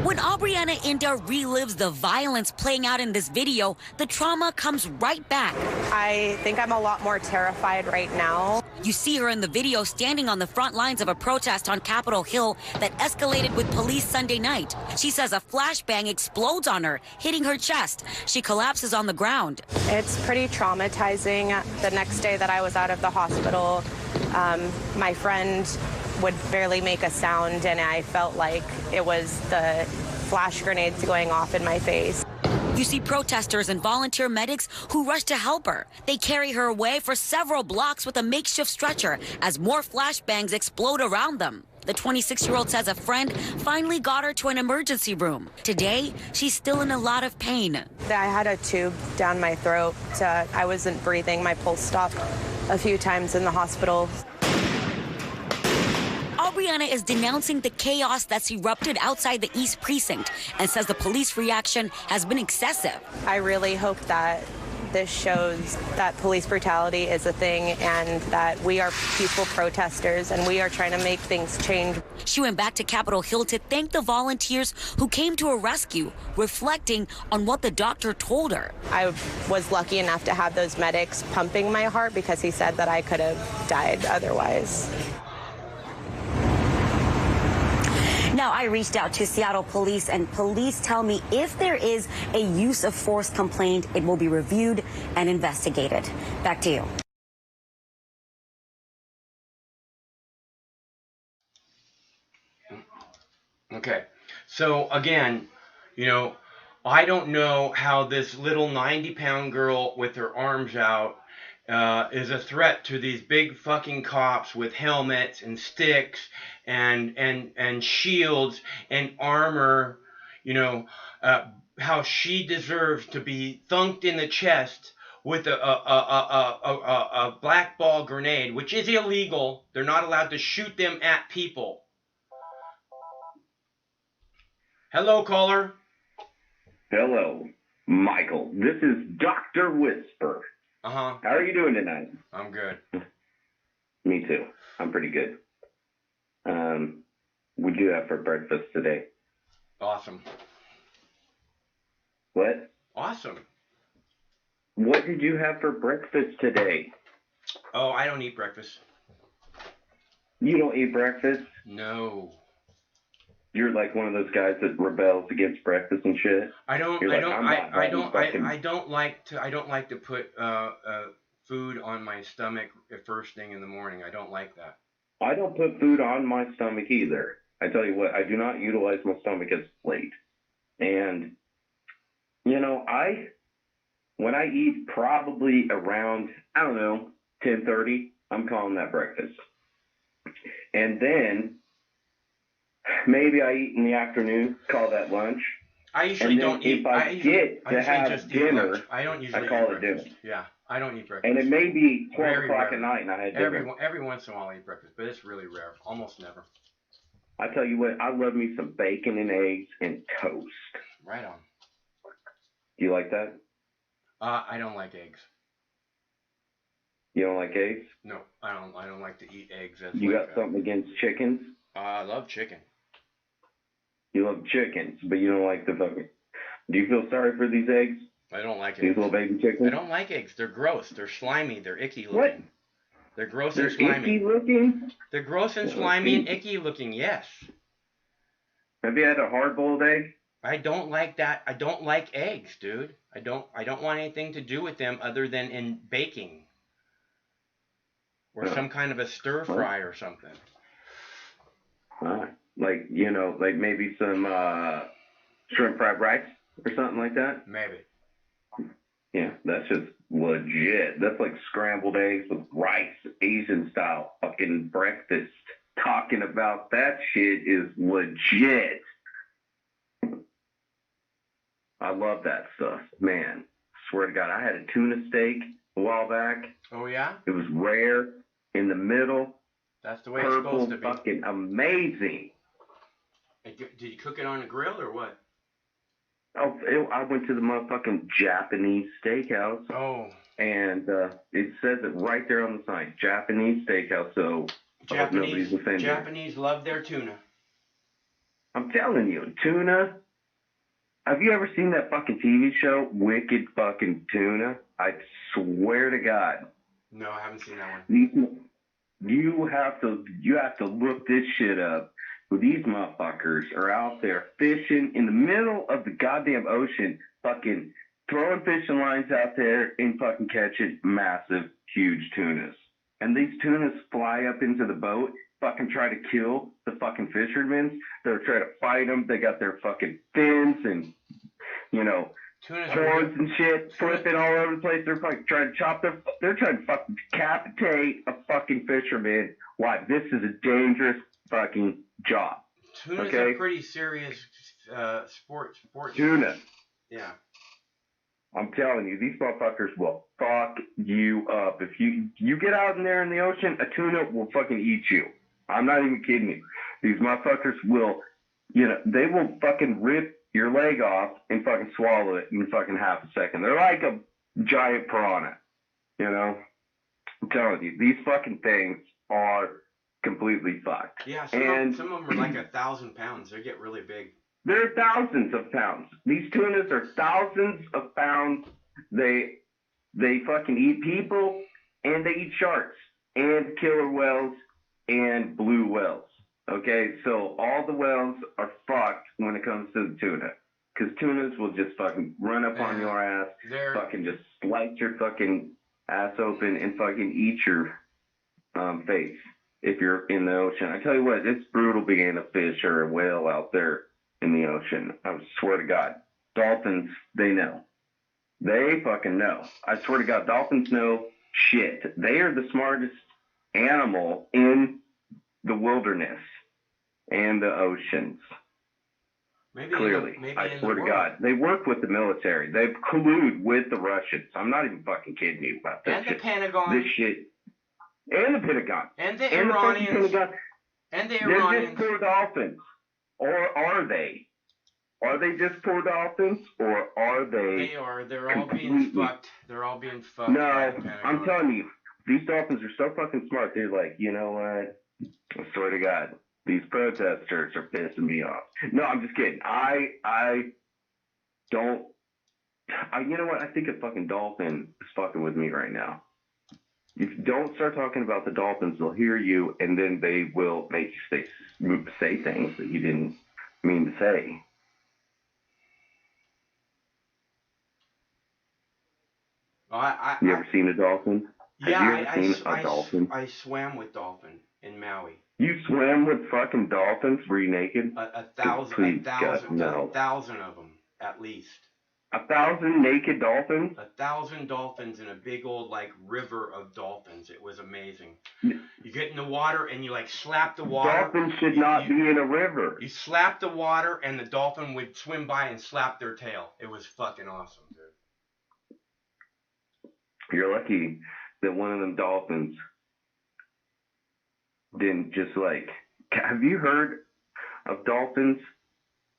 When Aubriana Inda relives the violence playing out in this video, the trauma comes right back. I think I'm a lot more terrified right now. You see her in the video standing on the front lines of a protest on Capitol Hill that escalated with police Sunday night. She says a flashbang explodes on her, hitting her chest. She collapses on the ground. It's pretty traumatizing. The next day that I was out of the hospital, my friend would barely make a sound, and I felt like it was the flash grenades going off in my face. You see protesters and volunteer medics who rush to help her. They carry her away for several blocks with a makeshift stretcher as more flashbangs explode around them. The 26-year-old says a friend finally got her to an emergency room. Today, she's still in a lot of pain. I had a tube down my throat. I wasn't breathing. My pulse stopped a few times in the hospital. Ariana is denouncing the chaos that's erupted outside the East Precinct and says the police reaction has been excessive. I really hope that this shows that police brutality is a thing and that we are peaceful protesters and we are trying to make things change. She went back to Capitol Hill to thank the volunteers who came to her rescue, reflecting on what the doctor told her. I was lucky enough to have those medics pumping my heart because he said that I could have died otherwise. Now, I reached out to Seattle police, and police tell me if there is a use of force complaint, it will be reviewed and investigated. Back to you. Okay, so again, you know, I don't know how this little 90-pound girl with her arms out is a threat to these big fucking cops with helmets and sticks and shields and armor, you know, how she deserves to be thunked in the chest with a black ball grenade, which is illegal. They're not allowed to shoot them at people. Hello, caller. Hello, Michael. This is Dr. Whisper. Uh-huh. How are you doing tonight? I'm good. Me too. I'm pretty good. What'd you have for breakfast today? Awesome. What? Awesome. What did you have for breakfast today? Oh, I don't eat breakfast. You don't eat breakfast? No. You're like one of those guys that rebels against breakfast and shit. I don't like to put food on my stomach first thing in the morning. I don't like that. I don't put food on my stomach either. I tell you what, I do not utilize my stomach as a plate. And you know, when I eat probably around, I don't know, 10:30, I'm calling that breakfast. And then maybe I eat in the afternoon, call that lunch. I usually don't eat. If I get to have dinner, I don't usually I call eat it dinner. breakfast. Yeah, I don't eat breakfast. And it may be 12 Very o'clock rare. at night and I had dinner. Every once in a while I eat breakfast, but it's really rare. Almost never. I tell you what, I love me some bacon and eggs and toast. Right on. Do you like that? I don't like eggs. You don't like eggs? No, I don't like to eat eggs. As You like got something against chickens? I love chicken. You love chickens, but you don't like the fucking... Do you feel sorry for these eggs? I don't like These eggs. little baby chickens? I don't like eggs. They're gross. They're slimy. They're icky looking. What? They're gross They're and slimy. icky looking? They're gross and slimy and icky looking. Yes. Have you had a hard-boiled egg? I don't like that. I don't like eggs, dude. I don't want anything to do with them other than in baking or some kind of a stir fry or something. Like, you know, like maybe some shrimp fried rice or something like that? Maybe. Yeah, that's just legit. That's like scrambled eggs with rice, Asian style fucking breakfast. Talking about that shit is legit. I love that stuff. Man, swear to God, I had a tuna steak a while back. Oh, yeah? It was rare, in the middle. That's the way it's Purple, supposed to be. fucking amazing. Did you cook it on a grill or what? Oh, I went to the motherfucking Japanese steakhouse. Oh. And it says it right there on the sign, Japanese steakhouse. So I hope nobody's offended. Japanese love their tuna. I'm telling you, tuna. Have you ever seen that fucking TV show, Wicked Fucking Tuna? I swear to God. No, I haven't seen that one. You have to look this shit up. These motherfuckers are out there fishing in the middle of the goddamn ocean, fucking throwing fishing lines out there and fucking catching massive, huge tunas. And these tunas fly up into the boat, fucking try to kill the fucking fishermen. They're trying to fight them. They got their fucking fins and, you know, horns and shit flipping all over the place. They're fucking trying to they're trying to fucking decapitate a fucking fisherman. Why? This is a dangerous fucking job. Tuna's a pretty serious sport. Tuna. Yeah. I'm telling you, these motherfuckers will fuck you up. If you get out in there in the ocean, a tuna will fucking eat you. I'm not even kidding you. These motherfuckers will, they will fucking rip your leg off and fucking swallow it in fucking half a second. They're like a giant piranha, I'm telling you, these fucking things are completely fucked. Yeah, some of them are like 1,000 pounds. They get really big. They're thousands of pounds. These tunas are thousands of pounds. They fucking eat people, and they eat sharks, and killer whales, and blue whales. Okay, so all the whales are fucked when it comes to the tuna. Because tunas will just fucking run up on your ass, fucking just slice your fucking ass open, and fucking eat your face if you're in the ocean. I tell you what, it's brutal being a fish or a whale out there in the ocean. I swear to God. Dolphins, they know. They fucking know. I swear to God, dolphins know shit. They are the smartest animal in the wilderness and the oceans. Clearly. I swear to God. They work with the military. They collude with the Russians. I'm not even fucking kidding you about this shit. And the Pentagon. This shit. And the Pentagon. And the Iranians. And the Iranians. They're just poor dolphins. Or are they? Are they just poor dolphins? Or are they? They are. They're all being fucked. They're all being fucked. No, I'm telling you. These dolphins are so fucking smart. They're like, you know what? I swear to God. These protesters are pissing me off. No, I'm just kidding. I don't. You know what? I think a fucking dolphin is fucking with me right now. If you don't start talking about the dolphins, they'll hear you, and then they will make you say things that you didn't mean to say. You ever seen a dolphin? Yeah, Have you ever seen a dolphin? I swam with dolphin in Maui. You swam with fucking dolphins? Were you naked? A thousand of them, at least. 1,000 naked dolphins? 1,000 dolphins in a big old river of dolphins. It was amazing. You get in the water and you slap the water. Dolphins should not be in a river. You slap the water and the dolphin would swim by and slap their tail. It was fucking awesome, dude. You're lucky that one of them dolphins didn't just have you heard of dolphins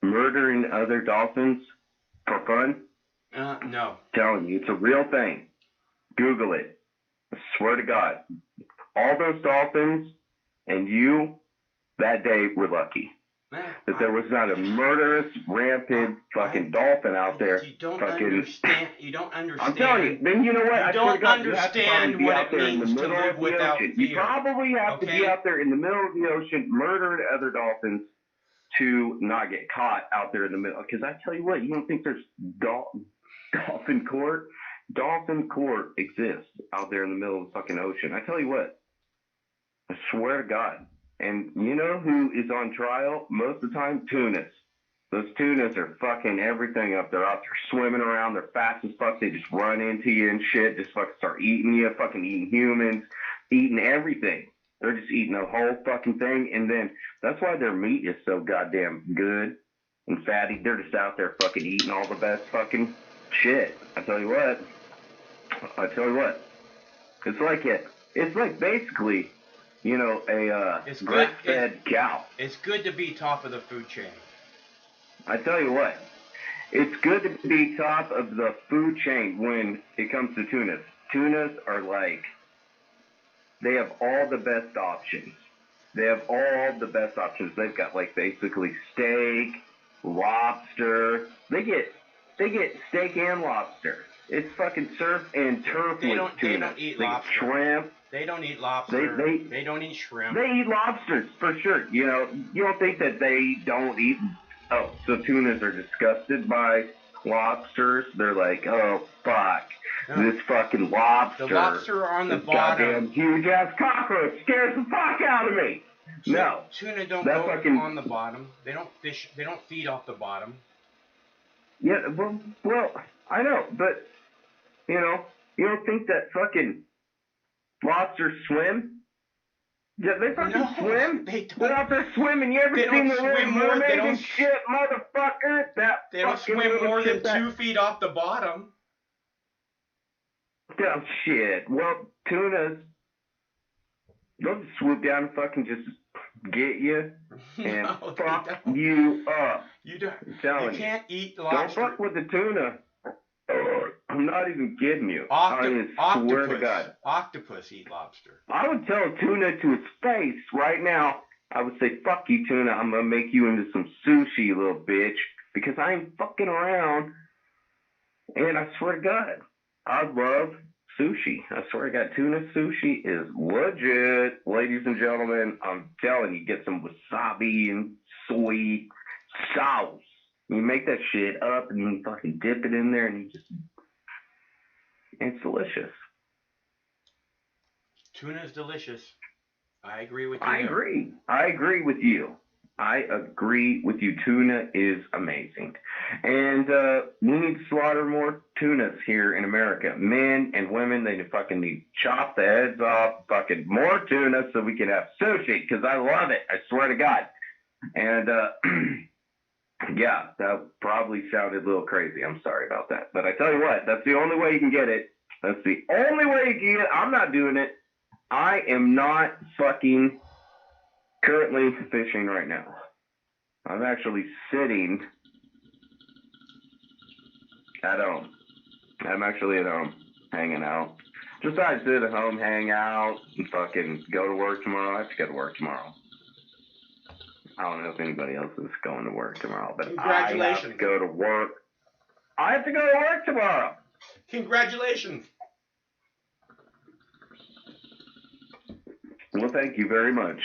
murdering other dolphins for fun? No. Telling you, it's a real thing. Google it. I swear to God. All those dolphins and you that day were lucky. That there was not a murderous, rampant fucking dolphin out there. You don't understand. You don't understand. I'm telling you. Then you know what? You don't understand what it means to live without fear. You probably have to be out there in the middle of the ocean, murdering other dolphins to not get caught out there in the middle. Because I tell you what, you don't think there's dolphin court? Dolphin court exists out there in the middle of the fucking ocean. I tell you what. I swear to God. And you know who is on trial most of the time? Tunas. Those tunas are fucking everything up there. Out there swimming around. They're fast as fuck. They just run into you and shit. Just fucking start eating you. Fucking eating humans. Eating everything. They're just eating the whole fucking thing. And then that's why their meat is so goddamn good and fatty. They're just out there fucking eating all the best fucking shit. I tell you what. It's like basically, a grass-fed cow. It's good to be top of the food chain. I tell you what, it's good to be top of the food chain when it comes to tunas. Tunas are they have all the best options. They've got basically steak, lobster. They get steak and lobster. It's fucking surf and turf with tuna. They don't eat lobster. Shrimp. They don't eat lobster. They don't eat shrimp. They eat lobsters, for sure. You don't think that they don't eat... Oh, so tunas are disgusted by lobsters? They're like, oh, fuck. No. This fucking lobster... The lobster on the bottom. Goddamn huge-ass cockroach scares the fuck out of me. No. Tuna don't go on the bottom. They don't fish. They don't feed off the bottom. Yeah, well, I know, but, you don't think that fucking... lobsters swim? Yeah, they fucking swim? They're out there swimming. You ever seen the Little Mermaid and shit, motherfucker? They don't swim more than 2 feet off the bottom. Oh, shit. Well, tunas, they'll just swoop down and fucking just get you and No, fuck you up. You don't. I'm telling You can't eat Don't lobster. fuck with the tuna. I'm not even kidding you. I swear to God. Octopus eat lobster. I would tell tuna to its face right now. I would say, fuck you, tuna. I'm going to make you into some sushi, you little bitch. Because I ain't fucking around. And I swear to God, I love sushi. I swear to God, tuna sushi is legit. Ladies and gentlemen, I'm telling you, get some wasabi and soy sauce. You make that shit up and you fucking dip it in there and it's delicious. Tuna is delicious. I agree with you. I agree with you. I agree with you. Tuna is amazing. And we need to slaughter more tunas here in America. Men and women, they fucking need to chop the heads off fucking more tuna so we can have sushi, because I love it. I swear to God. And yeah, that probably sounded a little crazy. I'm sorry about that. But I tell you what, that's the only way you can get it. That's the only way you can get it. I'm not doing it. I am not fucking currently fishing right now. I'm actually sitting at home. I'm actually at home, hanging out. Just I sit at home, hang out, and fucking go to work tomorrow. I have to go to work tomorrow. I don't know if anybody else is going to work tomorrow, but Congratulations. I have to go to work. I have to go to work tomorrow. Congratulations. Well, thank you very much.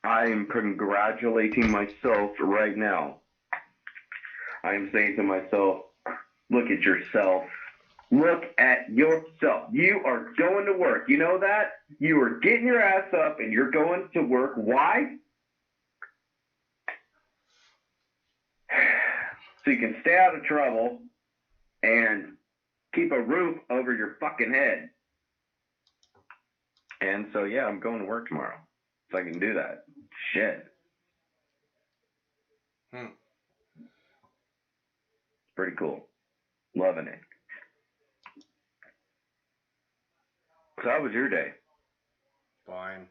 I am congratulating myself right now. I am saying to myself, look at yourself. Look at yourself. You are going to work. You know that? You are getting your ass up and you're going to work. Why? So you can stay out of trouble and keep a roof over your fucking head. And so, yeah, I'm going to work tomorrow. So I can do that. Shit. It's pretty cool. Loving it. So how was your day? Fine.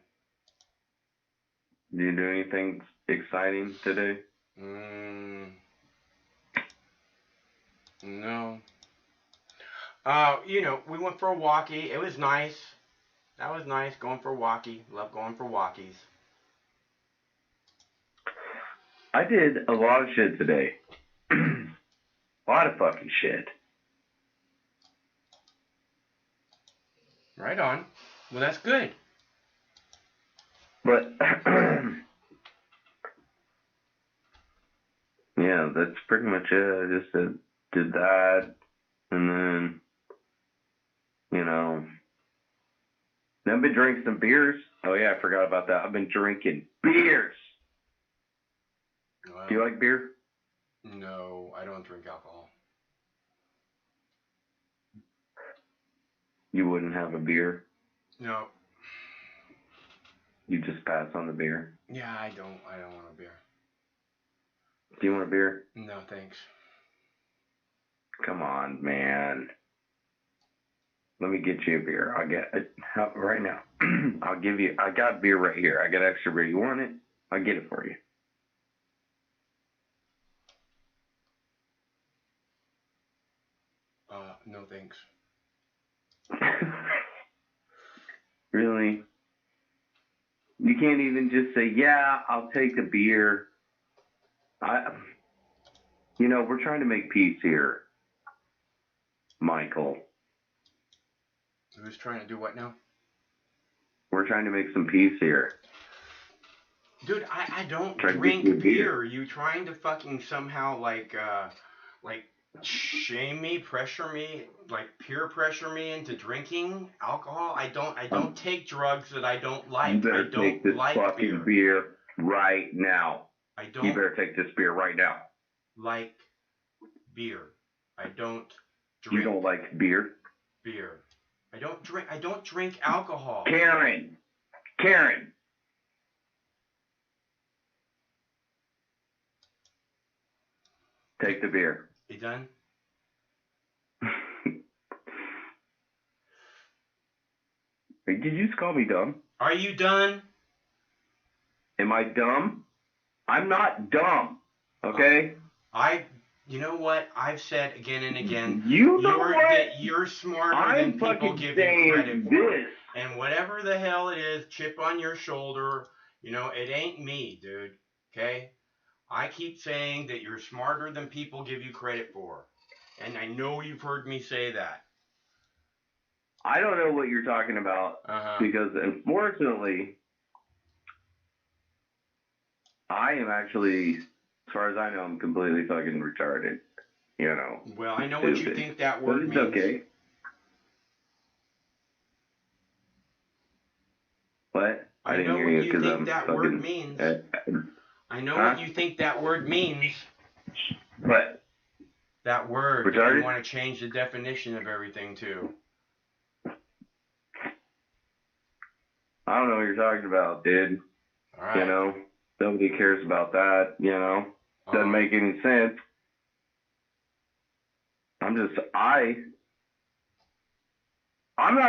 Did you do anything exciting today? No. We went for a walkie. It was nice. That was nice, going for a walkie. Love going for walkies. I did a lot of shit today. A lot of fucking shit. Right on. Well, that's good. But, yeah, that's pretty much it. I just did that. And then, I've been drinking some beers. Oh, yeah, I forgot about that. I've been drinking beers. Well, do you like beer? No, I don't drink alcohol. You wouldn't have a beer? No. You just pass on the beer? Yeah, I don't want a beer. Do you want a beer? No, thanks. Come on, man. Let me get you a beer. I'll get it right now. I'll give you, I got beer right here. I got extra beer. You want it? I'll get it for you. No thanks. Really? You can't even just say, yeah, I'll take a beer. We're trying to make peace here, Michael. Who's trying to do what now? We're trying to make some peace here. Dude, I don't drink beer. Are you trying to fucking somehow like shame me, pressure me, like peer pressure me into drinking alcohol? I don't take drugs that I don't like. You better take this fucking beer right now. I don't. You better take this beer right now. Like beer. I don't drink. You don't like beer? Beer. I don't drink alcohol. Karen. Take the beer. You done? Did you just call me dumb? Are you done? Am I dumb? I'm not dumb. Okay? You know what? I've said again and again. You know what? That you're smarter than people give you credit for. And whatever the hell it is, chip on your shoulder, it ain't me, dude. Okay? I keep saying that you're smarter than people give you credit for. And I know you've heard me say that. I don't know what you're talking about because, unfortunately, I am actually, as far as I know, I'm completely fucking retarded. Well, I know what you think that word means. But it's okay. What? I didn't hear you because I'm that fucking... word means. I know what you think that word means. What? That word. Retarded? You want to change the definition of everything, too. I don't know what you're talking about, dude. All right. Nobody cares about that, Doesn't make any sense. I'm not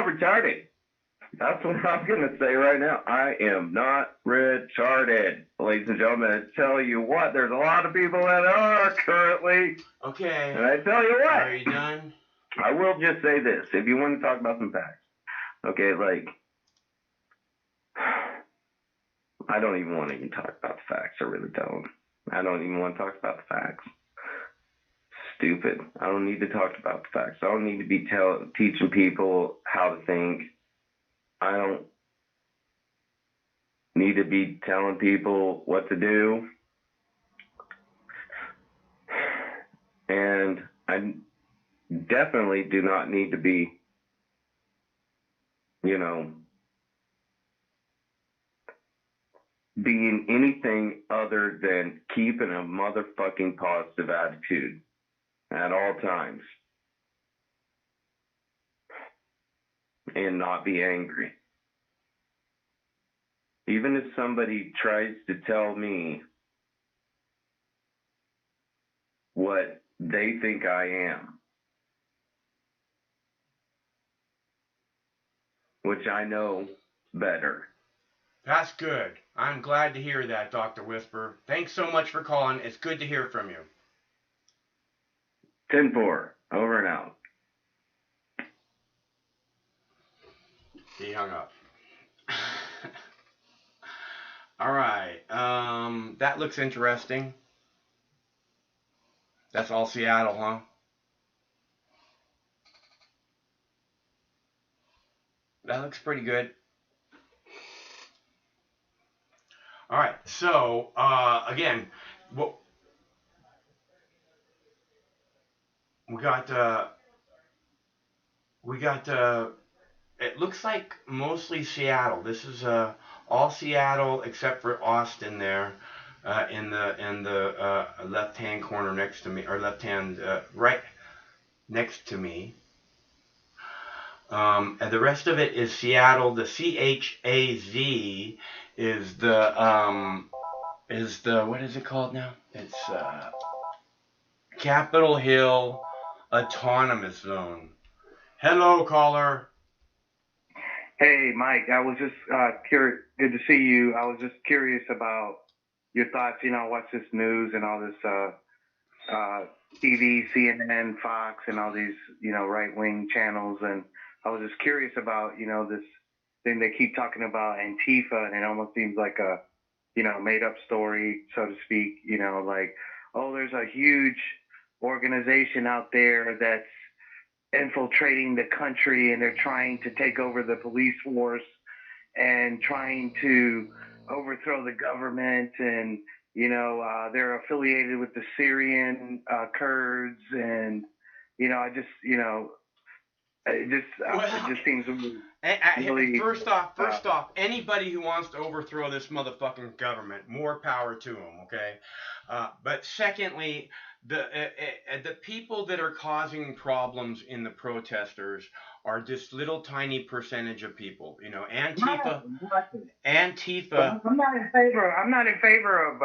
retarded. That's what I'm going to say right now. I am not retarded. Ladies and gentlemen, I tell you what, there's a lot of people that are currently. Okay. And I tell you what. Are you done? I will just say this. If you want to talk about some facts. Okay, I don't even want to even talk about the facts. I really don't. I don't even want to talk about the facts. Stupid. I don't need to talk about the facts. I don't need to be teaching people how to think. I don't need to be telling people what to do. And I definitely do not need to be, being anything other than keeping a motherfucking positive attitude at all times. And not be angry. Even if somebody tries to tell me what they think I am, which I know better. That's good. I'm glad to hear that, Dr. Whisper. Thanks so much for calling. It's good to hear from you. 10-4. Over and out. He hung up. All right. That looks interesting. That's all Seattle, huh? That looks pretty good. All right. So, again, what we got, it looks like mostly Seattle. This is all Seattle except for Austin there, in the left-hand corner next to me, or left-hand right next to me. And the rest of it is Seattle. The CHAZ is the what is it called now? It's Capitol Hill Autonomous Zone. Hello, caller. Hey, Mike, I was just curious. Good to see you. I was just curious about your thoughts. I watch this news and all this TV, CNN, Fox, and all these, right-wing channels. And I was just curious about, this thing they keep talking about Antifa, and it almost seems like a, made-up story, so to speak. There's a huge organization out there that's infiltrating the country, and they're trying to take over the police force and trying to overthrow the government, and they're affiliated with the Syrian Kurds, and it just seems really. First off, anybody who wants to overthrow this motherfucking government, more power to them, okay? But secondly, the people that are causing problems in the protesters are just little tiny percentage of people. Antifa. I'm not in favor of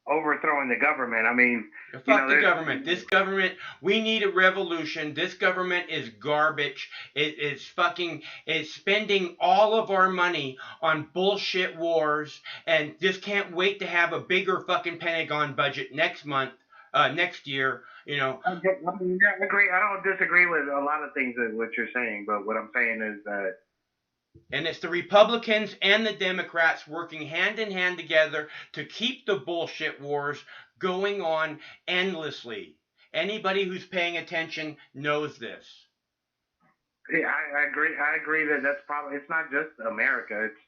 overthrowing the government. I mean, fuck the government. This government, we need a revolution. This government is garbage. It's spending all of our money on bullshit wars, and just can't wait to have a bigger fucking Pentagon budget next year. You know. I agree. I don't disagree with a lot of things that what you're saying, but what I'm saying is that. And it's the Republicans and the Democrats working hand in hand together to keep the bullshit wars going on endlessly. Anybody who's paying attention knows this. Yeah, I agree. I agree that that's probably, it's not just America. It's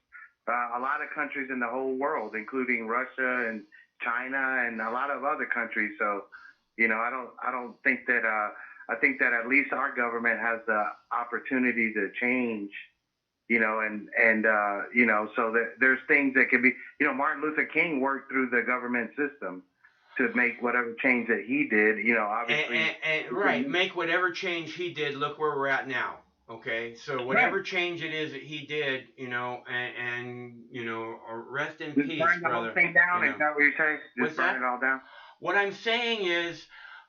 a lot of countries in the whole world, including Russia and China and a lot of other countries. So, you know, I don't think that, I think that at least our government has the opportunity to change. You know, and you know, so that there's things that can be, you know, Martin Luther King worked through the government system to make whatever change that he did, you know, obviously. Right, make whatever change he did. Look where we're at now. Okay, so whatever change it is that he did, you know, and you know, rest in peace, burn the brother. whole thing down, You know. is that what you're saying? Just burn it all down? What I'm saying is,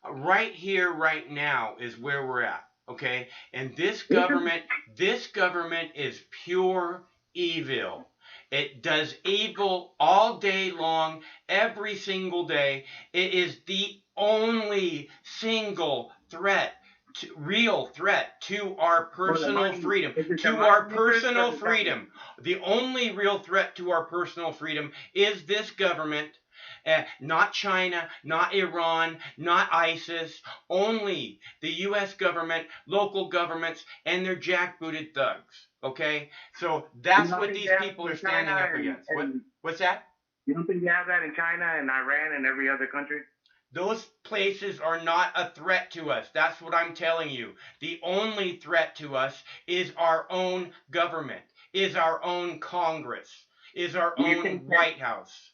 right here, right now, is where we're at. Okay, and this government is pure evil. It does evil all day long, every single day. It is the only single real threat to our personal freedom. The only real threat to our personal freedom is this government. Not China, not Iran, not ISIS, only the U.S. government, local governments, and their jackbooted thugs. Okay? So that's what these people are standing up against. What's that? You don't think you have that in China and Iran and every other country? Those places are not a threat to us. That's what I'm telling you. The only threat to us is our own government, is our own Congress, is our own White House.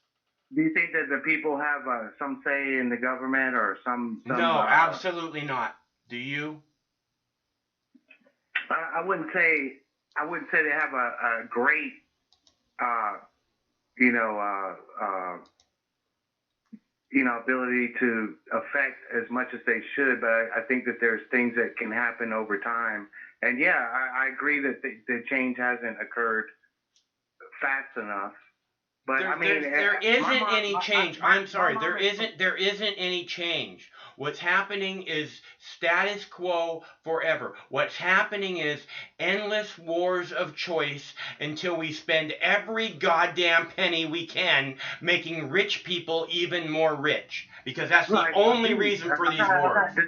Do you think that the people have some say in the government or some No, absolutely not. Do you? I wouldn't say they have a great, ability to affect as much as they should. But I think that there's things that can happen over time. And yeah, I agree that the change hasn't occurred fast enough. But there isn't any change. I'm sorry. There isn't any change. What's happening is status quo forever. What's happening is endless wars of choice until we spend every goddamn penny we can making rich people even more rich. Because that's the only reason for these wars.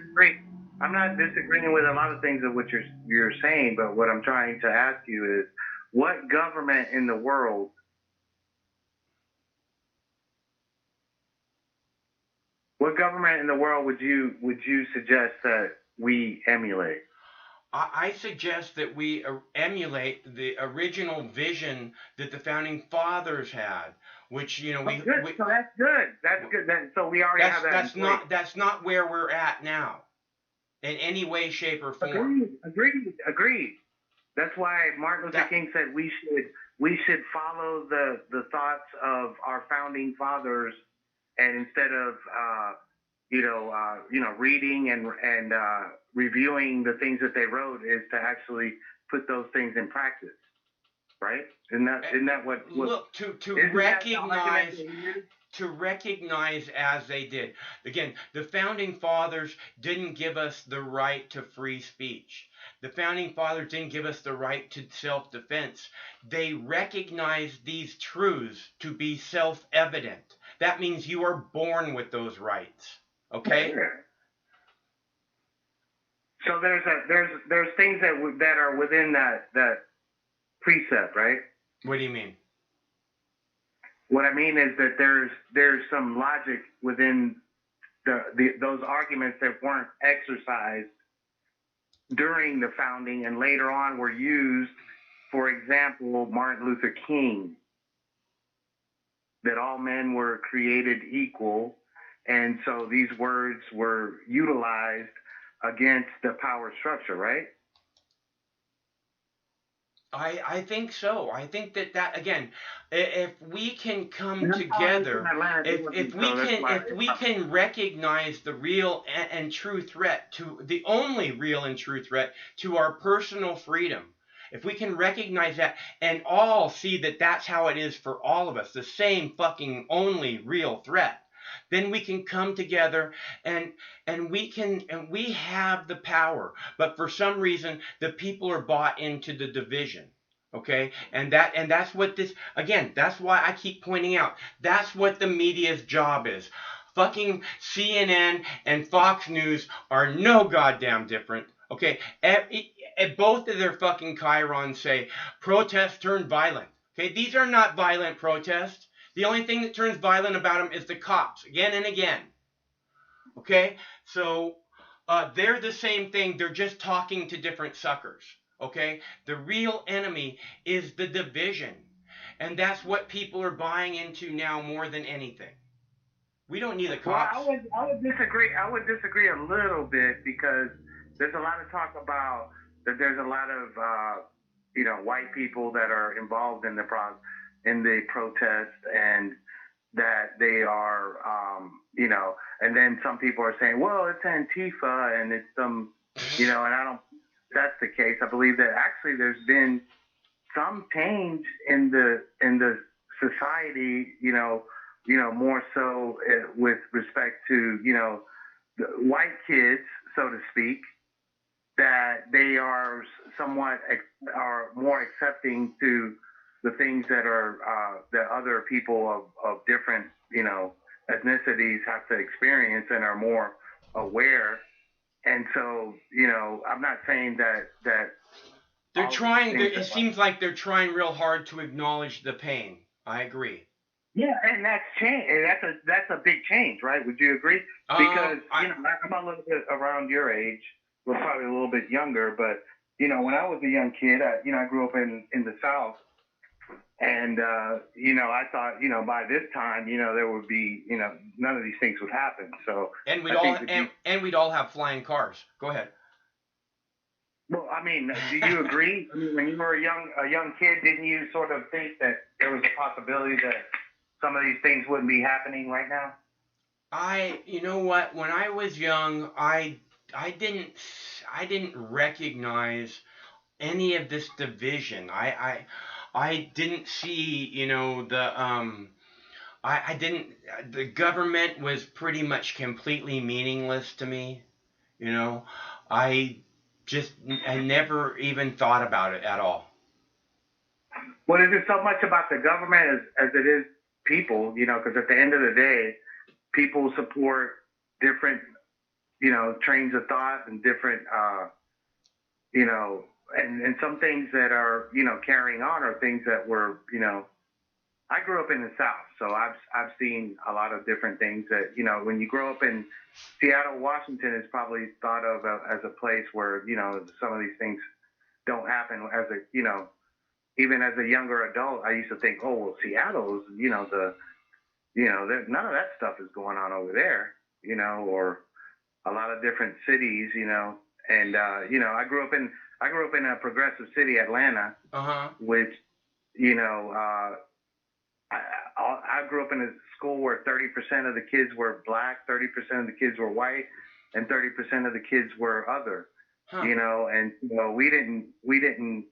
I'm not disagreeing with a lot of things of what you're saying, but what I'm trying to ask you is, what government in the world would you suggest that we emulate? I suggest that we emulate the original vision that the founding fathers had, which so that's good. That's good. So we already have that. That's not where we're at now, in any way, shape, or form. Agreed. That's why Martin Luther King said we should follow the thoughts of our founding fathers, and instead of reading and reviewing the things that they wrote, is to actually put those things in practice, right? Isn't that what? Look, to recognize as they did. Again, the founding fathers didn't give us the right to free speech. The founding fathers didn't give us the right to self-defense. They recognized these truths to be self-evident. That means you are born with those rights. Okay? So there's things that are within that precept, right? What do you mean? What I mean is that there's some logic within those arguments that weren't exercised during the founding and later on were used. For example, Martin Luther King, that all men were created equal, and so these words were utilized against the power structure, right? I think so. I think that again, if we can come together, if we can recognize the real and true threat to the only real and true threat to our personal freedom, if we can recognize that and all see that that's how it is for all of us, the same fucking only real threat, then we can come together and we have the power. But for some reason, the people are bought into the division. Okay? And that's what this, again, that's why I keep pointing out, that's what the media's job is. Fucking CNN and Fox News are no goddamn different. Okay? Both of their fucking chyrons say protests turn violent. Okay? These are not violent protests. The only thing that turns violent about them is the cops, again and again. Okay? So, they're the same thing. They're just talking to different suckers. Okay? The real enemy is the division. And that's what people are buying into now more than anything. We don't need the cops. Well, I would disagree. I would disagree a little bit because there's a lot of talk about that there's a lot of, white people that are involved in the protest, and that they are, and then some people are saying, well, it's Antifa and it's some, and I don't, that's the case. I believe that actually there's been some change in the society, more so with respect to, the white kids, so to speak, that they are somewhat are more accepting to the things that are that other people of different ethnicities have to experience and are more aware. And so I'm not saying that they're trying. It seems like they're trying real hard to acknowledge the pain. I agree. Yeah, and that's change. That's a big change, right? Would you agree? Because I'm a little bit around your age. We're probably a little bit younger, but when I was a young kid, I grew up in the South. And, I thought, by this time, there would be, none of these things would happen. So, and we'd all have flying cars. Go ahead. Well, I mean, do you agree? I mean, when you were a young kid, didn't you sort of think that there was a possibility that some of these things wouldn't be happening right now? You know what? When I was young, I didn't recognize any of this division. I didn't see, the government was pretty much completely meaningless to me. I never even thought about it at all. Well, is it so much about the government as it is people, because at the end of the day, people support different, trains of thought and different, and some things that are, carrying on are things that were, I grew up in the South, so I've seen a lot of different things that, when you grow up in Seattle, Washington is probably thought of as a place where, some of these things don't happen as a, even as a younger adult, I used to think, oh, well, Seattle's, none of that stuff is going on over there, or a lot of different cities, and, I grew up in a progressive city, Atlanta, which, I grew up in a school where 30% of the kids were black, 30% of the kids were white, and 30% of the kids were other, and we didn't,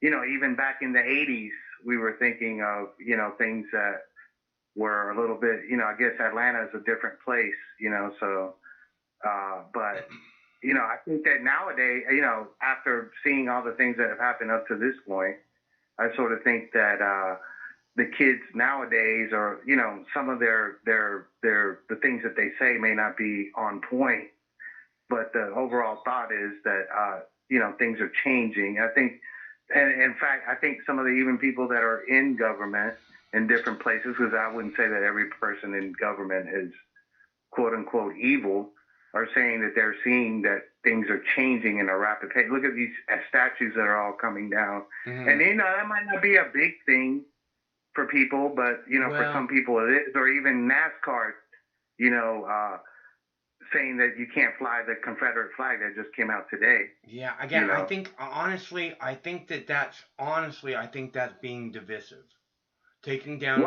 even back in the 80s, we were thinking of, things that were a little bit, I guess Atlanta is a different place, so, but, I think that nowadays, after seeing all the things that have happened up to this point, I sort of think that the kids nowadays are, some of the things that they say may not be on point, but the overall thought is that, things are changing. I think, and in fact, I think some of the even people that are in government in different places, because I wouldn't say that every person in government is quote unquote evil, are saying that they're seeing that things are changing in a rapid pace. Look at these statues that are all coming down. Mm-hmm. And, that might not be a big thing for people, but, for some people it is, or even NASCAR, saying that you can't fly the Confederate flag that just came out today. Yeah, again, You know? I think that's being divisive. Taking down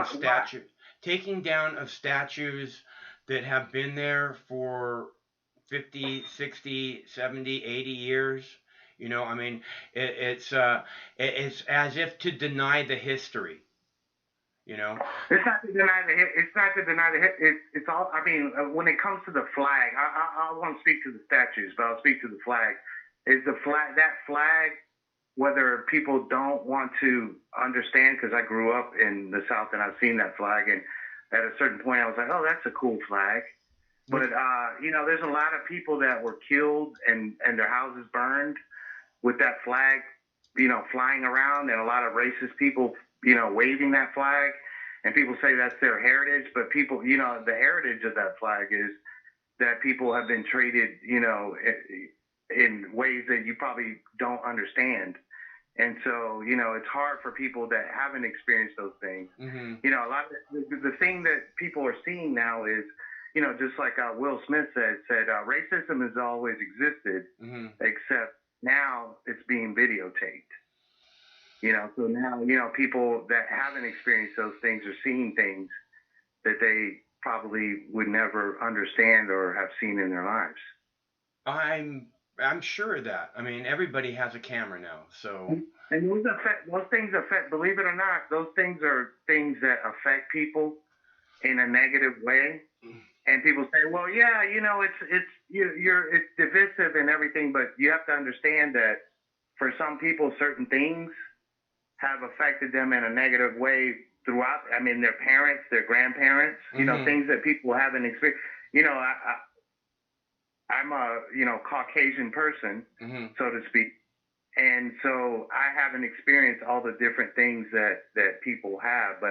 of statues that have been there for 50, 60, 70, 80 years. You know, I mean, it's as if to deny the history. You know, It's not to deny it's all. I mean, when it comes to the flag, I won't speak to the statues, but I'll speak to the flag. Is the flag that flag? Whether people don't want to understand, because I grew up in the South and I've seen that flag, and at a certain point I was like, oh, that's a cool flag. But you know, there's a lot of people that were killed and their houses burned with that flag, you know, flying around, and a lot of racist people, you know, waving that flag, and people say that's their heritage, but people, you know, the heritage of that flag is that people have been treated, you know, in ways that you probably don't understand. And so, you know, it's hard for people that haven't experienced those things. Mm-hmm. You know, a lot of the thing that people are seeing now is, you know, just like Will Smith said racism has always existed, Mm-hmm. except now it's being videotaped. You know, so now, you know, people that haven't experienced those things are seeing things that they probably would never understand or have seen in their lives. I'm sure of that. I mean, everybody has a camera now, so. And those things affect, believe it or not, those things are things that affect people in a negative way. And people say, well, yeah, you know, it's divisive and everything, but you have to understand that for some people, certain things have affected them in a negative way throughout. I mean, their parents, their grandparents, you know, things that people haven't experienced. You know, I'm a, you know, Caucasian person, so to speak. And so I haven't experienced all the different things that people have, but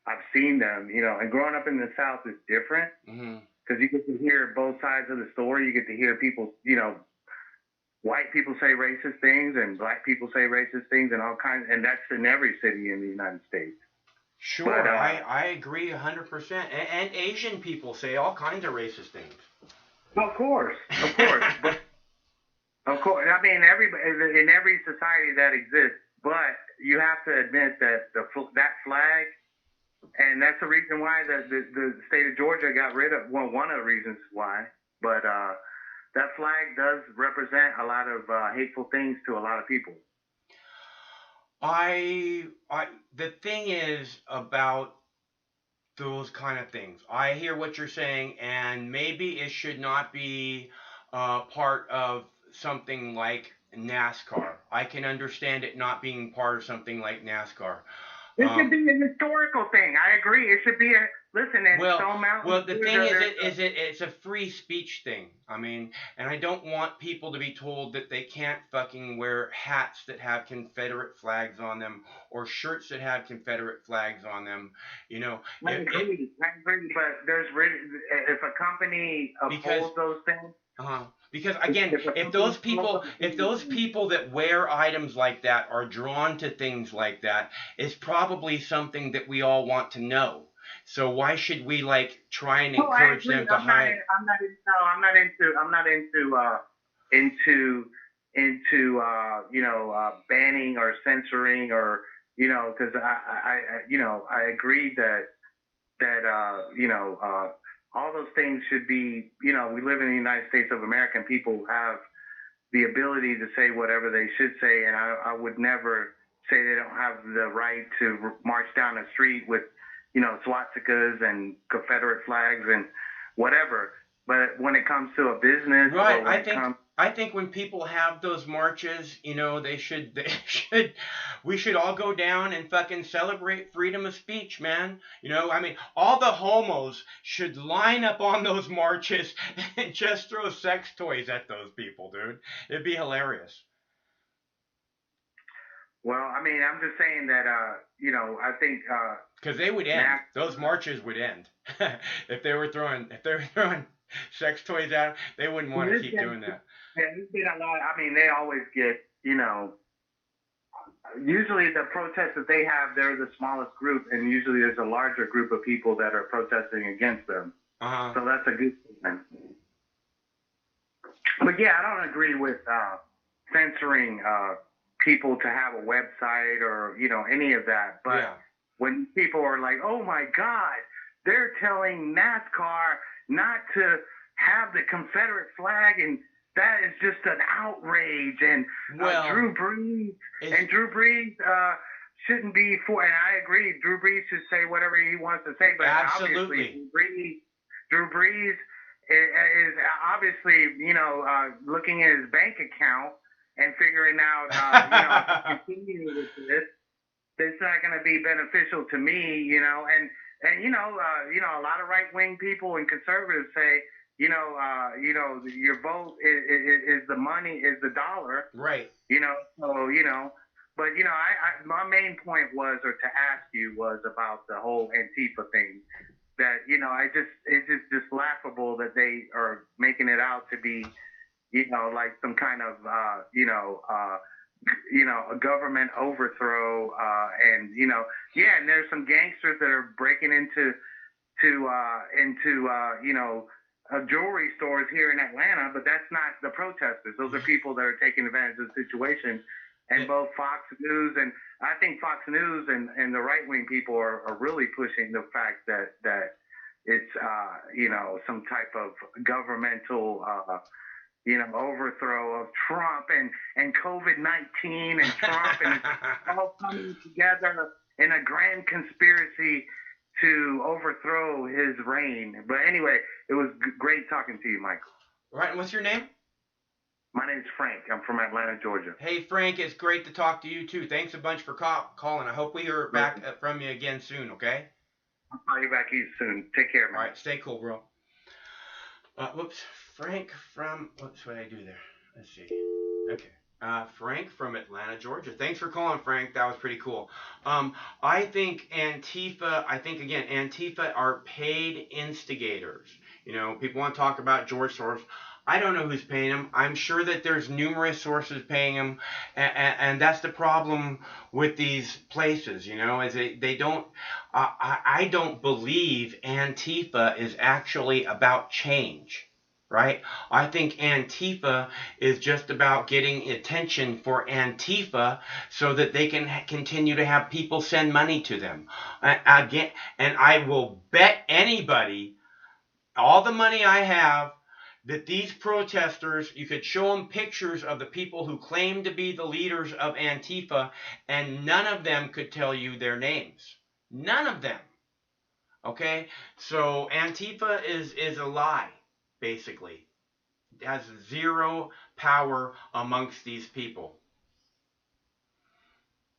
I've seen them, you know, and growing up in the South is different because you get to hear both sides of the story. You get to hear people, you know, white people say racist things and black people say racist things and all kinds, and that's in every city in the United States. Sure, but, I agree 100%. And Asian people say all kinds of racist things. Of course. But, of course, I mean, in every society that exists, but you have to admit that that flag, and that's the reason why the state of Georgia got rid of, well, one of the reasons why, but that flag does represent a lot of hateful things to a lot of people. The thing is about those kind of things. I hear what you're saying, and maybe it should not be part of something like NASCAR. I can understand it not being part of something like NASCAR. It should be a historical thing. I agree. It should be Stone Mountain. Well, the thing is, it's a free speech thing. I mean, and I don't want people to be told that they can't fucking wear hats that have Confederate flags on them or shirts that have Confederate flags on them. You know, I agree, but if a company upholds those things. Because again, if those people that wear items like that are drawn to things like that, it's probably something that we all want to know. So why should we try and encourage them to hide? I'm not into banning or censoring or because I agree that all those things should be, we live in the United States of America and people have the ability to say whatever they should say. And I would never say they don't have the right to march down the street with, swastikas and Confederate flags and whatever. But when it comes to a business, right? I think when people have those marches, we should all go down and fucking celebrate freedom of speech, man. I mean, all the homos should line up on those marches and just throw sex toys at those people, dude. It'd be hilarious. Well, I mean, I'm just saying that, I think because they would end. Those marches would end if they were throwing sex toys out. They wouldn't want to keep doing that. Yeah, there's been a lot. I mean, they always get, usually the protests that they have, they're the smallest group, and usually there's a larger group of people that are protesting against them. So that's a good thing. But yeah, I don't agree with censoring people to have a website or, you know, any of that. But Yeah. when people are like, oh my God, they're telling NASCAR not to have the Confederate flag, and that is just an outrage. And Well, Drew Brees shouldn't be for. And I agree, Drew Brees should say whatever he wants to say. But Absolutely. obviously, Drew Brees is obviously, you know, looking at his bank account and figuring out, you know, to continue with this. It's not going to be beneficial to me, you know, and you know, a lot of right-wing people and conservatives say, you know, your vote is the money, is the dollar, right? You know, so you know, but you know, I my main point was, or to ask you, was about the whole Antifa thing. That, you know, it's just laughable that they are making it out to be, you know, like some kind of, a government overthrow, and, you know, yeah, and there's some gangsters that are breaking into jewelry stores here in Atlanta, but that's not the protesters. Those are people that are taking advantage of the situation. And both Fox News and I think Fox News and the right-wing people are really pushing the fact that it's, you know, some type of governmental, you know, overthrow of Trump and COVID-19 and Trump, and it's all coming together in a grand conspiracy to overthrow his reign. But anyway, it was great talking to you, Michael. Right, and what's your name? My name's Frank. I'm from Atlanta, Georgia. Hey, Frank, it's great to talk to you, too. Thanks a bunch for calling. I hope we hear back from you again soon, okay? I'll call you back soon. Take care, man. All right, stay cool, bro. Whoops. Frank from... Whoops, what did I do there? Let's see. Okay. Frank from Atlanta, Georgia. Thanks for calling, Frank. That was pretty cool. I think Antifa, again, Antifa are paid instigators. You know, people want to talk about George Soros. I don't know who's paying them. I'm sure that there's numerous sources paying them, and that's the problem with these places, you know, is they don't, I don't believe Antifa is actually about change, right? I think Antifa is just about getting attention for Antifa so that they can continue to have people send money to them. Again, and I will bet anybody, all the money I have, that these protesters, you could show them pictures of the people who claim to be the leaders of Antifa, and none of them could tell you their names. None of them. Okay? So Antifa is a lie, basically. It has zero power amongst these people.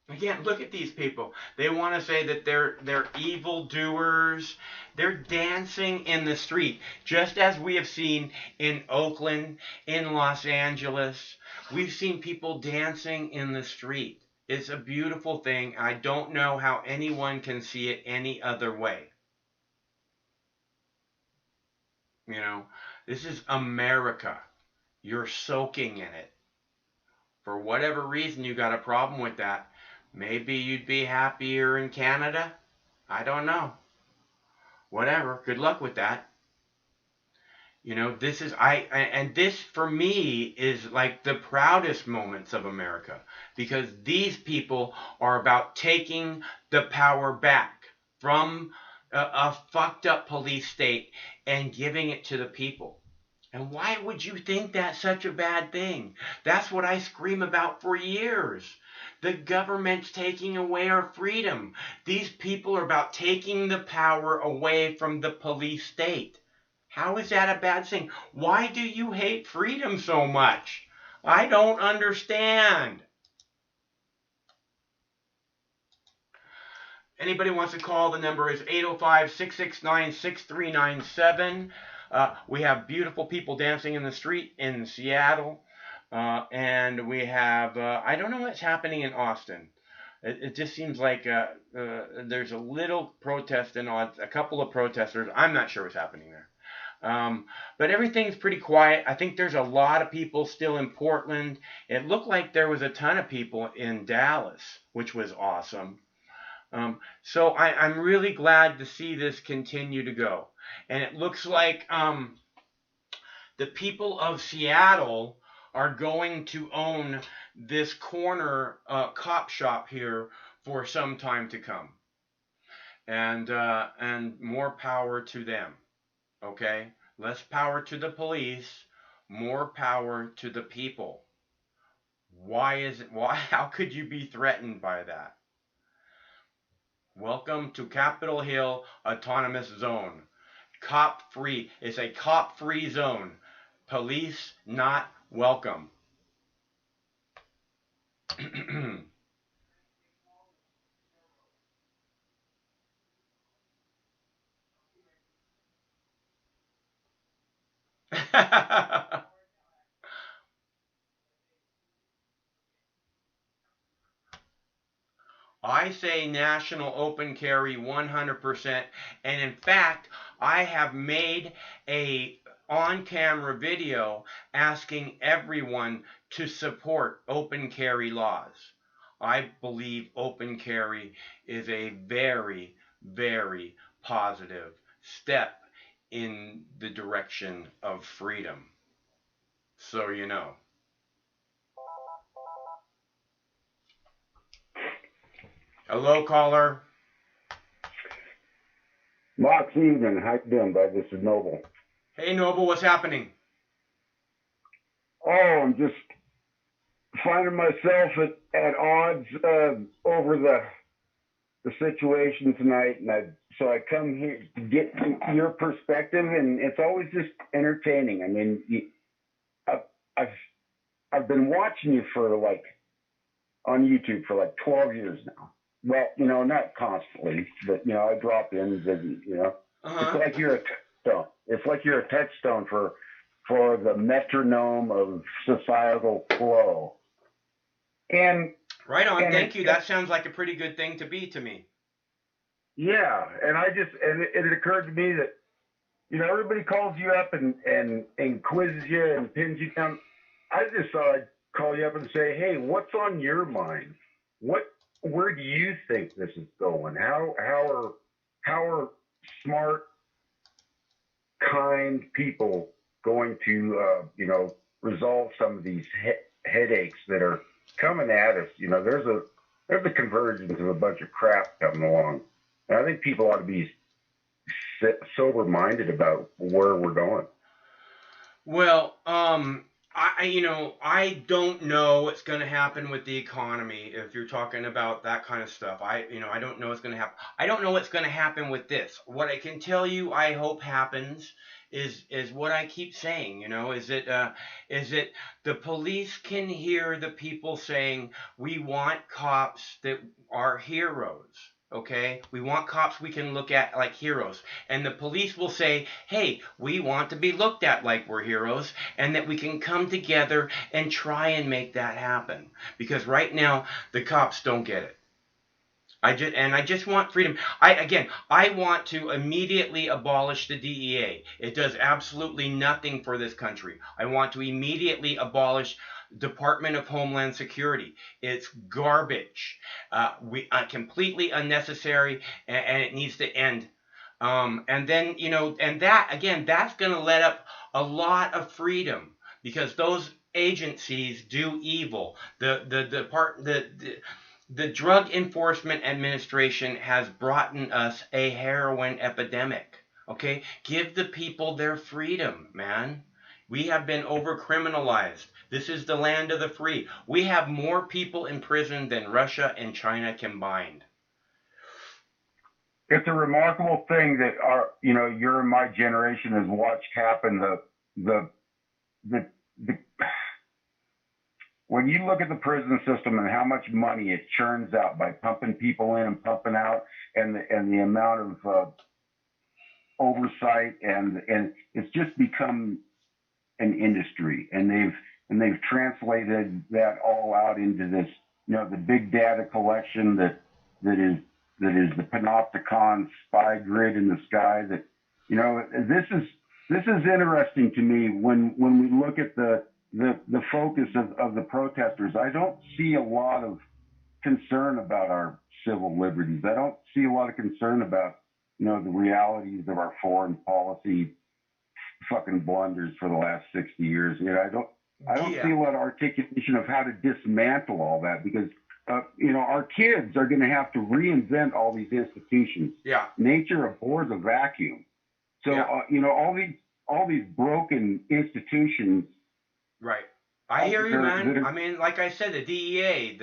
Again, look at these people. They want to say that they're evildoers. They're dancing in the street, just as we have seen in Oakland, in Los Angeles. We've seen people dancing in the street. It's a beautiful thing. I don't know how anyone can see it any other way. You know, this is America. You're soaking in it. For whatever reason, you got a problem with that. Maybe you'd be happier in Canada. I don't know. Whatever. Good luck with that. You know, this is, and this for me is like the proudest moments of America, because these people are about taking the power back from a fucked up police state and giving it to the people. And why would you think that's such a bad thing? That's what I scream about for years. The government's taking away our freedom. These people are about taking the power away from the police state. How is that a bad thing? Why do you hate freedom so much? I don't understand. Anybody wants to call, the number is 805-669-6397. We have beautiful people dancing in the street in Seattle. And we have, I don't know what's happening in Austin. It just seems like there's a little protest and a couple of protesters. I'm not sure what's happening there. But everything's pretty quiet. I think there's a lot of people still in Portland. It looked like there was a ton of people in Dallas, which was awesome. So I'm really glad to see this continue to go. And it looks like the people of Seattle are going to own this corner cop shop here for some time to come. And more power to them. Okay? Less power to the police, more power to the people. How could you be threatened by that? Welcome to Capitol Hill Autonomous Zone. Cop free. It's a cop free zone. Police not welcome. I say national open carry 100%, and in fact, I have made a on-camera video asking everyone to support open carry laws. I believe open carry is a very, very positive step in the direction of freedom. So you know. Hello, caller. Mox evening. How you doing, bud? This is Noble. Hey, Noble. What's happening? Oh, I'm just finding myself at odds over the situation tonight, and so I come here to get your perspective, and it's always just entertaining. I mean, I've been watching you for on YouTube for 12 years now. Well, not constantly, but I drop in, and it's like you're a touchstone. It's like you're a touchstone for the metronome of societal flow. And right on. Thank you. That sounds like a pretty good thing to be to me. Yeah, and it occurred to me that everybody calls you up and quizzes you and pins you down. I just thought I'd call you up and say, hey, what's on your mind? Where do you think this is going? How are smart, kind people going to resolve some of these headaches that are coming at us? There's a convergence of a bunch of crap coming along, and I think people ought to be sober-minded about where we're going. Well, I don't know what's going to happen with the economy if you're talking about that kind of stuff. I don't know what's going to happen. I don't know what's going to happen with this. What I can tell you I hope happens is what I keep saying, is that the police can hear the people saying, we want cops that are heroes. Okay, we want cops we can look at like heroes. And the police will say, hey, we want to be looked at like we're heroes, and that we can come together and try and make that happen. Because right now, the cops don't get it. I just want freedom. I want to immediately abolish the DEA. It does absolutely nothing for this country. I want to immediately abolish Department of Homeland Security. It's garbage. Completely unnecessary, and it needs to end. And then, that's going to let up a lot of freedom, because those agencies do evil. The Drug Enforcement Administration has brought us a heroin epidemic. Okay? Give the people their freedom, man. We have been over-criminalized. This is the land of the free. We have more people in prison than Russia and China combined. It's a remarkable thing that you're in my generation has watched happen. When you look at the prison system and how much money it churns out by pumping people in and pumping out, and the amount of oversight, and it's just become an industry, and they've translated that all out into this, the big data collection that is the panopticon spy grid in the sky. That this is interesting to me when we look at the focus of the protesters. I don't see a lot of concern about our civil liberties. I don't see a lot of concern about the realities of our foreign policy fucking blunders for the last 60 years. You know, I don't see a lot of articulation of how to dismantle all that because, you know, our kids are going to have to reinvent all these institutions. Yeah. Nature abhors a vacuum. So, you know, all these broken institutions. Right. I hear you, man. I mean, like I said, the DEA,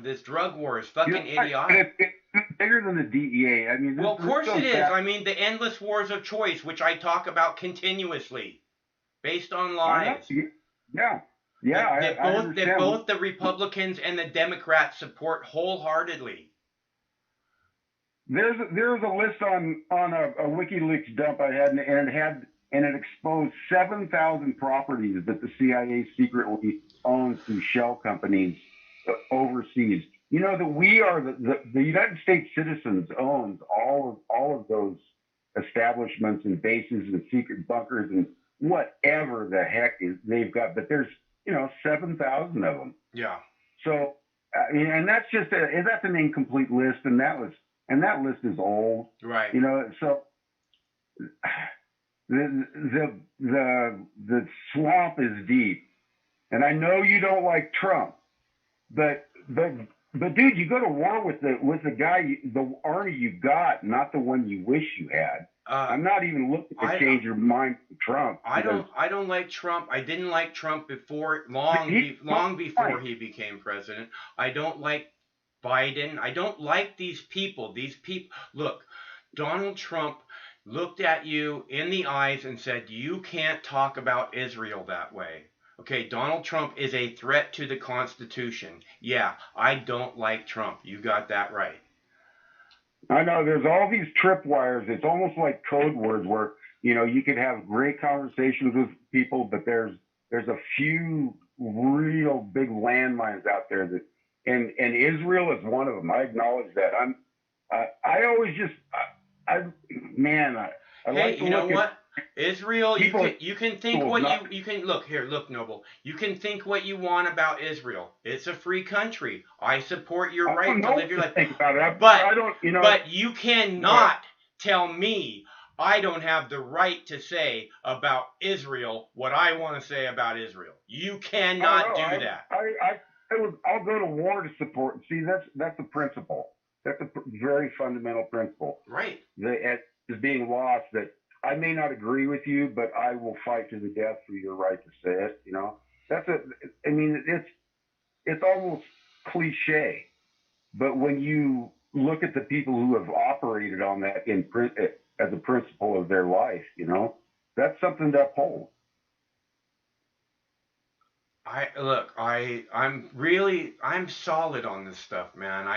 this drug war is fucking idiotic. It's bigger than the DEA. I mean, well, of course it is. I mean, the endless wars of choice, which I talk about continuously, based on lies. Yeah. That both the Republicans and the Democrats support wholeheartedly. There's a list on a WikiLeaks dump I had, and it exposed 7,000 properties that the CIA secretly owns through shell companies overseas. You know that we are the United States citizens owns all of those establishments and bases and secret bunkers and whatever the heck they've got. But there's 7,000 of them. Yeah. So and that's that's an incomplete list, and that list is old. Right. You know, so. The swamp is deep, and I know you don't like Trump, but dude, you go to war with the guy, the army you got, not the one you wish you had. I'm not even looking to change your mind for Trump. I don't like Trump. I didn't like Trump long before he became president. I don't like Biden. I don't like these people. Look, Donald Trump looked at you in the eyes and said, you can't talk about Israel that way. Okay, Donald Trump is a threat to the Constitution. Yeah, I don't like Trump. You got that right. I know there's all these tripwires. It's almost like code words where, you could have great conversations with people, but there's a few real big landmines out there and Israel is one of them. I acknowledge that. I always just, I like to look at Israel, you can think what you can look, Noble. You can think what you want about Israel. It's a free country. I support your right to live your life. But you cannot tell me I don't have the right to say about Israel what I want to say about Israel. You cannot do that. I'll go to war to support. See, that's the principle. That's a very fundamental principle. Right. That is being lost. That I may not agree with you, but I will fight to the death for your right to say it. It's almost cliche, but when you look at the people who have operated on that as a principle of their life, that's something to uphold. I'm solid on this stuff, man.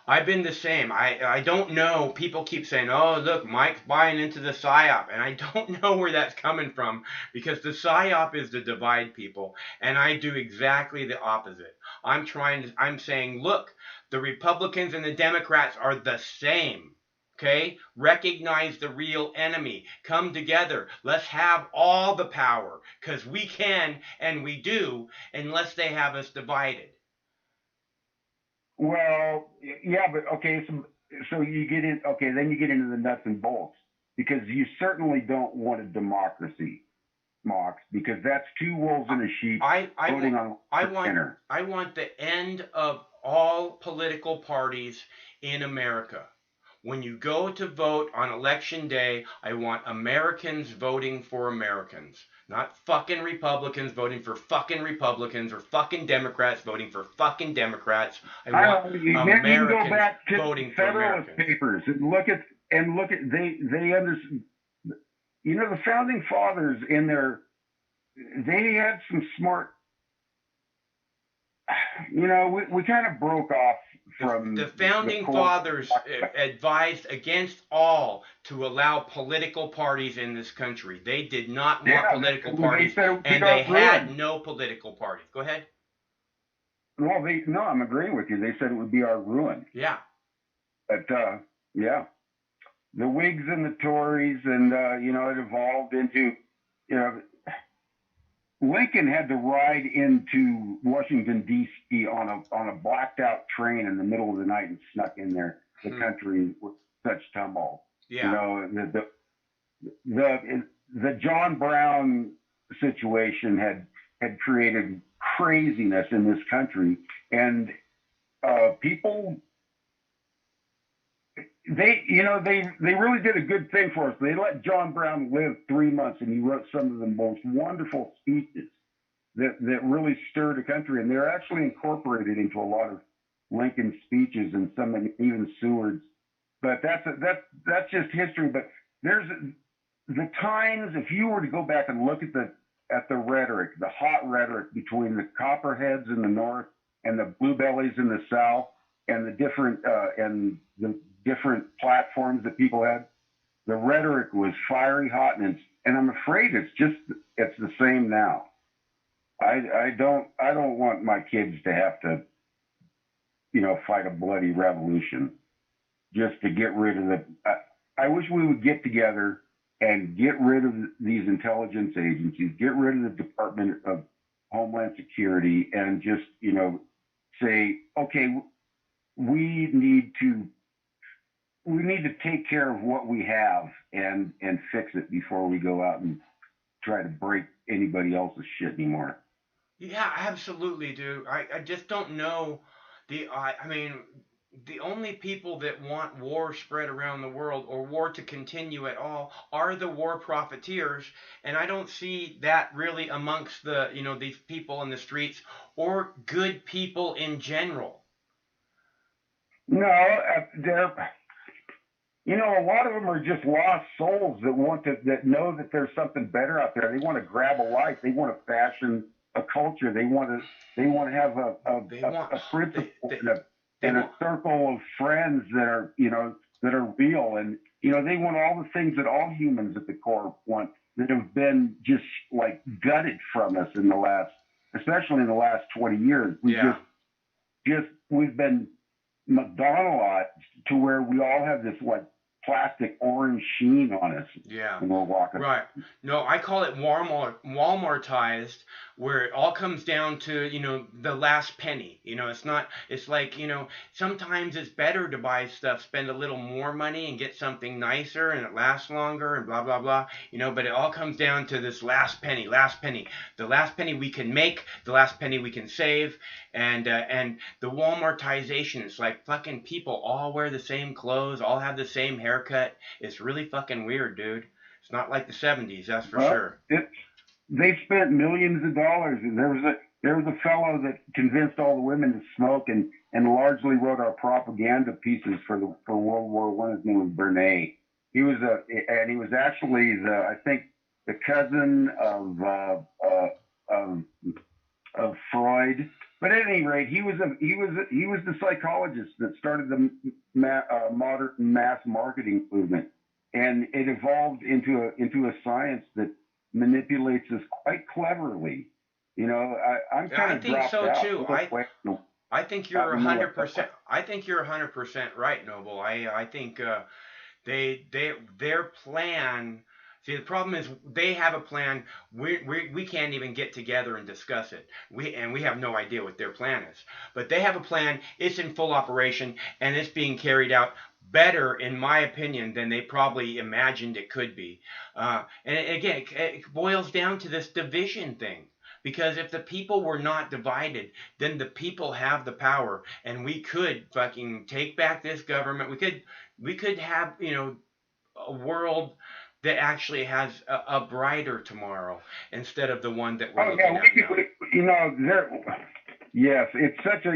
I've been the same. I don't know. People keep saying, oh, look, Mike's buying into the PSYOP. And I don't know where that's coming from because the PSYOP is to divide people. And I do exactly the opposite. I'm saying, look, the Republicans and the Democrats are the same. Okay? Recognize the real enemy. Come together. Let's have all the power because we can and we do unless they have us divided. Well, yeah, but okay, so you get in. Okay, then you get into the nuts and bolts because you certainly don't want a democracy, Mox, because that's two wolves in a sheep voting on dinner. I want the end of all political parties in America. When you go to vote on election day, I want Americans voting for Americans. Not fucking Republicans voting for fucking Republicans or fucking Democrats voting for fucking Democrats. I want Americans voting for Americans. Papers and look at they understand. The founding fathers they had some smart. We kind of broke off from the founding fathers advised against all to allow political parties in this country. They did not want political parties, and they had no political parties. Go ahead. Well, no, I'm agreeing with you. They said it would be our ruin. Yeah. But yeah, the Whigs and the Tories, and it evolved into Lincoln had to ride into Washington, D.C. on a blacked out train in the middle of the night and snuck in there. The country with such tumult. Yeah. the John Brown situation had created craziness in this country, and people, they really did a good thing for us. They let John Brown live 3 months, and he wrote some of the most wonderful speeches that really stirred the country, and they're actually incorporated into a lot of Lincoln speeches and some, even Seward's. But that's just history. But there's the times, if you were to go back and look at the rhetoric, the hot rhetoric between the Copperheads in the North and the Bluebellies in the South, and the different platforms that people had, the rhetoric was fiery hot, and I'm afraid it's the same now. I don't want my kids to have to, fight a bloody revolution just to get rid of the. I wish we would get together and get rid of these intelligence agencies, get rid of the Department of Homeland Security, and just, say, okay, we need to take care of what we have and fix it before we go out and try to break anybody else's shit anymore. Yeah, absolutely, dude. I just don't know the only people that want war spread around the world, or war to continue at all, are the war profiteers, and I don't see that really amongst the, these people in the streets or good people in general. No, a lot of them are just lost souls that know that there's something better out there. They want to grab a life. They want to fashion a culture. They want to have a principle and a circle of friends that are, that are real. And, they want all the things that all humans at the core want, that have been just like gutted from us especially in the last 20 years. We've been McDonaldized to where we all have this plastic orange sheen on us. Yeah. When we're walking. Right. No, I call it Walmartized, where it all comes down to, the last penny. It's like, sometimes it's better to buy stuff, spend a little more money and get something nicer and it lasts longer and blah, blah, blah. But it all comes down to this last penny. The last penny we can make, the last penny we can save. And the Walmartization, it's like fucking people all wear the same clothes, all have the same haircut. It's really fucking weird, dude. It's not like the 70s, that's for sure. They spent millions of dollars, and there was a fellow that convinced all the women to smoke and largely wrote our propaganda pieces for World War I. His name was Bernays. He was actually I think the cousin of Freud. But at any rate, he was the psychologist that started the modern mass marketing movement, and it evolved into a science that manipulates us quite cleverly. I'm kind of dropped out. I think so too. I think you're 100%. I think you're 100% right, Noble. I think their plan. See, the problem is they have a plan. We can't even get together and discuss it. We have no idea what their plan is. But they have a plan. It's in full operation, and it's being carried out better, in my opinion, than they probably imagined it could be. And again, it boils down to this division thing. Because if the people were not divided, then the people have the power, and we could fucking take back this government. We could have, a world that actually has a brighter tomorrow instead of the one that we're looking at now. Yes, it's such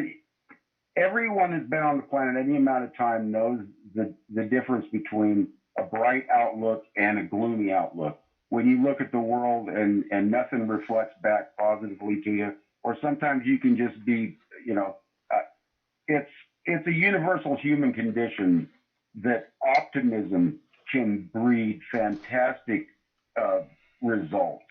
everyone who's been on the planet any amount of time knows the difference between a bright outlook and a gloomy outlook. When you look at the world and nothing reflects back positively to you, or sometimes you can just be, it's a universal human condition that optimism can breed fantastic results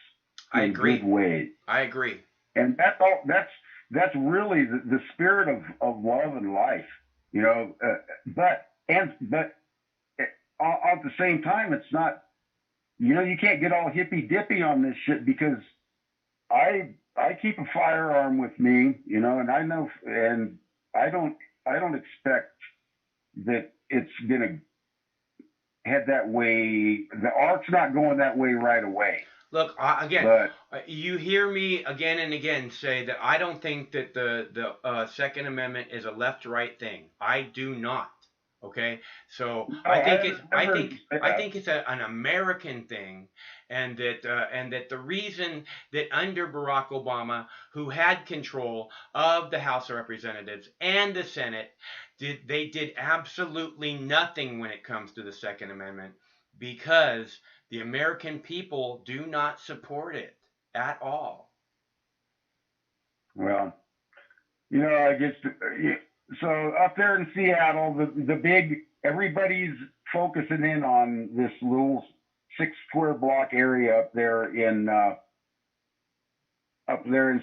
in good ways. I agree. And that's really the spirit of love and life, but at the same time, it's not, you can't get all hippy dippy on this shit, because I keep a firearm with me, and I know, and I don't expect that it's gonna head that way. The art's not going that way right away. Look, again, But you hear me again and again say that I don't think that the Second Amendment is a left-right thing. I do not. Okay, so I think it's an American thing, and that the reason that under Barack Obama, who had control of the House of Representatives and the Senate, they did absolutely nothing when it comes to the Second Amendment, because the American people do not support it at all. Well, I guess so. Up there in Seattle, the big, everybody's focusing in on this little 6 square block area up there in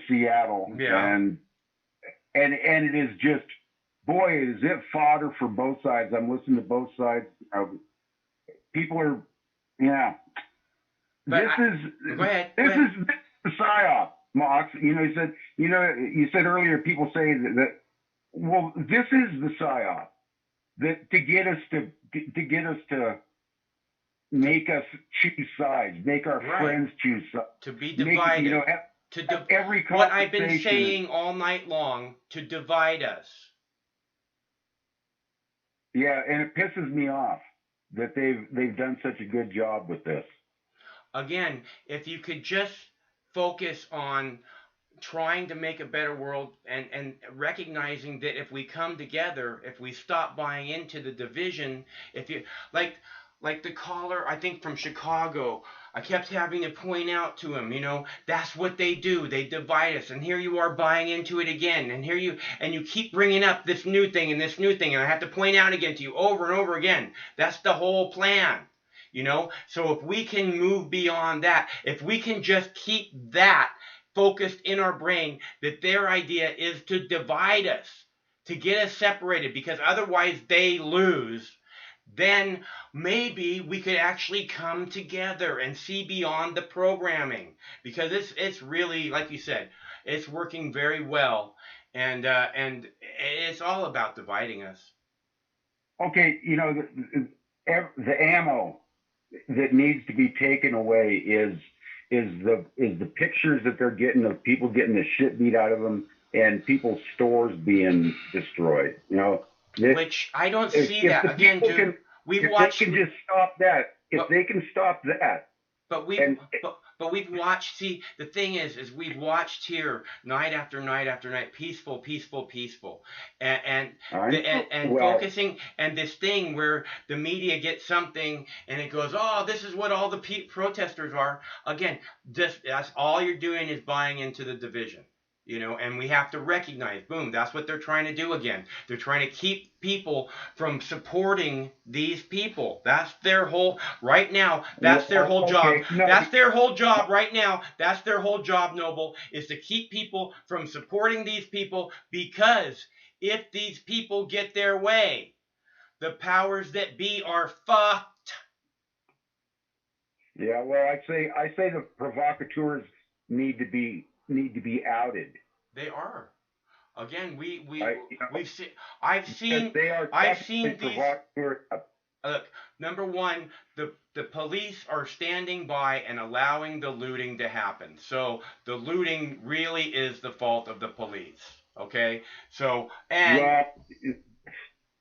Seattle. Yeah. And it is just, boy, is it fodder for both sides. I'm listening to both sides. People are, yeah. But This is the psyop, Mox. You said earlier, people say that well, this is the psyop that to get us to make us choose sides, make our friends choose sides, to be divided, every what I've been saying all night long, to divide us. Yeah, and it pisses me off that they've done such a good job with this. Again, if you could just focus on trying to make a better world and recognizing that if we come together, if we stop buying into the division, if you like the caller, I think from Chicago, I kept having to point out to him, that's what they do. They divide us. And here you are buying into it again. And you keep bringing up this new thing and this new thing. And I have to point out again to you over and over again. That's the whole plan. So if we can move beyond that, if we can just keep that focused in our brain, that their idea is to divide us, to get us separated, because otherwise they lose, then maybe we could actually come together and see beyond the programming, because it's really, like you said, it's working very well, and it's all about dividing us. Okay, the ammo that needs to be taken away is the pictures that they're getting of people getting the shit beat out of them and people's stores being destroyed. Which I don't see that again, dude. We've watched. They can just stop that. If they can stop that. But we've watched. See, the thing is we've watched here night after night after night, peaceful, and focusing, and this thing where the media gets something and it goes, oh, this is what all the protesters are. Again, that's all you're doing is buying into the division. And we have to recognize, boom, that's what they're trying to do again. They're trying to keep people from supporting these people. That's their whole, right now, that's their whole job. No. That's their whole job right now. That's their whole job, Noble, is to keep people from supporting these people, because if these people get their way, the powers that be are fucked. Yeah, well, I say the provocateurs need to be outed. They are. Again, I've seen these. Look, number one, the police are standing by and allowing the looting to happen. So the looting really is the fault of the police. Okay, so it's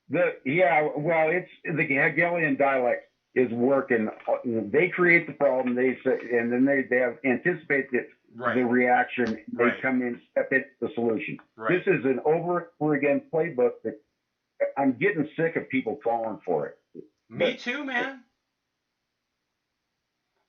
the Hegelian dialect is working. They create the problem. They say, and then they have anticipated the reaction. They come in, step into the solution. This is an over and over again playbook that I'm getting sick of people falling for it. Me too, man.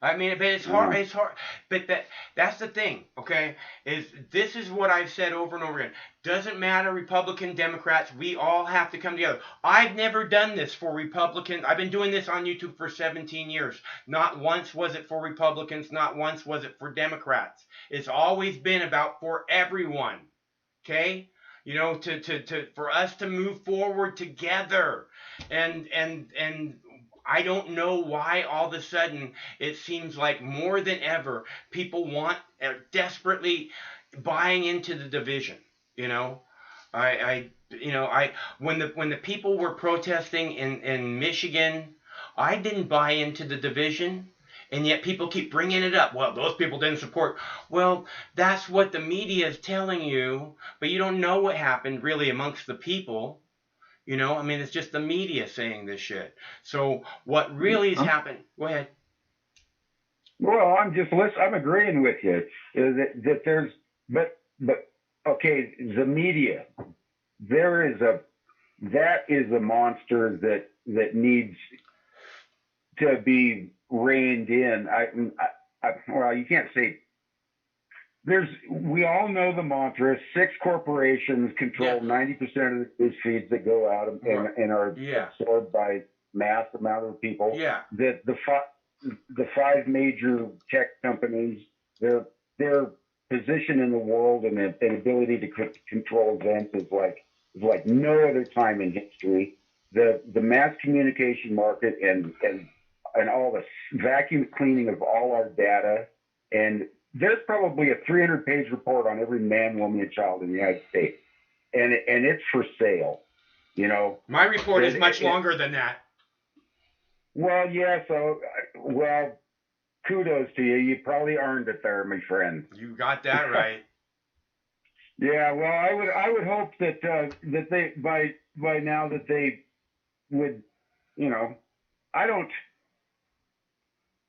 I mean, but it's hard. It's hard. But that's the thing, okay? This is what I've said over and over again. Doesn't matter, Republican, Democrats, we all have to come together. I've never done this for Republicans. I've been doing this on YouTube for 17 years. Not once was it for Republicans. Not once was it for Democrats. It's always been about for everyone, okay? For us to move forward together, and I don't know why all of a sudden it seems like more than ever people are desperately buying into the division. When the people were protesting in Michigan, I didn't buy into the division. And yet people keep bringing it up. Well, those people didn't support. Well, that's what the media is telling you, but you don't know what happened really amongst the people. You know, I mean, it's just the media saying this shit. So what really has happened? Go ahead. Well, I'm agreeing with you that there's, but okay, the media, that is a monster that needs to be reined in. Well, you can't say. We all know the mantra. 6 corporations control 90% of the news feeds that go out and are absorbed by mass amount of people. Yeah. That the 5 major tech companies, their position in the world and ability to control events is like no other time in history. The mass communication market and all the vacuum cleaning of all our data. And there's probably a 300-page report on every man, woman, and child in the United States. And it's for sale, you know. My report is much longer than that. Well, yeah, well, kudos to you. You probably earned it there, my friend. You got that right. Yeah, well, I would hope that they by now that they would, you know,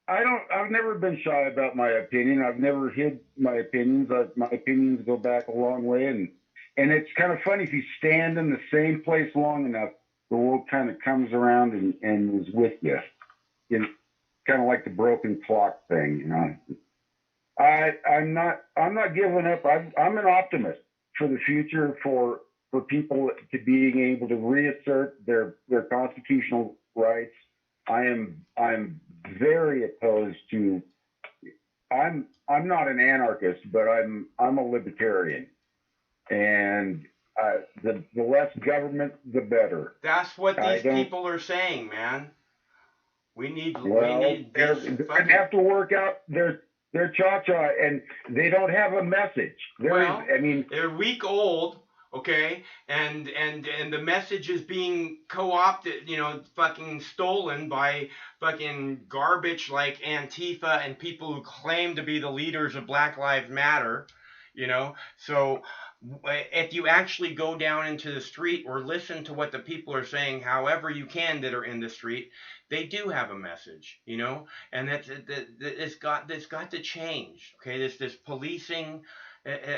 I've never been shy about my opinion. I've never hid my opinions. My opinions go back a long way, and it's kind of funny if you stand in the same place long enough, the world kind of comes around and is with you. It's kind of like the broken clock thing, you know. I'm not giving up. I'm an optimist for the future, for people to being able to reassert their constitutional rights. I'm very opposed to. I'm not an anarchist, but I'm a libertarian, and the less government, the better. That's what these people are saying, man. We need. They have to work out their cha-cha, and they don't have a message. They're week old. Okay, and the message is being co-opted, you know, fucking stolen by fucking garbage like Antifa and people who claim to be the leaders of Black Lives Matter, you know. So if you actually go down into the street or listen to what the people are saying, however you can that are in the street, they do have a message, you know, and it's got to change. Okay, this policing.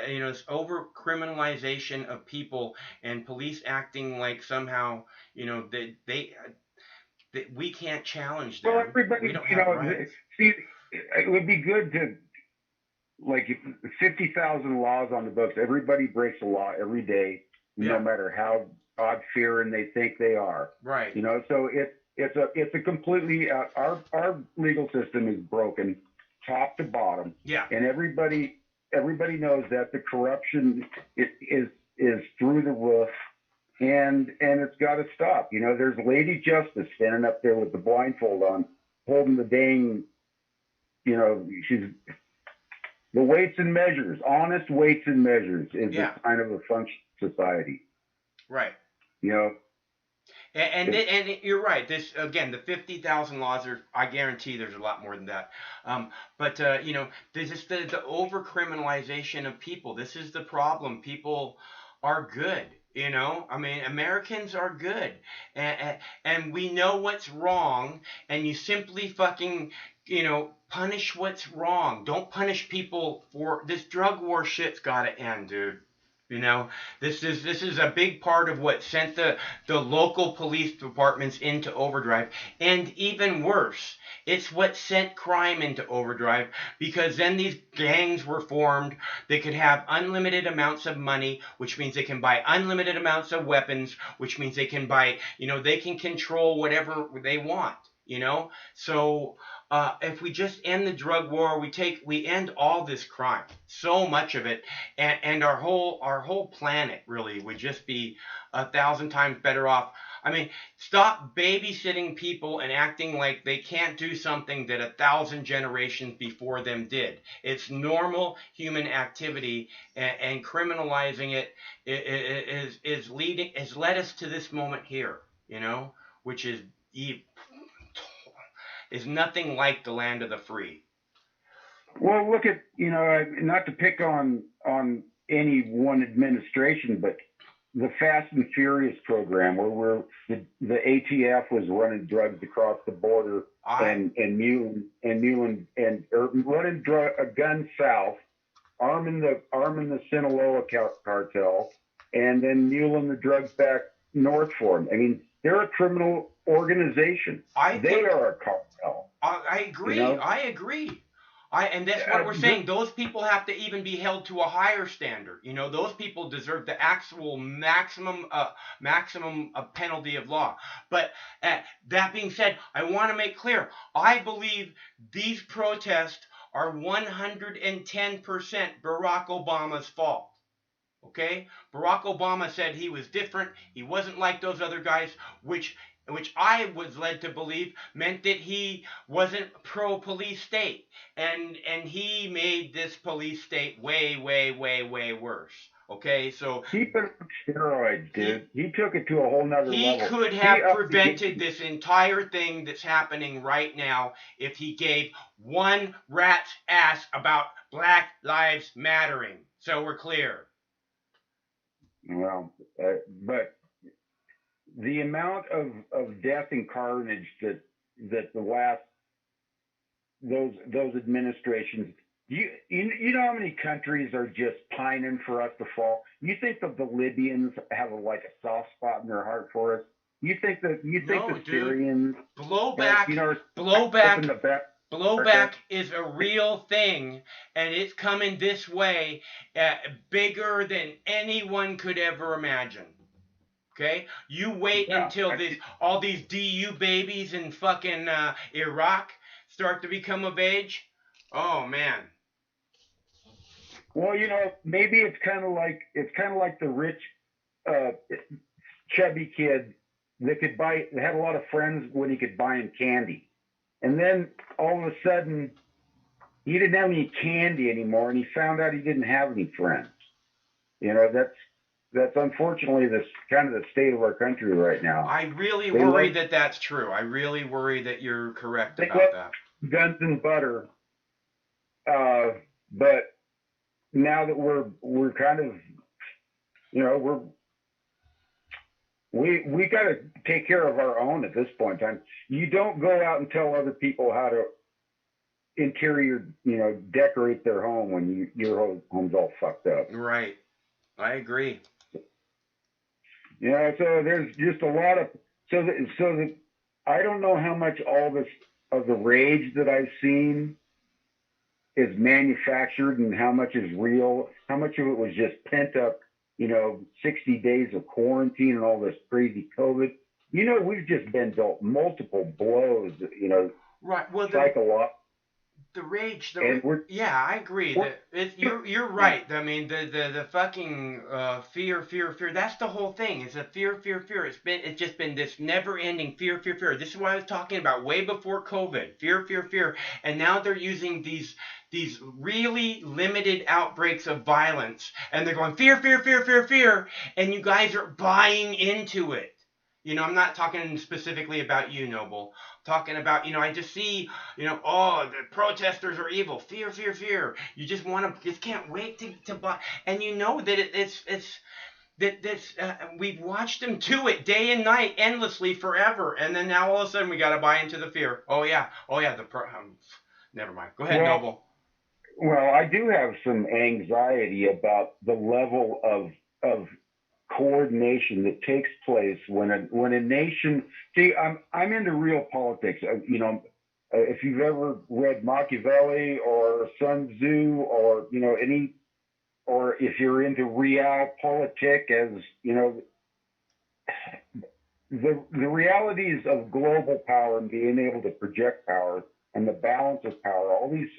You know, this over criminalization of people and police acting like somehow, you know, they we can't challenge them. Well, everybody, you know, see, it would be good to, like, if 50,000 laws on the books. Everybody breaks the law every day, no matter how God-fearing they think they are. Right. You know, so it's a completely our legal system is broken top to bottom. Yeah. And everybody knows that the corruption is through the roof, and it's got to stop. You know, there's Lady Justice standing up there with the blindfold on, holding the dang, you know, she's the weights and measures, honest weights and measures is a kind of a function of society. Right. You know. And you're right. This again, the 50,000 laws are. I guarantee there's a lot more than that. But you know, there's just the over criminalization of people. This is the problem. People are good. You know, I mean, Americans are good, and we know what's wrong. And you simply fucking, you know, punish what's wrong. Don't punish people for this drug war. Shit's got to end, dude. You know, this is a big part of what sent the local police departments into overdrive. And even worse, it's what sent crime into overdrive, because then these gangs were formed. They could have unlimited amounts of money, which means they can buy unlimited amounts of weapons, which means they can buy, you know, they can control whatever they want, you know. So if we just end the drug war, we end all this crime, so much of it, and our whole planet really would just be 1,000 times better off. I mean, stop babysitting people and acting like they can't do something that 1,000 generations before them did. It's normal human activity, and criminalizing it has led us to this moment here, you know, which is is nothing like the land of the free. Well, look at, not to pick on any one administration, but the Fast and Furious program, where the ATF was running drugs across the border and running guns south, arming the Sinaloa cartel, and then muling the drugs back north for them. I mean, they're a criminal organization. They are a cartel. I agree. I agree. And that's what we're saying. Those people have to even be held to a higher standard. Those people deserve the actual maximum penalty of law. But that being said, I want to make clear, I believe these protests are 110% Barack Obama's fault. Okay? Barack Obama said he was different. He wasn't like those other guys, which I was led to believe meant that he wasn't pro-police state. And he made this police state way, way, way, way worse. Okay, so... He put steroids, dude. He took it to a whole nother level. He could have prevented this entire thing that's happening right now if he gave one rat's ass about Black Lives Mattering. So we're clear. Well, but... the amount of death and carnage that the last those administrations, you know how many countries are just pining for us to fall? You think that the Libyans have a soft spot in their heart for us? You think the Syrians blowback is a real thing, and it's coming this way, bigger than anyone could ever imagine. Okay, you wait until all these DU babies in fucking Iraq start to become of age. Oh man. Well, maybe it's kind of like the rich, chubby kid that had a lot of friends when he could buy him candy, and then all of a sudden he didn't have any candy anymore, and he found out he didn't have any friends. That's unfortunately this kind of the state of our country right now. I really worry that that's true. I really worry that you're correct about that. Guns and butter. But now that we're kind of, we got to take care of our own at this point in time. You don't go out and tell other people how to decorate their home when your home's all fucked up. Right. I agree. So there's just a lot of I don't know how much all this of the rage that I've seen is manufactured and how much is real. How much of it was just pent up, 60 days of quarantine and all this crazy COVID. We've just been dealt multiple blows. Right. Well, the rage. Yeah, I agree. You're right. I mean, the fucking fear. That's the whole thing. It's a fear. It's just been this never-ending fear. This is what I was talking about way before COVID. Fear. And now they're using these really limited outbreaks of violence, and they're going fear, and you guys are buying into it. I'm not talking specifically about you, Noble. I'm talking about, I just see, the protesters are evil. Fear. You just can't wait to buy. And that we've watched them do it day and night, endlessly, forever. And then now all of a sudden we got to buy into the fear. Oh yeah. Never mind. Go ahead, Noble. Well, I do have some anxiety about the level of coordination that takes place when a nation. See, I'm into real politics. If you've ever read Machiavelli or Sun Tzu or or if you're into realpolitik, as the realities of global power and being able to project power and the balance of power, all these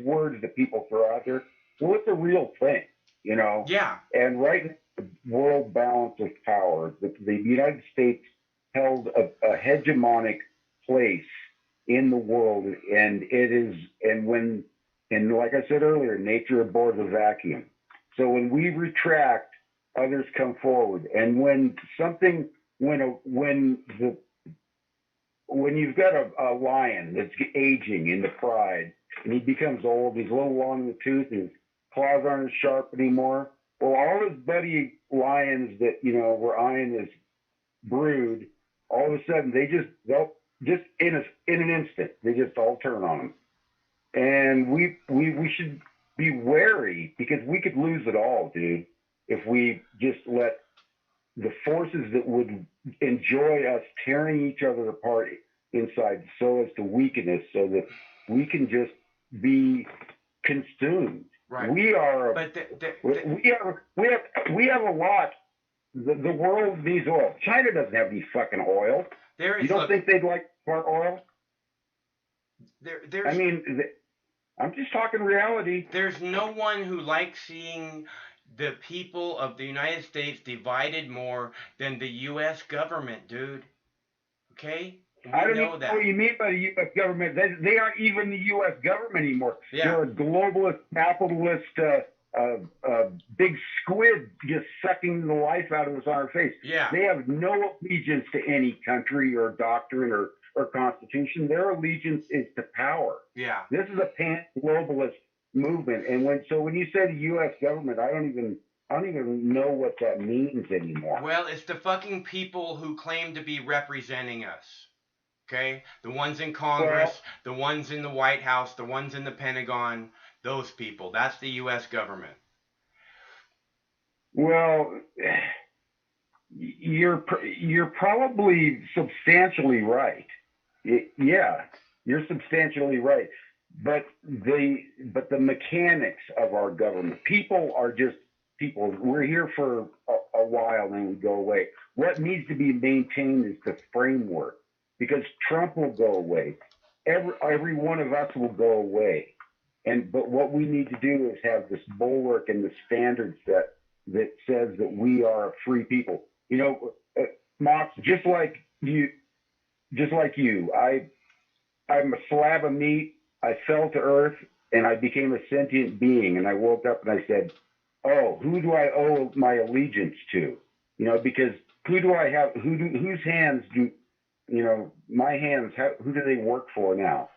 words that people throw out there, well, it's a real thing, Yeah. And right now, the world balance of power, the United States held a hegemonic place in the world, and like I said earlier, nature abhors a vacuum. So when we retract, others come forward, and when when you've got a lion that's aging into pride and he becomes old, he's a little long in the tooth, his claws aren't as sharp anymore. Well, all his buddy lions that, you know, were eyeing his brood, all of a sudden they'll just in an instant, they just all turn on him. And we should be wary because we could lose it all, dude, if we just let the forces that would enjoy us tearing each other apart inside so as to weaken us so that we can just be consumed. Right. We are, But we have a lot. The world needs oil. China doesn't have any fucking oil. You don't think they'd like our oil? I mean, I'm just talking reality. There's no one who likes seeing the people of the United States divided more than the U.S. government, dude. Okay? I don't know what you mean by the U.S. government. They aren't even the U.S. government anymore. Yeah. They're a globalist, capitalist, big squid just sucking the life out of us on our face. Yeah. They have no allegiance to any country or doctrine or constitution. Their allegiance is to power. Yeah. This is a pan-globalist movement. And when you say the U.S. government, I don't even know what that means anymore. Well, it's the fucking people who claim to be representing us. Okay? The ones in Congress, the ones in the White House, the ones in the Pentagon, those people. That's the U.S. government. Well, you're probably substantially right. Yeah, you're substantially right. But the mechanics of our government, people are just people. We're here for a while, then we go away. What needs to be maintained is the framework, because Trump will go away. Every one of us will go away. But what we need to do is have this bulwark and the standard set that says that we are a free people. You know, Mox, just like you, I'm a slab of meat. I fell to earth and I became a sentient being. And I woke up and I said, "Oh, who do I owe my allegiance to?" You know, because who do I have? Whose hands do? You know, my hands. Who do they work for now?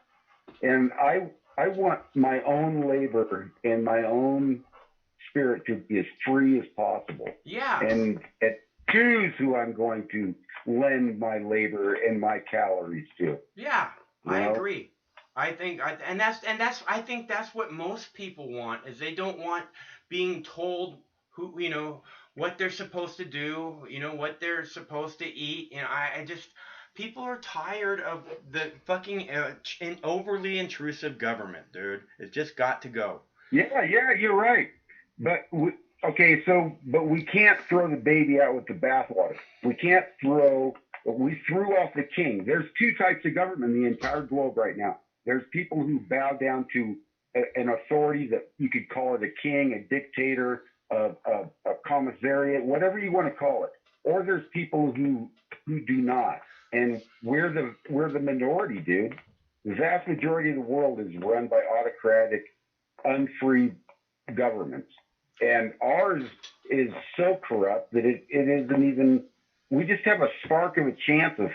And I want my own labor and my own spirit to be as free as possible. Yeah. And choose who I'm going to lend my labor and my calories to. Yeah, I know? agree. I think that's what most people want, is they don't want being told who, you know, what they're supposed to do, you know, what they're supposed to eat. You know, I just, people are tired of the fucking overly intrusive government, dude. It's just got to go. Yeah, you're right. But we can't throw the baby out with the bathwater. We threw off the king. There's two types of government in the entire globe right now. There's people who bow down to an authority that you could call it a king, a dictator, a commissariat, whatever you want to call it. Or there's people who do not. And we're the minority, dude. The vast majority of the world is run by autocratic, unfree governments. And ours is so corrupt that it isn't even, we just have a spark of a chance of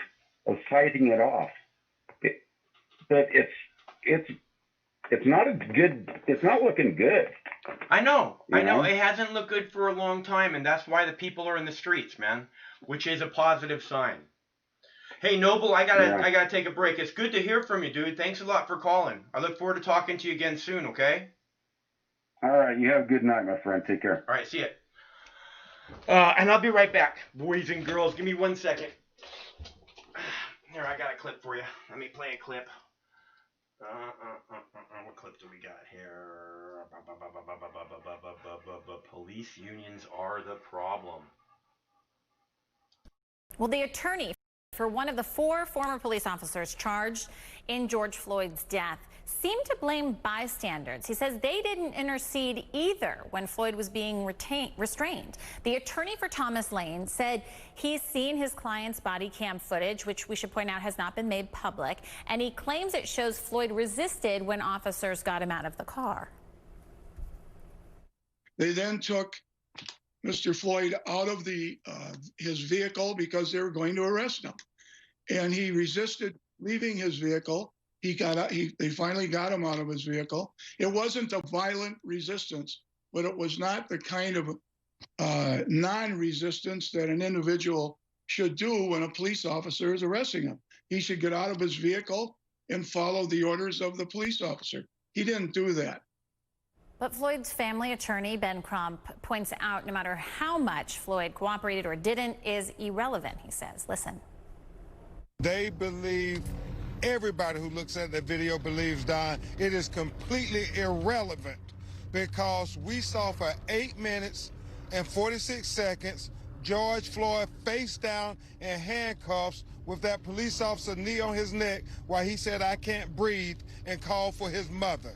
fighting it off. But it's not looking good. I know. Yeah. It hasn't looked good for a long time, and that's why the people are in the streets, man, which is a positive sign. Hey, Noble, I gotta take a break. It's good to hear from you, dude. Thanks a lot for calling. I look forward to talking to you again soon, okay? All right, you have a good night, my friend. Take care. All right, see ya. And I'll be right back, boys and girls. Give me 1 second. Here, I got a clip for you. Let me play a clip. What clip do we got here? Police unions are the problem. Well, the attorney for one of the 4 former police officers charged in George Floyd's death seemed to blame bystanders. He says they didn't intercede either when Floyd was being restrained. The attorney for Thomas Lane said he's seen his client's body cam footage, which we should point out has not been made public, and he claims it shows Floyd resisted when officers got him out of the car. They then took Mr. Floyd out of his vehicle because they were going to arrest him. And he resisted leaving his vehicle. They finally got him out of his vehicle. It wasn't a violent resistance, but it was not the kind of non-resistance that an individual should do when a police officer is arresting him. He should get out of his vehicle and follow the orders of the police officer. He didn't do that. But Floyd's family attorney, Ben Crump, points out no matter how much Floyd cooperated or didn't is irrelevant, he says. Listen. They believe, everybody who looks at the video believes, Don, it is completely irrelevant because we saw for 8 minutes and 46 seconds George Floyd face down in handcuffs with that police officer knee on his neck while he said, "I can't breathe," and called for his mother.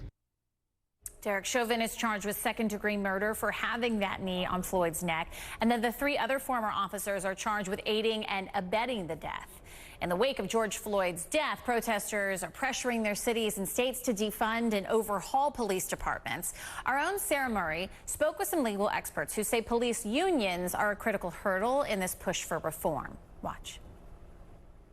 Derek Chauvin is charged with second-degree murder for having that knee on Floyd's neck. And then the 3 other former officers are charged with aiding and abetting the death. In the wake of George Floyd's death, protesters are pressuring their cities and states to defund and overhaul police departments. Our own Sarah Murray spoke with some legal experts who say police unions are a critical hurdle in this push for reform. Watch.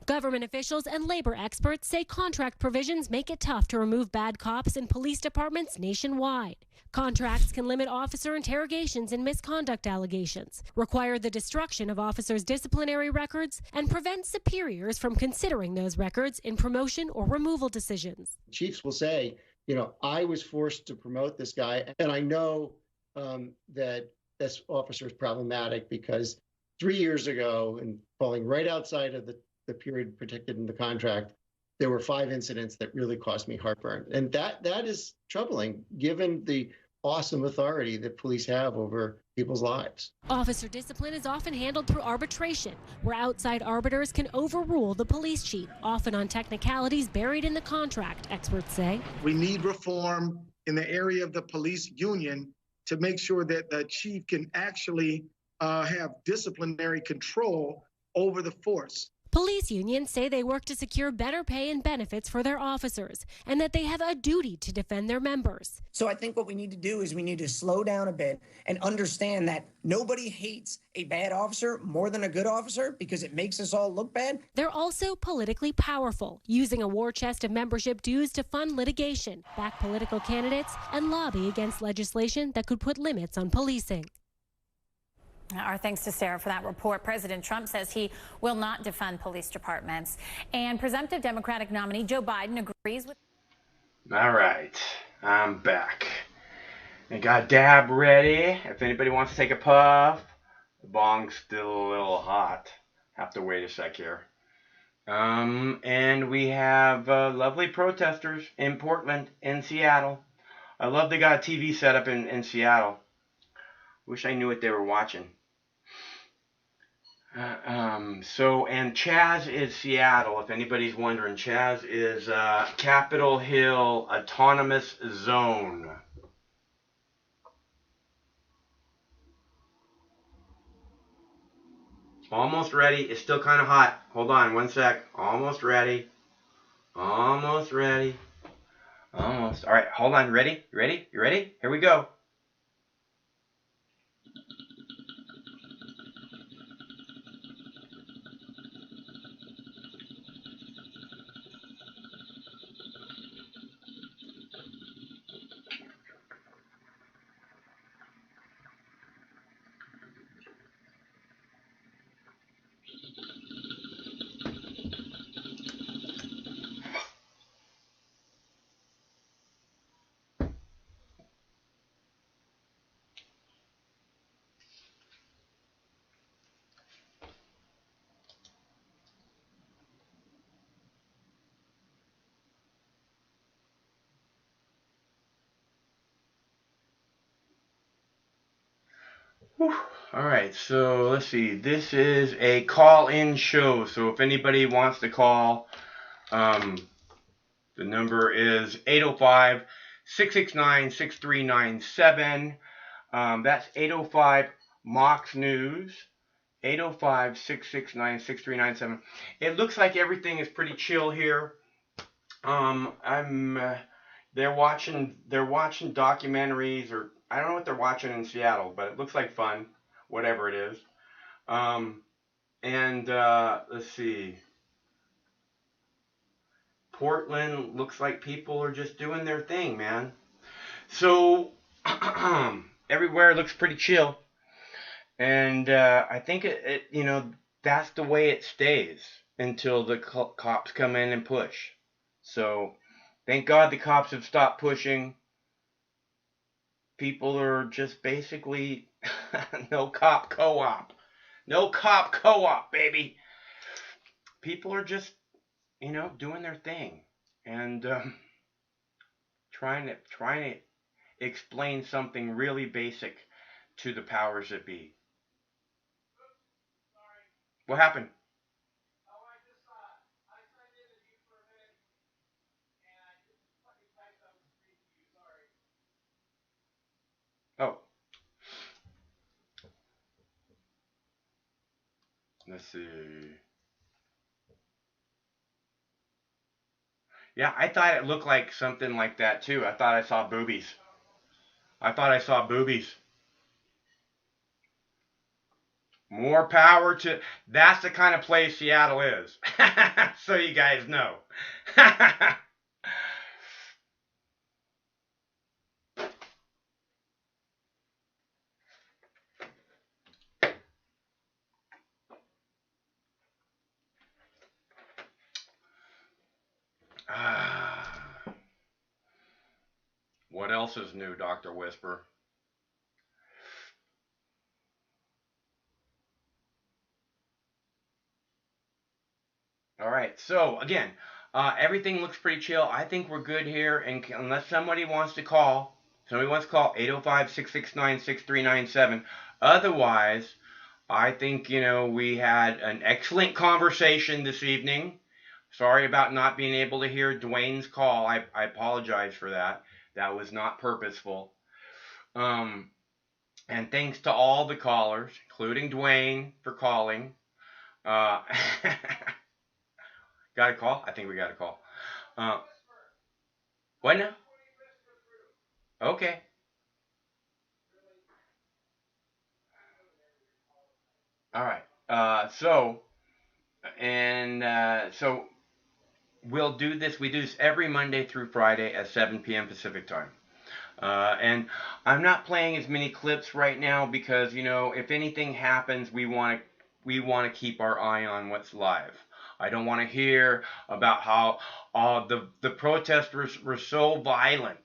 Government officials and labor experts say contract provisions make it tough to remove bad cops in police departments nationwide. Contracts can limit officer interrogations and misconduct allegations, require the destruction of officers' disciplinary records, and prevent superiors from considering those records in promotion or removal decisions. Chiefs will say, I was forced to promote this guy, and I know that this officer is problematic because 3 years ago, and falling right outside of the period protected in the contract, there were 5 incidents that really caused me heartburn. And that is troubling, given the awesome authority that police have over people's lives. Officer discipline is often handled through arbitration, where outside arbiters can overrule the police chief, often on technicalities buried in the contract, experts say. We need reform in the area of the police union to make sure that the chief can actually have disciplinary control over the force. Police unions say they work to secure better pay and benefits for their officers and that they have a duty to defend their members. So I think what we need to do is we need to slow down a bit and understand that nobody hates a bad officer more than a good officer because it makes us all look bad. They're also politically powerful, using a war chest of membership dues to fund litigation, back political candidates, and lobby against legislation that could put limits on policing. Our thanks to Sarah for that report. President Trump says he will not defund police departments. And presumptive Democratic nominee Joe Biden agrees with... All right, I'm back. I got dab ready. If anybody wants to take a puff, the bong's still a little hot. Have to wait a sec here. And we have lovely protesters in Portland, in Seattle. I love they got a TV set up in Seattle. Wish I knew what they were watching. And Chaz is Seattle, if anybody's wondering. Chaz is Capitol Hill Autonomous Zone. Almost ready. It's still kind of hot. Hold on one sec. Almost ready. Almost ready. Almost. All right, hold on. Ready? You ready? You ready? Here we go. All right, so let's see. This is a call-in show. So if anybody wants to call, the number is 805-669-6397. That's 805 Mox News. 805-669-6397. It looks like everything is pretty chill here. They're watching documentaries, or I don't know what they're watching in Seattle, but it looks like fun, whatever it is. Let's see. Portland, looks like people are just doing their thing, man. So, everywhere looks pretty chill. And I think it, you know, that's the way it stays until the cops come in and push. So, thank God the cops have stopped pushing. People are just basically no cop co-op. No cop co-op, baby. People are just, you know, doing their thing and trying to explain something really basic to the powers that be. What happened? Oh. Let's see. Yeah, I thought it looked like something like that too. I thought I saw boobies. More power to... That's the kind of place Seattle is. So you guys know. What else is new, Dr. Whisper? All right, so again, everything looks pretty chill. I think we're good here, and unless somebody wants to call, 805-669-6397. Otherwise, I think, you know, we had an excellent conversation this evening. Sorry about not being able to hear Dwayne's call. I apologize for that. That was not purposeful. And thanks to all the callers, including Dwayne, for calling. Got a call? I think we got a call. What now? Okay. All right. So we'll do this. We do this every Monday through Friday at 7 p.m. Pacific time. And I'm not playing as many clips right now because, you know, if anything happens, we want to keep our eye on what's live. I don't want to hear about how the protesters were so violent.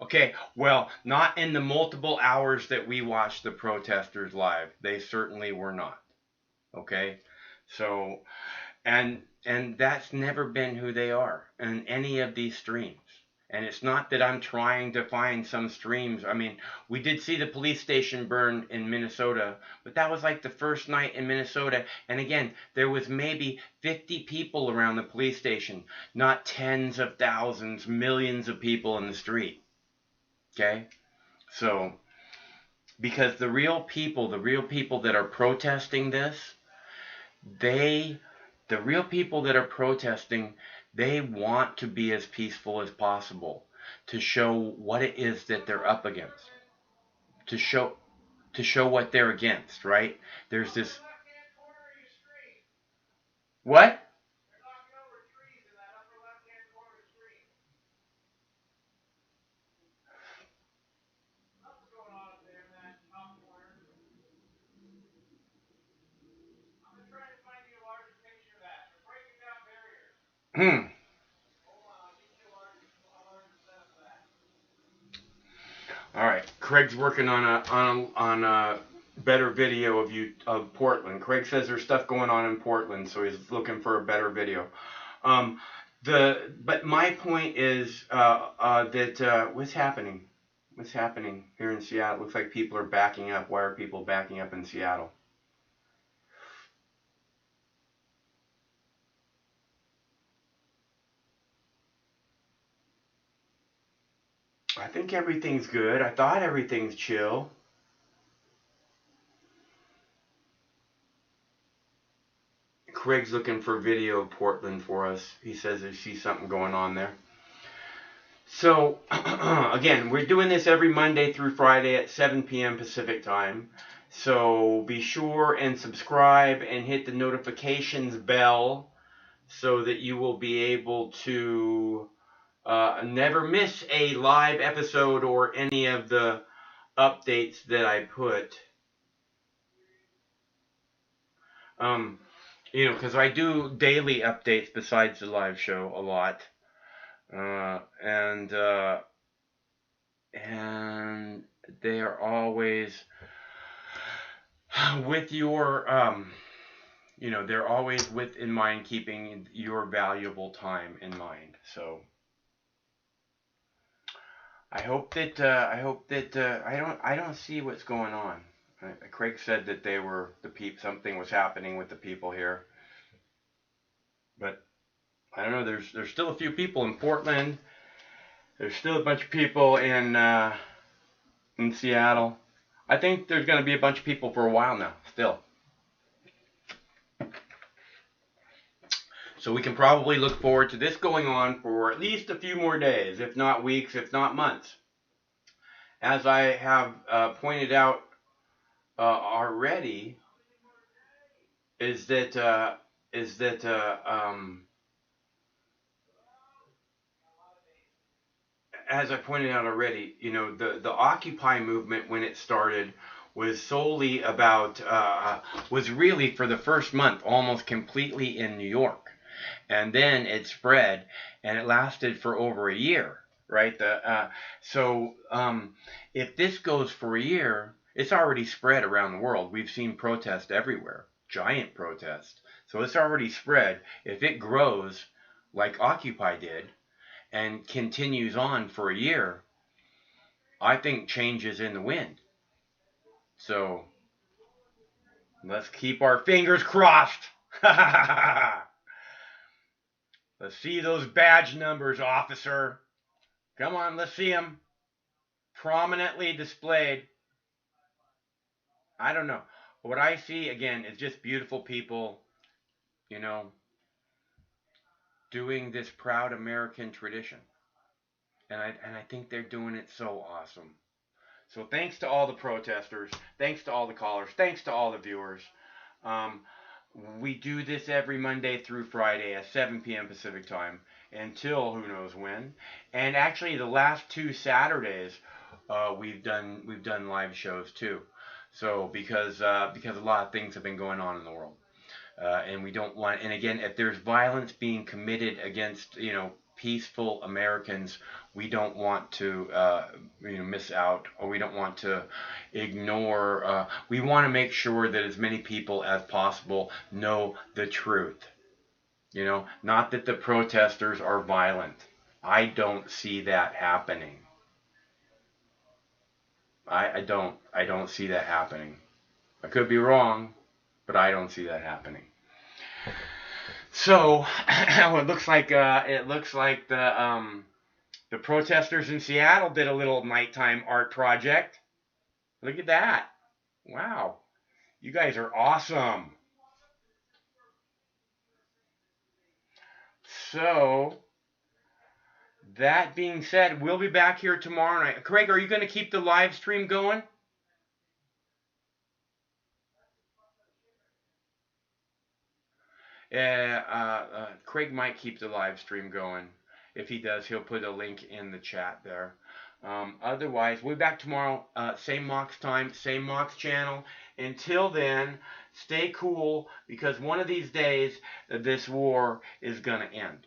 Okay, well, not in the multiple hours that we watched the protesters live. They certainly were not. Okay, so, and that's never been who they are in any of these streams. And it's not that I'm trying to find some streams. I mean, we did see the police station burn in Minnesota, but that was like the first night in Minnesota. And again, there was maybe 50 people around the police station, not tens of thousands, millions of people in the street. Okay? So, because the real people that are protesting this, the real people that are protesting, they want to be as peaceful as possible to show what it is that they're up against, to show what they're against, right? There's this... What? All right, Craig's working on a better video of Portland. Craig says there's stuff going on in Portland, so he's looking for a better video. But my point is that what's happening? What's happening here in Seattle? Looks like people are backing up. Why are people backing up in Seattle? I think everything's good. I thought everything's chill. Craig's looking for video of Portland for us. He says he sees something going on there. So, again, we're doing this every Monday through Friday at 7 p.m. Pacific time. So be sure and subscribe and hit the notifications bell so that you will be able to never miss a live episode or any of the updates that I put. You know, because I do daily updates besides the live show a lot. And they are always with your, you know, they're always with in mind keeping your valuable time in mind. So I hope that I don't see what's going on. Craig said that something was happening with the people here, but I don't know. There's still a few people in Portland. There's still a bunch of people in Seattle. I think there's going to be a bunch of people for a while now, still. So we can probably look forward to this going on for at least a few more days, if not weeks, if not months. As I have pointed out already, as I pointed out already, you know, the Occupy movement, when it started, was solely about, was really for the first month almost completely in New York. And then it spread, and it lasted for over a year, right? So if this goes for a year, it's already spread around the world. We've seen protests everywhere, giant protests. So it's already spread. If it grows like Occupy did and continues on for a year, I think change is in the wind. So let's keep our fingers crossed. Let's see those badge numbers, officer. Come on, let's see them prominently displayed. I don't know. What I see, again, is just beautiful people, you know, doing this proud American tradition. And I think they're doing it so awesome. So thanks to all the protesters. Thanks to all the callers. Thanks to all the viewers. We do this every Monday through Friday at 7 p.m. Pacific time until who knows when. And actually, the last 2 Saturdays, we've done live shows too. So because a lot of things have been going on in the world, and we don't want. And again, if there's violence being committed against, you know, peaceful Americans, we don't want to you know, miss out, or we don't want to ignore. We want to make sure that as many people as possible know the truth. You know, not that the protesters are violent. I don't see that happening. I don't see that happening. I could be wrong, but I don't see that happening. So it looks like the protesters in Seattle did a little nighttime art project. Look at that! Wow, you guys are awesome. So that being said, we'll be back here tomorrow night. Craig, are you going to keep the live stream going? Craig might keep the live stream going. If he does, he'll put a link in the chat there. Otherwise, we'll be back tomorrow, same Mox time, same Mox channel. Until then, stay cool, because one of these days, this war is going to end.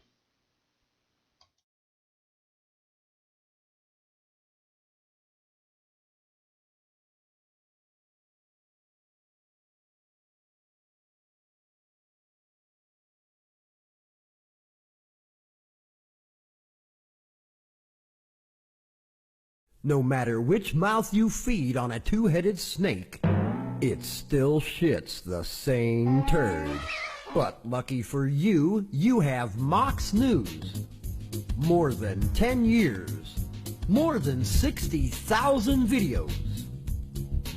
No matter which mouth you feed on a two-headed snake, it still shits the same turd. But lucky for you, you have Mox News. More than 10 years. More than 60,000 videos.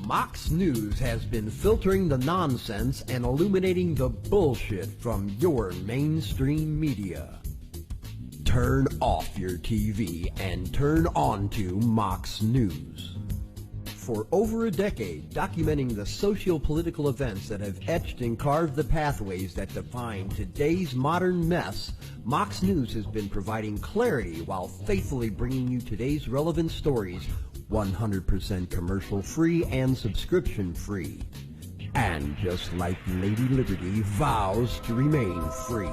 Mox News has been filtering the nonsense and illuminating the bullshit from your mainstream media. Turn off your TV and turn on to Mox News. For over a decade, documenting the socio-political events that have etched and carved the pathways that define today's modern mess, Mox News has been providing clarity while faithfully bringing you today's relevant stories, 100% commercial-free and subscription-free. And just like Lady Liberty vows to remain free.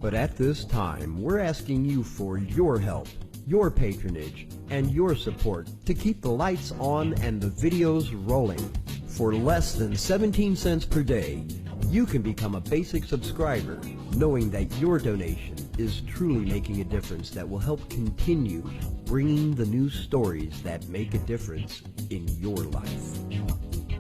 But at this time, we're asking you for your help, your patronage, and your support to keep the lights on and the videos rolling. For less than 17 cents per day, you can become a basic subscriber, knowing that your donation is truly making a difference that will help continue bringing the news stories that make a difference in your life.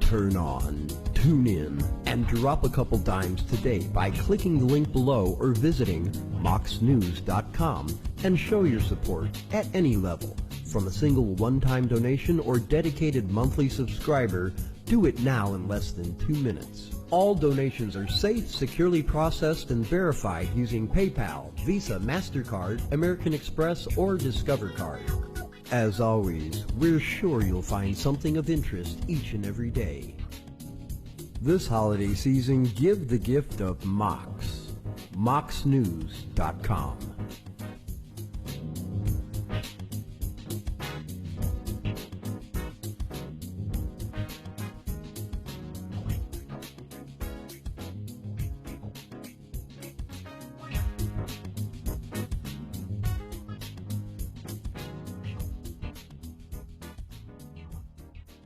Turn on, tune in, and drop a couple dimes today by clicking the link below or visiting moxnews.com and show your support at any level. From a single one-time donation or dedicated monthly subscriber, do it now in less than 2 minutes. All donations are safe, securely processed, and verified using PayPal, Visa, MasterCard, American Express, or Discover Card. As always, we're sure you'll find something of interest each and every day. This holiday season, give the gift of Mox. moxnews.com.